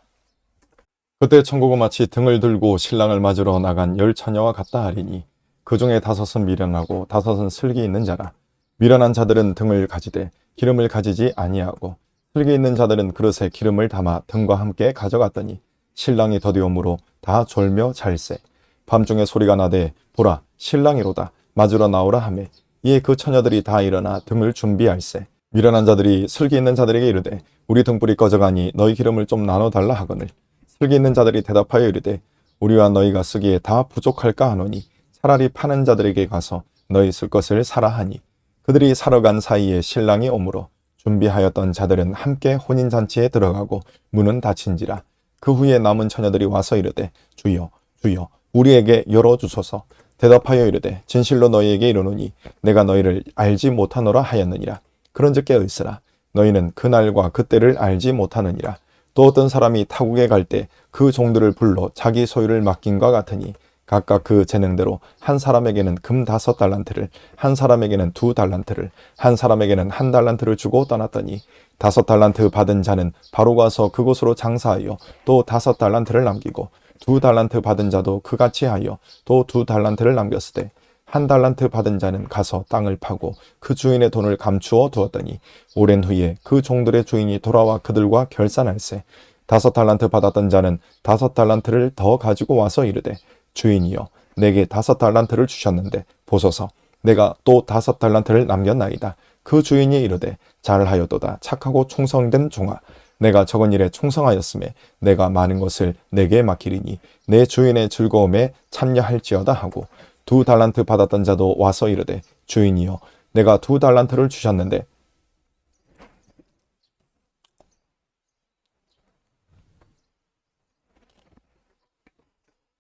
그때 천국은 마치 등을 들고 신랑을 맞으러 나간 10처녀와 같다 하리니 그 중에 5은 미련하고 5은 슬기 있는 자라. 미련한 자들은 등을 가지되 기름을 가지지 아니하고 슬기 있는 자들은 그릇에 기름을 담아 등과 함께 가져갔더니 신랑이 더디오므로 다 졸며 잘세. 밤중에 소리가 나되 보라 신랑이로다 맞으러 나오라 하매 이에 그 처녀들이 다 일어나 등을 준비할세. 미련한 자들이 슬기 있는 자들에게 이르되 우리 등불이 꺼져가니 너희 기름을 좀 나눠달라 하거늘 슬기 있는 자들이 대답하여 이르되 우리와 너희가 쓰기에 다 부족할까 하노니 차라리 파는 자들에게 가서 너희 쓸 것을 사라 하니 그들이 사러 간 사이에 신랑이 오므로 준비하였던 자들은 함께 혼인잔치에 들어가고 문은 닫힌지라. 그 후에 남은 처녀들이 와서 이르되 주여 주여 우리에게 열어주소서. 대답하여 이르되 진실로 너희에게 이르노니 내가 너희를 알지 못하노라 하였느니라. 그런즉 깨어있으라. 너희는 그날과 그때를 알지 못하느니라. 또 어떤 사람이 타국에 갈 때 그 종들을 불러 자기 소유를 맡긴과 같으니 각각 그 재능대로 한 사람에게는 금 5달란트를 한 사람에게는 2달란트를 한 사람에게는 1달란트를 주고 떠났더니 5달란트 받은 자는 바로 가서 그곳으로 장사하여 또 5달란트를 남기고 2달란트 받은 자도 그같이 하여 또 2달란트를 남겼으되 1달란트 받은 자는 가서 땅을 파고 그 주인의 돈을 감추어 두었더니 오랜 후에 그 종들의 주인이 돌아와 그들과 결산할세. 5달란트 받았던 자는 5달란트를 더 가지고 와서 이르되 주인이여 내게 5달란트를 주셨는데 보소서 내가 또 5달란트를 남겼나이다. 그 주인이 이르되 잘하였도다. 착하고 충성된 종아, 내가 적은 일에 충성하였음에 내가 많은 것을 내게 맡기리니 내 주인의 즐거움에 참여할지어다 하고 2달란트 받았던 자도 와서 이르되 주인이여 내가 2달란트를 주셨는데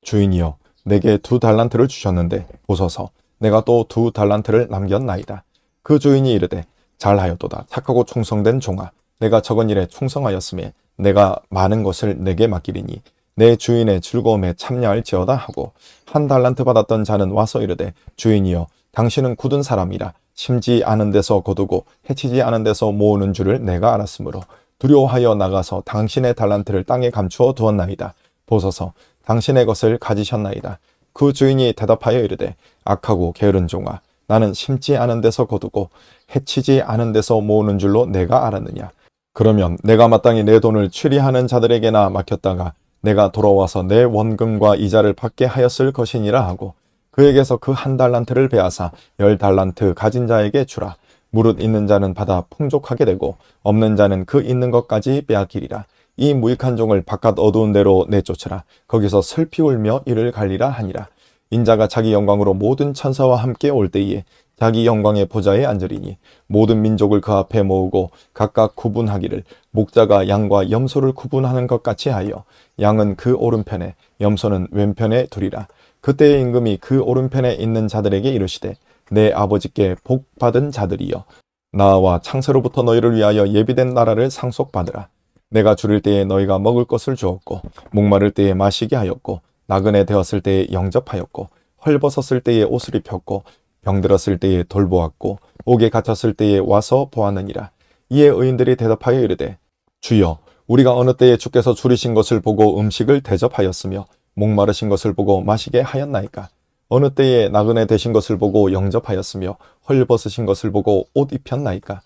주인이여 내게 2달란트를 주셨는데 보소서 내가 또 2달란트를 남겼나이다. 그 주인이 이르되 잘하였도다. 착하고 충성된 종아, 내가 적은 일에 충성하였음에 내가 많은 것을 내게 맡기리니 내 주인의 즐거움에 참여할지어다 하고 1달란트 받았던 자는 와서 이르되 주인이여 당신은 굳은 사람이라 심지 않은 데서 거두고 해치지 않은 데서 모으는 줄을 내가 알았으므로 두려워하여 나가서 당신의 달란트를 땅에 감추어 두었나이다. 보소서 당신의 것을 가지셨나이다. 그 주인이 대답하여 이르되 악하고 게으른 종아, 나는 심지 않은 데서 거두고 해치지 않은 데서 모으는 줄로 내가 알았느냐. 그러면 내가 마땅히 내 돈을 취리하는 자들에게나 맡겼다가 내가 돌아와서 내 원금과 이자를 받게 하였을 것이니라 하고 그에게서 그 1달란트를 베앗아 10달란트 가진 자에게 주라. 무릇 있는 자는 받아 풍족하게 되고 없는 자는 그 있는 것까지 빼앗기리라. 이 무익한 종을 바깥 어두운 데로 내쫓으라. 거기서 슬피 울며 이를 갈리라 하니라. 인자가 자기 영광으로 모든 천사와 함께 올 때에 자기 영광의 보좌에 앉으리니 모든 민족을 그 앞에 모으고 각각 구분하기를 목자가 양과 염소를 구분하는 것 같이 하여 양은 그 오른편에 염소는 왼편에 두리라. 그때의 임금이 그 오른편에 있는 자들에게 이르시되 내 아버지께 복 받은 자들이여 나와 창세로부터 너희를 위하여 예비된 나라를 상속받으라. 내가 줄일 때에 너희가 먹을 것을 주었고 목마를 때에 마시게 하였고 나그네 되었을 때에 영접하였고 헐벗었을 때에 옷을 입혔고 병들었을 때에 돌보았고 옥에 갇혔을 때에 와서 보았느니라. 이에 의인들이 대답하여 이르되 주여 우리가 어느 때에 주께서 줄이신 것을 보고 음식을 대접하였으며 목마르신 것을 보고 마시게 하였나이까. 어느 때에 나그네 되신 것을 보고 영접하였으며 헐벗으신 것을 보고 옷 입혔나이까.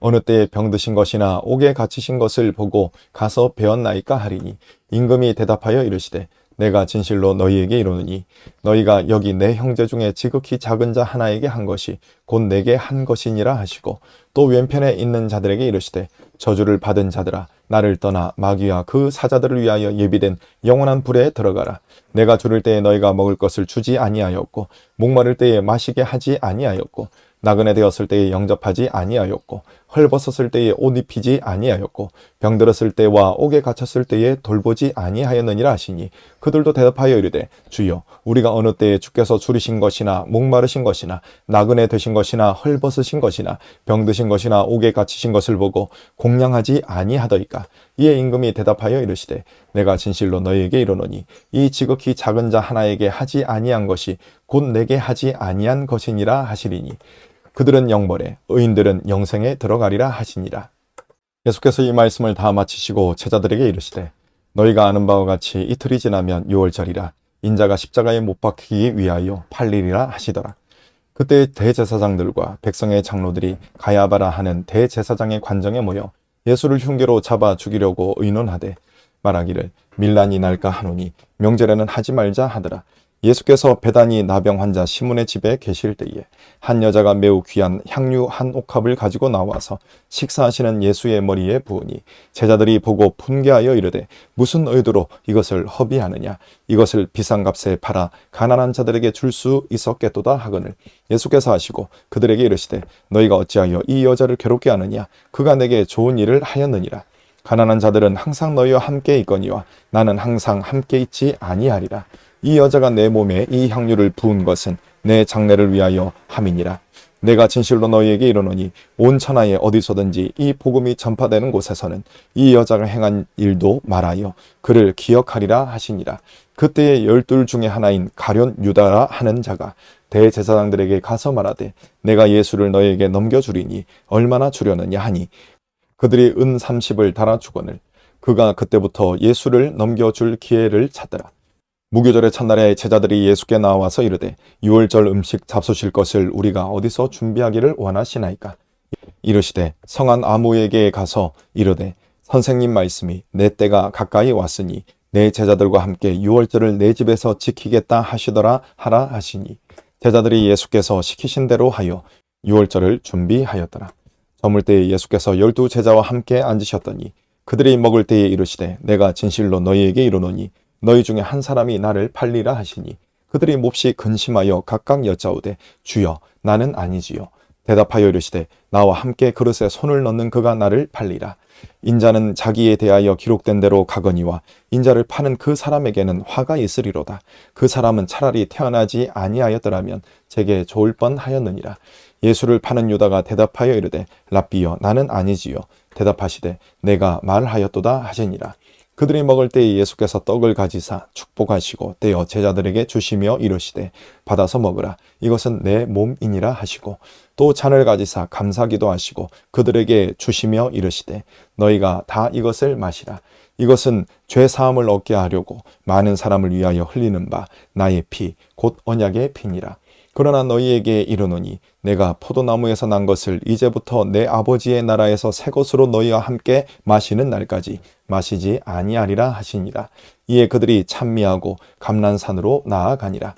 어느 때에 병드신 것이나 옥에 갇히신 것을 보고 가서 배웠나이까 하리니 임금이 대답하여 이르시되 내가 진실로 너희에게 이르노니 너희가 여기 내 형제 중에 지극히 작은 자 하나에게 한 것이 곧 내게 한 것이니라 하시고 또 왼편에 있는 자들에게 이르시되 저주를 받은 자들아 나를 떠나 마귀와 그 사자들을 위하여 예비된 영원한 불에 들어가라. 내가 줄일 때에 너희가 먹을 것을 주지 아니하였고 목마를 때에 마시게 하지 아니하였고 나그네 되었을 때에 영접하지 아니하였고 헐벗었을 때에 옷 입히지 아니하였고 병들었을 때와 옥에 갇혔을 때에 돌보지 아니하였느니라 하시니 그들도 대답하여 이르되 주여 우리가 어느 때에 주께서 줄이신 것이나 목마르신 것이나 나그네 되신 것이나 헐벗으신 것이나 병드신 것이나 옥에 갇히신 것을 보고 공양하지 아니하더이까. 이에 임금이 대답하여 이르시되 내가 진실로 너희에게 이르노니 이 지극히 작은 자 하나에게 하지 아니한 것이 곧 내게 하지 아니한 것이니라 하시리니 그들은 영벌에 의인들은 영생에 들어가리라 하시니라. 계속해서 이 말씀을 다 마치시고 제자들에게 이르시되 너희가 아는 바와 같이 이틀이 지나면 유월절이라 인자가 십자가에 못 박히기 위하여 팔리리라 하시더라. 그때 대제사장들과 백성의 장로들이 가야바라 하는 대제사장의 관정에 모여 예수를 흉계로 잡아 죽이려고 의논하되 말하기를 밀란이 날까 하노니 명절에는 하지 말자 하더라. 예수께서 베다니 나병 환자 시몬의 집에 계실 때에 한 여자가 매우 귀한 향유 한 옥합을 가지고 나와서 식사하시는 예수의 머리에 부으니 제자들이 보고 분개하여 이르되 무슨 의도로 이것을 허비하느냐. 이것을 비싼 값에 팔아 가난한 자들에게 줄 수 있었겠도다 하거늘 예수께서 하시고 그들에게 이르시되 너희가 어찌하여 이 여자를 괴롭게 하느냐. 그가 내게 좋은 일을 하였느니라. 가난한 자들은 항상 너희와 함께 있거니와 나는 항상 함께 있지 아니하리라. 이 여자가 내 몸에 이 향유를 부은 것은 내 장례를 위하여 함이니라. 내가 진실로 너희에게 이르노니 온 천하에 어디서든지 이 복음이 전파되는 곳에서는 이 여자가 행한 일도 말하여 그를 기억하리라 하시니라. 그때에 12 중에 하나인 가룟 유다라 하는 자가 대제사장들에게 가서 말하되 내가 예수를 너희에게 넘겨주리니 얼마나 주려느냐 하니 그들이 은 30을 달아주거늘 그가 그때부터 예수를 넘겨줄 기회를 찾더라. 무교절의 첫날에 제자들이 예수께 나와서 이르되 유월절 음식 잡수실 것을 우리가 어디서 준비하기를 원하시나이까. 이르시되 성한 아무에게 가서 이르되 선생님 말씀이 내 때가 가까이 왔으니 내 제자들과 함께 유월절을 내 집에서 지키겠다 하시더라 하라 하시니 제자들이 예수께서 시키신 대로 하여 유월절을 준비하였더라. 저물 때에 예수께서 12 제자와 함께 앉으셨더니 그들이 먹을 때에 이르시되 내가 진실로 너희에게 이르노니 너희 중에 한 사람이 나를 팔리라 하시니 그들이 몹시 근심하여 각각 여짜오되 주여 나는 아니지요. 대답하여 이르시되 나와 함께 그릇에 손을 넣는 그가 나를 팔리라. 인자는 자기에 대하여 기록된 대로 가거니와 인자를 파는 그 사람에게는 화가 있으리로다. 그 사람은 차라리 태어나지 아니하였더라면 제게 좋을 뻔하였느니라. 예수를 파는 유다가 대답하여 이르되 랍비여 나는 아니지요. 대답하시되 내가 말하였도다 하시니라. 그들이 먹을 때에 예수께서 떡을 가지사 축복하시고 떼어 제자들에게 주시며 이르시되 받아서 먹으라. 이것은 내 몸이니라 하시고 또 잔을 가지사 감사기도 하시고 그들에게 주시며 이르시되 너희가 다 이것을 마시라. 이것은 죄 사함을 얻게 하려고 많은 사람을 위하여 흘리는 바 나의 피 곧 언약의 피니라. 그러나 너희에게 이르노니 내가 포도나무에서 난 것을 이제부터 내 아버지의 나라에서 새 것으로 너희와 함께 마시는 날까지 마시지 아니하리라 하시니라. 이에 그들이 찬미하고 감난산으로 나아가니라.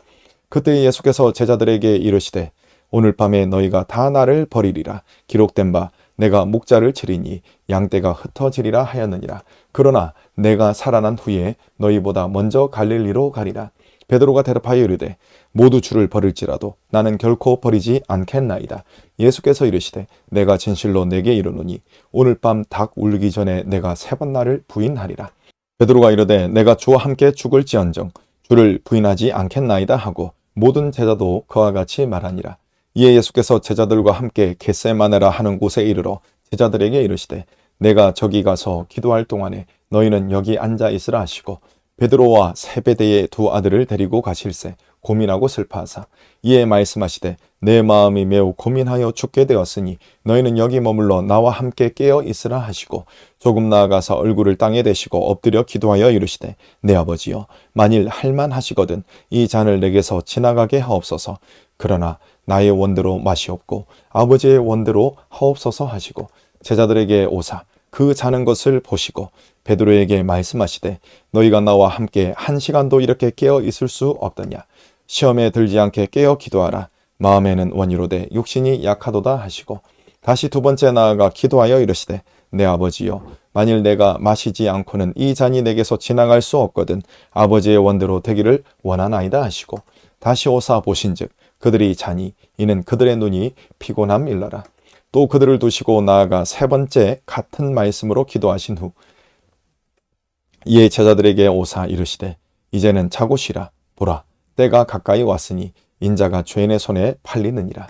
그때 예수께서 제자들에게 이르시되 오늘 밤에 너희가 다 나를 버리리라. 기록된 바 내가 목자를 치리니 양떼가 흩어지리라 하였느니라. 그러나 내가 살아난 후에 너희보다 먼저 갈릴리로 가리라. 베드로가 대답하여 이르되 모두 주를 버릴지라도 나는 결코 버리지 않겠나이다. 예수께서 이르시되 내가 진실로 내게 이르노니 오늘 밤 닭 울기 전에 내가 3번 나를 부인하리라. 베드로가 이르되 내가 주와 함께 죽을지언정 주를 부인하지 않겠나이다 하고 모든 제자도 그와 같이 말하니라. 이에 예수께서 제자들과 함께 겟세마네라 하는 곳에 이르러 제자들에게 이르시되 내가 저기 가서 기도할 동안에 너희는 여기 앉아 있으라 하시고 베드로와 세베대의 2 아들을 데리고 가실새 고민하고 슬퍼하사 이에 말씀하시되 내 마음이 매우 고민하여 죽게 되었으니 너희는 여기 머물러 나와 함께 깨어 있으라 하시고 조금 나아가서 얼굴을 땅에 대시고 엎드려 기도하여 이르시되 내 아버지여 만일 할만하시거든 이 잔을 내게서 지나가게 하옵소서. 그러나 나의 원대로 마시옵고 아버지의 원대로 하옵소서 하시고 제자들에게 오사 그 자는 것을 보시고 베드로에게 말씀하시되 너희가 나와 함께 1시간도 이렇게 깨어 있을 수 없더냐. 시험에 들지 않게 깨어 기도하라. 마음에는 원이로되 육신이 약하도다 하시고 다시 2번째 나아가 기도하여 이르시되 내 아버지여 만일 내가 마시지 않고는 이 잔이 내게서 지나갈 수 없거든 아버지의 원대로 되기를 원하나이다 하시고 다시 오사 보신즉 그들이 자니 이는 그들의 눈이 피곤함일러라. 또 그들을 두시고 나아가 3번째 같은 말씀으로 기도하신 후 이에 제자들에게 오사 이르시되 이제는 자고 쉬라. 보라 때가 가까이 왔으니 인자가 죄인의 손에 팔리느니라.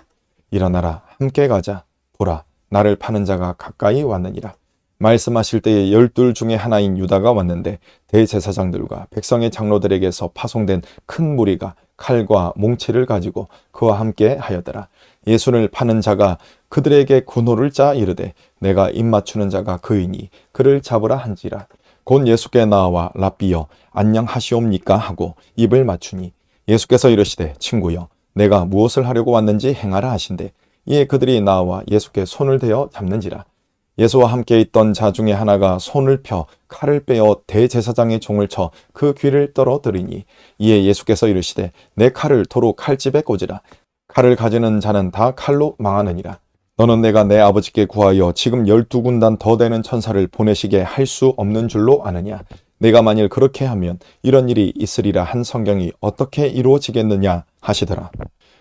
일어나라 함께 가자. 보라 나를 파는 자가 가까이 왔느니라. 말씀하실 때에 12 중에 하나인 유다가 왔는데 대제사장들과 백성의 장로들에게서 파송된 큰 무리가 칼과 몽치를 가지고 그와 함께 하였더라. 예수를 파는 자가 그들에게 군호를 짜 이르되 내가 입맞추는 자가 그이니 그를 잡으라 한지라. 곧 예수께 나와 랍비여 안녕하시옵니까 하고 입을 맞추니 예수께서 이르시되 친구여 내가 무엇을 하려고 왔는지 행하라 하신대. 이에 그들이 나와 예수께 손을 대어 잡는지라. 예수와 함께 있던 자 중에 하나가 손을 펴 칼을 빼어 대제사장의 종을 쳐 그 귀를 떨어뜨리니 이에 예수께서 이르시되 내 칼을 도로 칼집에 꽂으라. 칼을 가지는 자는 다 칼로 망하느니라. 너는 내가 내 아버지께 구하여 지금 12군단 더 되는 천사를 보내시게 할 수 없는 줄로 아느냐. 내가 만일 그렇게 하면 이런 일이 있으리라 한 성경이 어떻게 이루어지겠느냐 하시더라.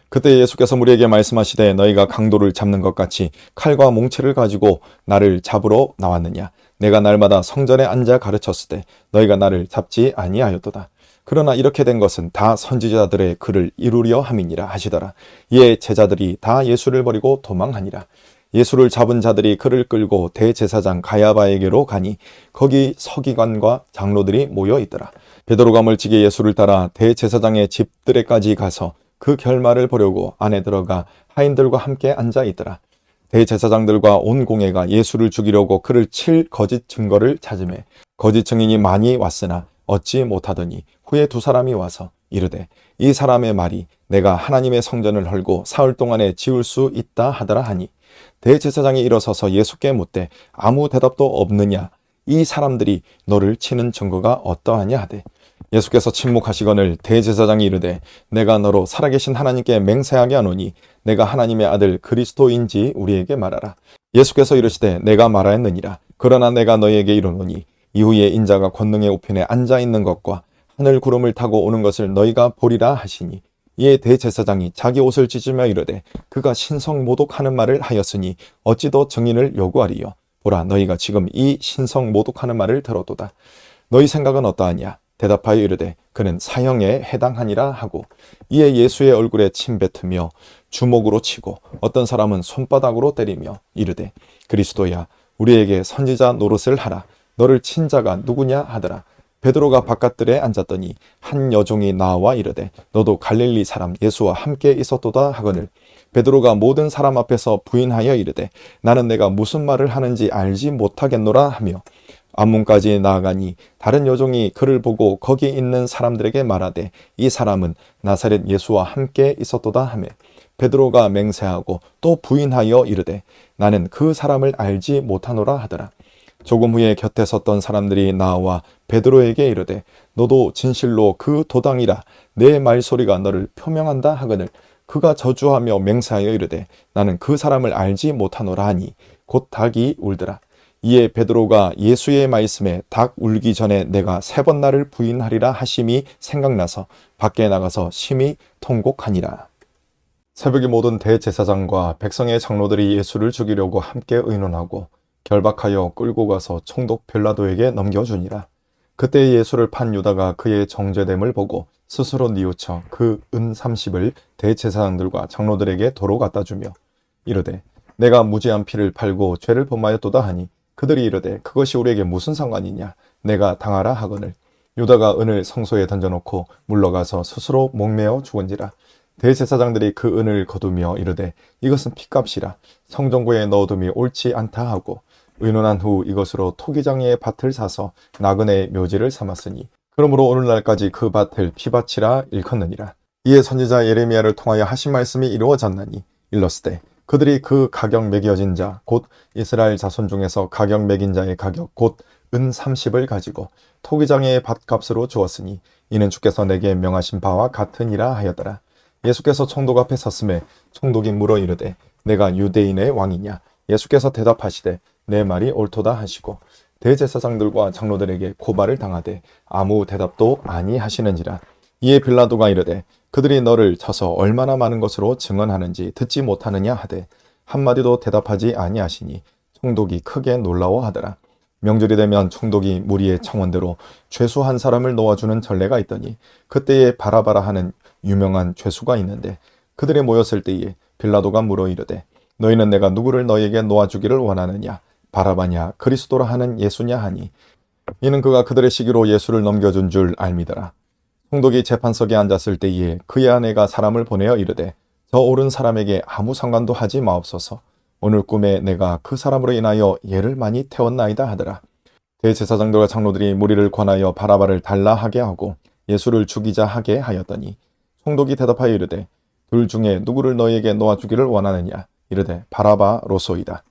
그때 예수께서 무리에게 말씀하시되 너희가 강도를 잡는 것 같이 칼과 몽치를 가지고 나를 잡으러 나왔느냐. 내가 날마다 성전에 앉아 가르쳤을 때 너희가 나를 잡지 아니하였도다. 그러나 이렇게 된 것은 다 선지자들의 글을 이루려 함이니라 하시더라. 이에 제자들이 다 예수를 버리고 도망하니라. 예수를 잡은 자들이 그를 끌고 대제사장 가야바에게로 가니 거기 서기관과 장로들이 모여 있더라. 베드로가 멀찍이 예수를 따라 대제사장의 집들에까지 가서 그 결말을 보려고 안에 들어가 하인들과 함께 앉아 있더라. 대제사장들과 온 공회가 예수를 죽이려고 그를 칠 거짓 증거를 찾으매 거짓 증인이 많이 왔으나 얻지 못하더니 후에 2 사람이 와서 이르되 이 사람의 말이 내가 하나님의 성전을 헐고 사흘 동안에 지을 수 있다 하더라 하니 대제사장이 일어서서 예수께 묻되 아무 대답도 없느냐. 이 사람들이 너를 치는 증거가 어떠하냐 하되 예수께서 침묵하시거늘 대제사장이 이르되 내가 너로 살아계신 하나님께 맹세하게 하노니 내가 하나님의 아들 그리스도인지 우리에게 말하라. 예수께서 이르시되 내가 말하였느니라. 그러나 내가 너희에게 이르노니 이후에 인자가 권능의 우편에 앉아 있는 것과 하늘 구름을 타고 오는 것을 너희가 보리라 하시니 이에 대제사장이 자기 옷을 찢으며 이르되 그가 신성모독하는 말을 하였으니 어찌 더 증인을 요구하리요. 보라 너희가 지금 이 신성모독하는 말을 들었도다. 너희 생각은 어떠하냐. 대답하여 이르되 그는 사형에 해당하니라 하고 이에 예수의 얼굴에 침 뱉으며 주먹으로 치고 어떤 사람은 손바닥으로 때리며 이르되 그리스도야 우리에게 선지자 노릇을 하라. 너를 친 자가 누구냐 하더라. 베드로가 바깥들에 앉았더니 한 여종이 나와 이르되 너도 갈릴리 사람 예수와 함께 있었도다 하거늘 베드로가 모든 사람 앞에서 부인하여 이르되 나는 내가 무슨 말을 하는지 알지 못하겠노라 하며 앞문까지 나아가니 다른 여종이 그를 보고 거기 있는 사람들에게 말하되 이 사람은 나사렛 예수와 함께 있었도다 하며 베드로가 맹세하고 또 부인하여 이르되 나는 그 사람을 알지 못하노라 하더라. 조금 후에 곁에 섰던 사람들이 나와 베드로에게 이르되 너도 진실로 그 도당이라 내 말소리가 너를 표명한다 하거늘 그가 저주하며 맹세하여 이르되 나는 그 사람을 알지 못하노라 하니 곧 닭이 울더라. 이에 베드로가 예수의 말씀에 닭 울기 전에 내가 3번 나를 부인하리라 하심이 생각나서 밖에 나가서 심히 통곡하니라. 새벽에 모든 대제사장과 백성의 장로들이 예수를 죽이려고 함께 의논하고 결박하여 끌고 가서 총독 빌라도에게 넘겨주니라. 그때 예수를 판 유다가 그의 정죄됨을 보고 스스로 뉘우쳐 그 은 30을 대제사장들과 장로들에게 도로 갖다 주며 이르되 내가 무죄한 피를 팔고 죄를 범하였도다 하니 그들이 이르되 그것이 우리에게 무슨 상관이냐 내가 당하라 하거늘 유다가 은을 성소에 던져놓고 물러가서 스스로 목매어 죽은지라. 대제사장들이 그 은을 거두며 이르되 이것은 핏값이라 성전고에 넣어둠이 옳지 않다 하고 의논한 후 이것으로 토기장의 밭을 사서 나그네의 묘지를 삼았으니 그러므로 오늘날까지 그 밭을 피밭이라 일컫느니라. 이에 선지자 예레미야를 통하여 하신 말씀이 이루어졌나니 일렀으되 그들이 그 가격 매겨진 자 곧 이스라엘 자손 중에서 가격 매긴 자의 가격 곧 은 30을 가지고 토기장의 밭값으로 주었으니 이는 주께서 내게 명하신 바와 같으니라 하였더라. 예수께서 총독 앞에 섰음에 총독이 물어 이르되 내가 유대인의 왕이냐. 예수께서 대답하시되 내 말이 옳도다 하시고 대제사장들과 장로들에게 고발을 당하되 아무 대답도 아니하시는지라. 이에 빌라도가 이르되 그들이 너를 쳐서 얼마나 많은 것으로 증언하는지 듣지 못하느냐 하되 한마디도 대답하지 아니하시니 총독이 크게 놀라워하더라. 명절이 되면 총독이 무리의 청원대로 죄수 한 사람을 놓아주는 전례가 있더니 그때에 바라바라 하는 유명한 죄수가 있는데 그들이 모였을 때에 빌라도가 물어 이르되 너희는 내가 누구를 너희에게 놓아주기를 원하느냐 바라바냐 그리스도라 하는 예수냐 하니 이는 그가 그들의 시기로 예수를 넘겨준 줄 알미더라. 총독이 재판석에 앉았을 때에 그의 아내가 사람을 보내어 이르되 저 옳은 사람에게 아무 상관도 하지 마옵소서. 오늘 꿈에 내가 그 사람으로 인하여 예를 많이 태웠나이다 하더라. 대제사장들과 장로들이 무리를 권하여 바라바를 달라 하게 하고 예수를 죽이자 하게 하였더니 총독이 대답하여 이르되 둘 중에 누구를 너희에게 놓아주기를 원하느냐 이르되 바라바로소이다.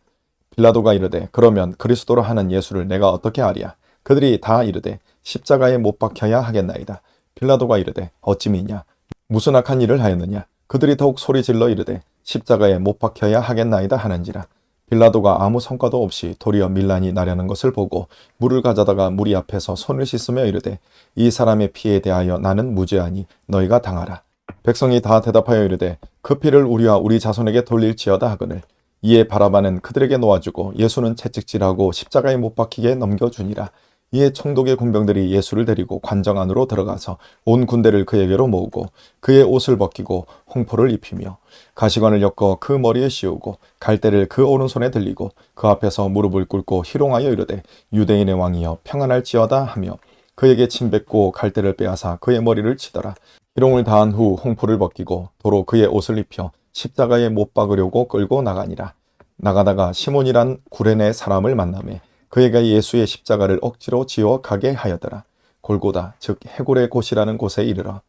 빌라도가 이르되 그러면 그리스도라 하는 예수를 내가 어떻게 하랴. 그들이 다 이르되 십자가에 못 박혀야 하겠나이다. 빌라도가 이르되 어찌미냐 무슨 악한 일을 하였느냐. 그들이 더욱 소리질러 이르되 십자가에 못 박혀야 하겠나이다 하는지라. 빌라도가 아무 성과도 없이 도리어 밀란이 나려는 것을 보고 물을 가져다가 무리 앞에서 손을 씻으며 이르되 이 사람의 피에 대하여 나는 무죄하니 너희가 당하라. 백성이 다 대답하여 이르되 그 피를 우리와 우리 자손에게 돌릴지어다 하거늘 이에 바라바는 그들에게 놓아주고 예수는 채찍질하고 십자가에 못 박히게 넘겨주니라. 이에 총독의 군병들이 예수를 데리고 관정 안으로 들어가서 온 군대를 그에게로 모으고 그의 옷을 벗기고 홍포를 입히며 가시관을 엮어 그 머리에 씌우고 갈대를 그 오른손에 들리고 그 앞에서 무릎을 꿇고 희롱하여 이르되 유대인의 왕이여 평안할지어다 하며 그에게 침 뱉고 갈대를 빼앗아 그의 머리를 치더라. 희롱을 다한 후 홍포를 벗기고 도로 그의 옷을 입혀 십자가에 못 박으려고 끌고 나가니라. 나가다가 시몬이란 구레네 사람을 만나매 그에게 예수의 십자가를 억지로 지어 가게 하였더라. 골고다 즉 해골의 곳이라는 곳에 이르러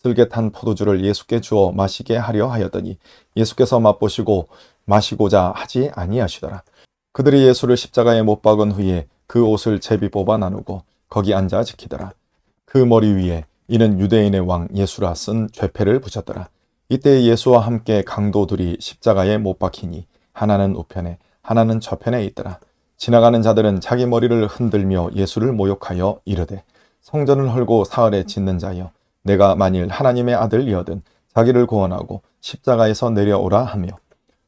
쓸개 탄 포도주를 예수께 주어 마시게 하려 하였더니 예수께서 맛보시고 마시고자 하지 아니하시더라. 그들이 예수를 십자가에 못 박은 후에 그 옷을 제비 뽑아 나누고 거기 앉아 지키더라. 그 머리 위에 이는 유대인의 왕 예수라 쓴 죄패를 붙였더라. 이때 예수와 함께 강도들이 십자가에 못 박히니 하나는 우편에 하나는 저편에 있더라. 지나가는 자들은 자기 머리를 흔들며 예수를 모욕하여 이르되 성전을 헐고 사흘에 짓는 자여 내가 만일 하나님의 아들이어든 자기를 구원하고 십자가에서 내려오라 하며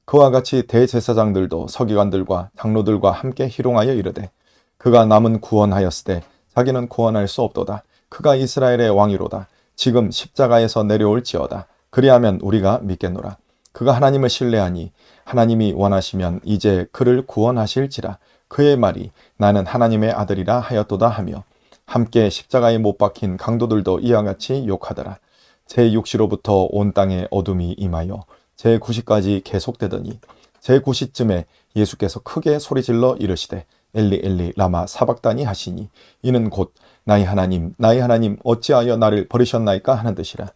그와 같이 대제사장들도 서기관들과 장로들과 함께 희롱하여 이르되 그가 남은 구원하였으되 자기는 구원할 수 없도다. 그가 이스라엘의 왕이로다. 지금 십자가에서 내려올지어다. 그리하면 우리가 믿겠노라. 그가 하나님을 신뢰하니 하나님이 원하시면 이제 그를 구원하실지라. 그의 말이 나는 하나님의 아들이라 하였도다 하며 함께 십자가에 못 박힌 강도들도 이와 같이 욕하더라. 제6시로부터 온 땅에 어둠이 임하여 제9시까지 계속되더니 제9시쯤에 예수께서 크게 소리질러 이르시되 엘리 엘리 라마 사박다니 하시니 이는 곧 나의 하나님 어찌하여 나를 버리셨나이까 하는 뜻이라.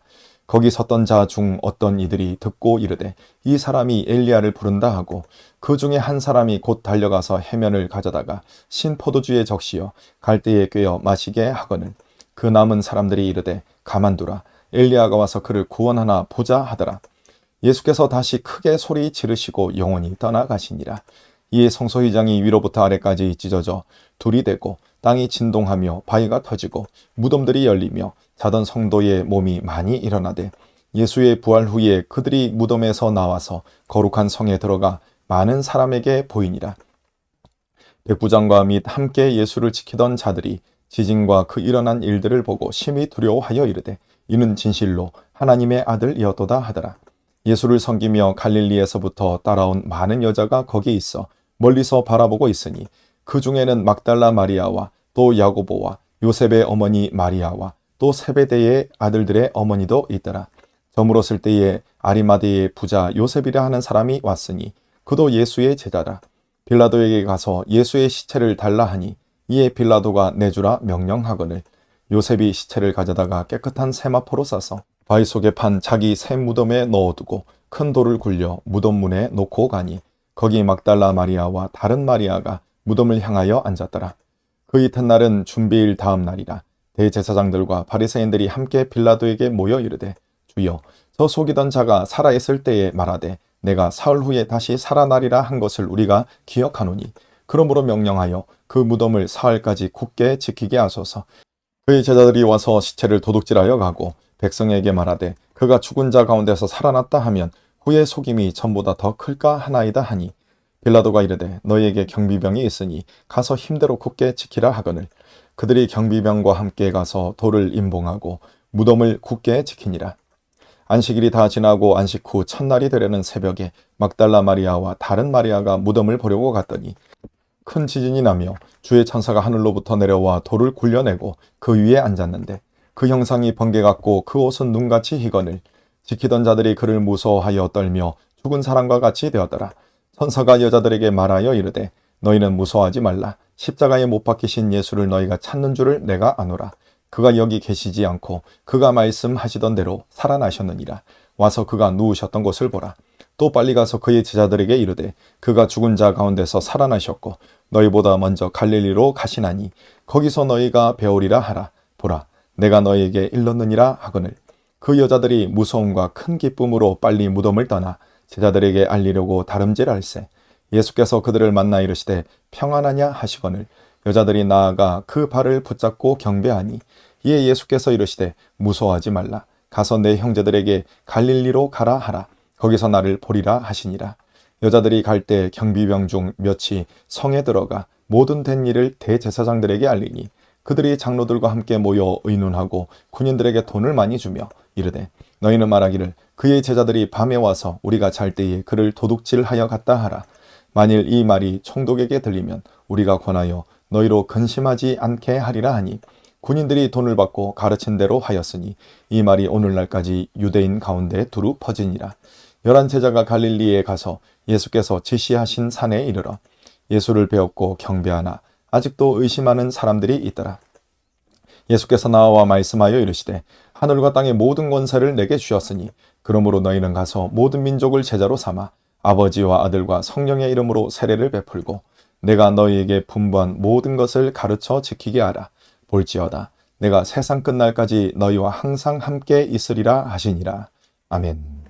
거기 섰던 자 중 어떤 이들이 듣고 이르되 이 사람이 엘리야를 부른다 하고 그 중에 한 사람이 곧 달려가서 해면을 가져다가 신 포도주에 적시어 갈대에 꿰어 마시게 하거늘 그 남은 사람들이 이르되 가만두라 엘리야가 와서 그를 구원하나 보자 하더라. 예수께서 다시 크게 소리 지르시고 영원히 떠나가시니라. 이에 성소휘장이 위로부터 아래까지 찢어져 둘이 되고 땅이 진동하며 바위가 터지고 무덤들이 열리며 자던 성도의 몸이 많이 일어나되 예수의 부활 후에 그들이 무덤에서 나와서 거룩한 성에 들어가 많은 사람에게 보이니라. 백부장과 및 함께 예수를 지키던 자들이 지진과 그 일어난 일들을 보고 심히 두려워하여 이르되 이는 진실로 하나님의 아들이었도다 하더라. 예수를 섬기며 갈릴리에서부터 따라온 많은 여자가 거기 있어 멀리서 바라보고 있으니 그 중에는 막달라 마리아와 또 야고보와 요셉의 어머니 마리아와 또 세베대의 아들들의 어머니도 있더라. 저물었을 때에 아리마대의 부자 요셉이라 하는 사람이 왔으니 그도 예수의 제자라. 빌라도에게 가서 예수의 시체를 달라 하니 이에 빌라도가 내주라 명령하거늘 요셉이 시체를 가져다가 깨끗한 세마포로 싸서 바위 속에 판 자기 새 무덤에 넣어두고 큰 돌을 굴려 무덤 문에 놓고 가니 거기 막달라 마리아와 다른 마리아가 무덤을 향하여 앉았더라. 그 이튿날은 준비일 다음 날이라. 대제사장들과 바리새인들이 함께 빌라도에게 모여 이르되 주여 저 속이던 자가 살아있을 때에 말하되 내가 사흘 후에 다시 살아나리라 한 것을 우리가 기억하노니 그러므로 명령하여 그 무덤을 사흘까지 굳게 지키게 하소서. 그의 제자들이 와서 시체를 도둑질하여 가고 백성에게 말하되 그가 죽은 자 가운데서 살아났다 하면 후의 속임이 전보다 더 클까 하나이다 하니 빌라도가 이르되 너희에게 경비병이 있으니 가서 힘대로 굳게 지키라 하거늘 그들이 경비병과 함께 가서 돌을 임봉하고 무덤을 굳게 지키니라. 안식일이 다 지나고 안식 후 첫날이 되려는 새벽에 막달라 마리아와 다른 마리아가 무덤을 보려고 갔더니 큰 지진이 나며 주의 천사가 하늘로부터 내려와 돌을 굴려내고 그 위에 앉았는데 그 형상이 번개 같고 그 옷은 눈같이 희거늘 지키던 자들이 그를 무서워하여 떨며 죽은 사람과 같이 되었더라. 천사가 여자들에게 말하여 이르되 너희는 무서워하지 말라. 십자가에 못 박히신 예수를 너희가 찾는 줄을 내가 아노라. 그가 여기 계시지 않고 그가 말씀하시던 대로 살아나셨느니라. 와서 그가 누우셨던 곳을 보라. 또 빨리 가서 그의 제자들에게 이르되 그가 죽은 자 가운데서 살아나셨고 너희보다 먼저 갈릴리로 가시나니 거기서 너희가 배우리라 하라. 보라 내가 너희에게 일렀느니라 하거늘 그 여자들이 무서움과 큰 기쁨으로 빨리 무덤을 떠나 제자들에게 알리려고 다름질할세 예수께서 그들을 만나 이르시되 평안하냐 하시거늘 여자들이 나아가 그 발을 붙잡고 경배하니 이에 예수께서 이르시되 무서워하지 말라. 가서 내 형제들에게 갈릴리로 가라 하라. 거기서 나를 보리라 하시니라. 여자들이 갈 때 경비병 중 몇이 성에 들어가 모든 된 일을 대제사장들에게 알리니 그들이 장로들과 함께 모여 의논하고 군인들에게 돈을 많이 주며 이르되 너희는 말하기를 그의 제자들이 밤에 와서 우리가 잘 때에 그를 도둑질하여 갔다 하라. 만일 이 말이 총독에게 들리면 우리가 권하여 너희로 근심하지 않게 하리라 하니 군인들이 돈을 받고 가르친 대로 하였으니 이 말이 오늘날까지 유대인 가운데 두루 퍼지니라. 11 제자가 갈릴리에 가서 예수께서 지시하신 산에 이르러 예수를 배웠고 경배하나 아직도 의심하는 사람들이 있더라. 예수께서 나와 말씀하여 이르시되 하늘과 땅의 모든 권세를 내게 주셨으니 그러므로 너희는 가서 모든 민족을 제자로 삼아 아버지와 아들과 성령의 이름으로 세례를 베풀고 내가 너희에게 분부한 모든 것을 가르쳐 지키게 하라. 볼지어다 내가 세상 끝날까지 너희와 항상 함께 있으리라 하시니라. 아멘.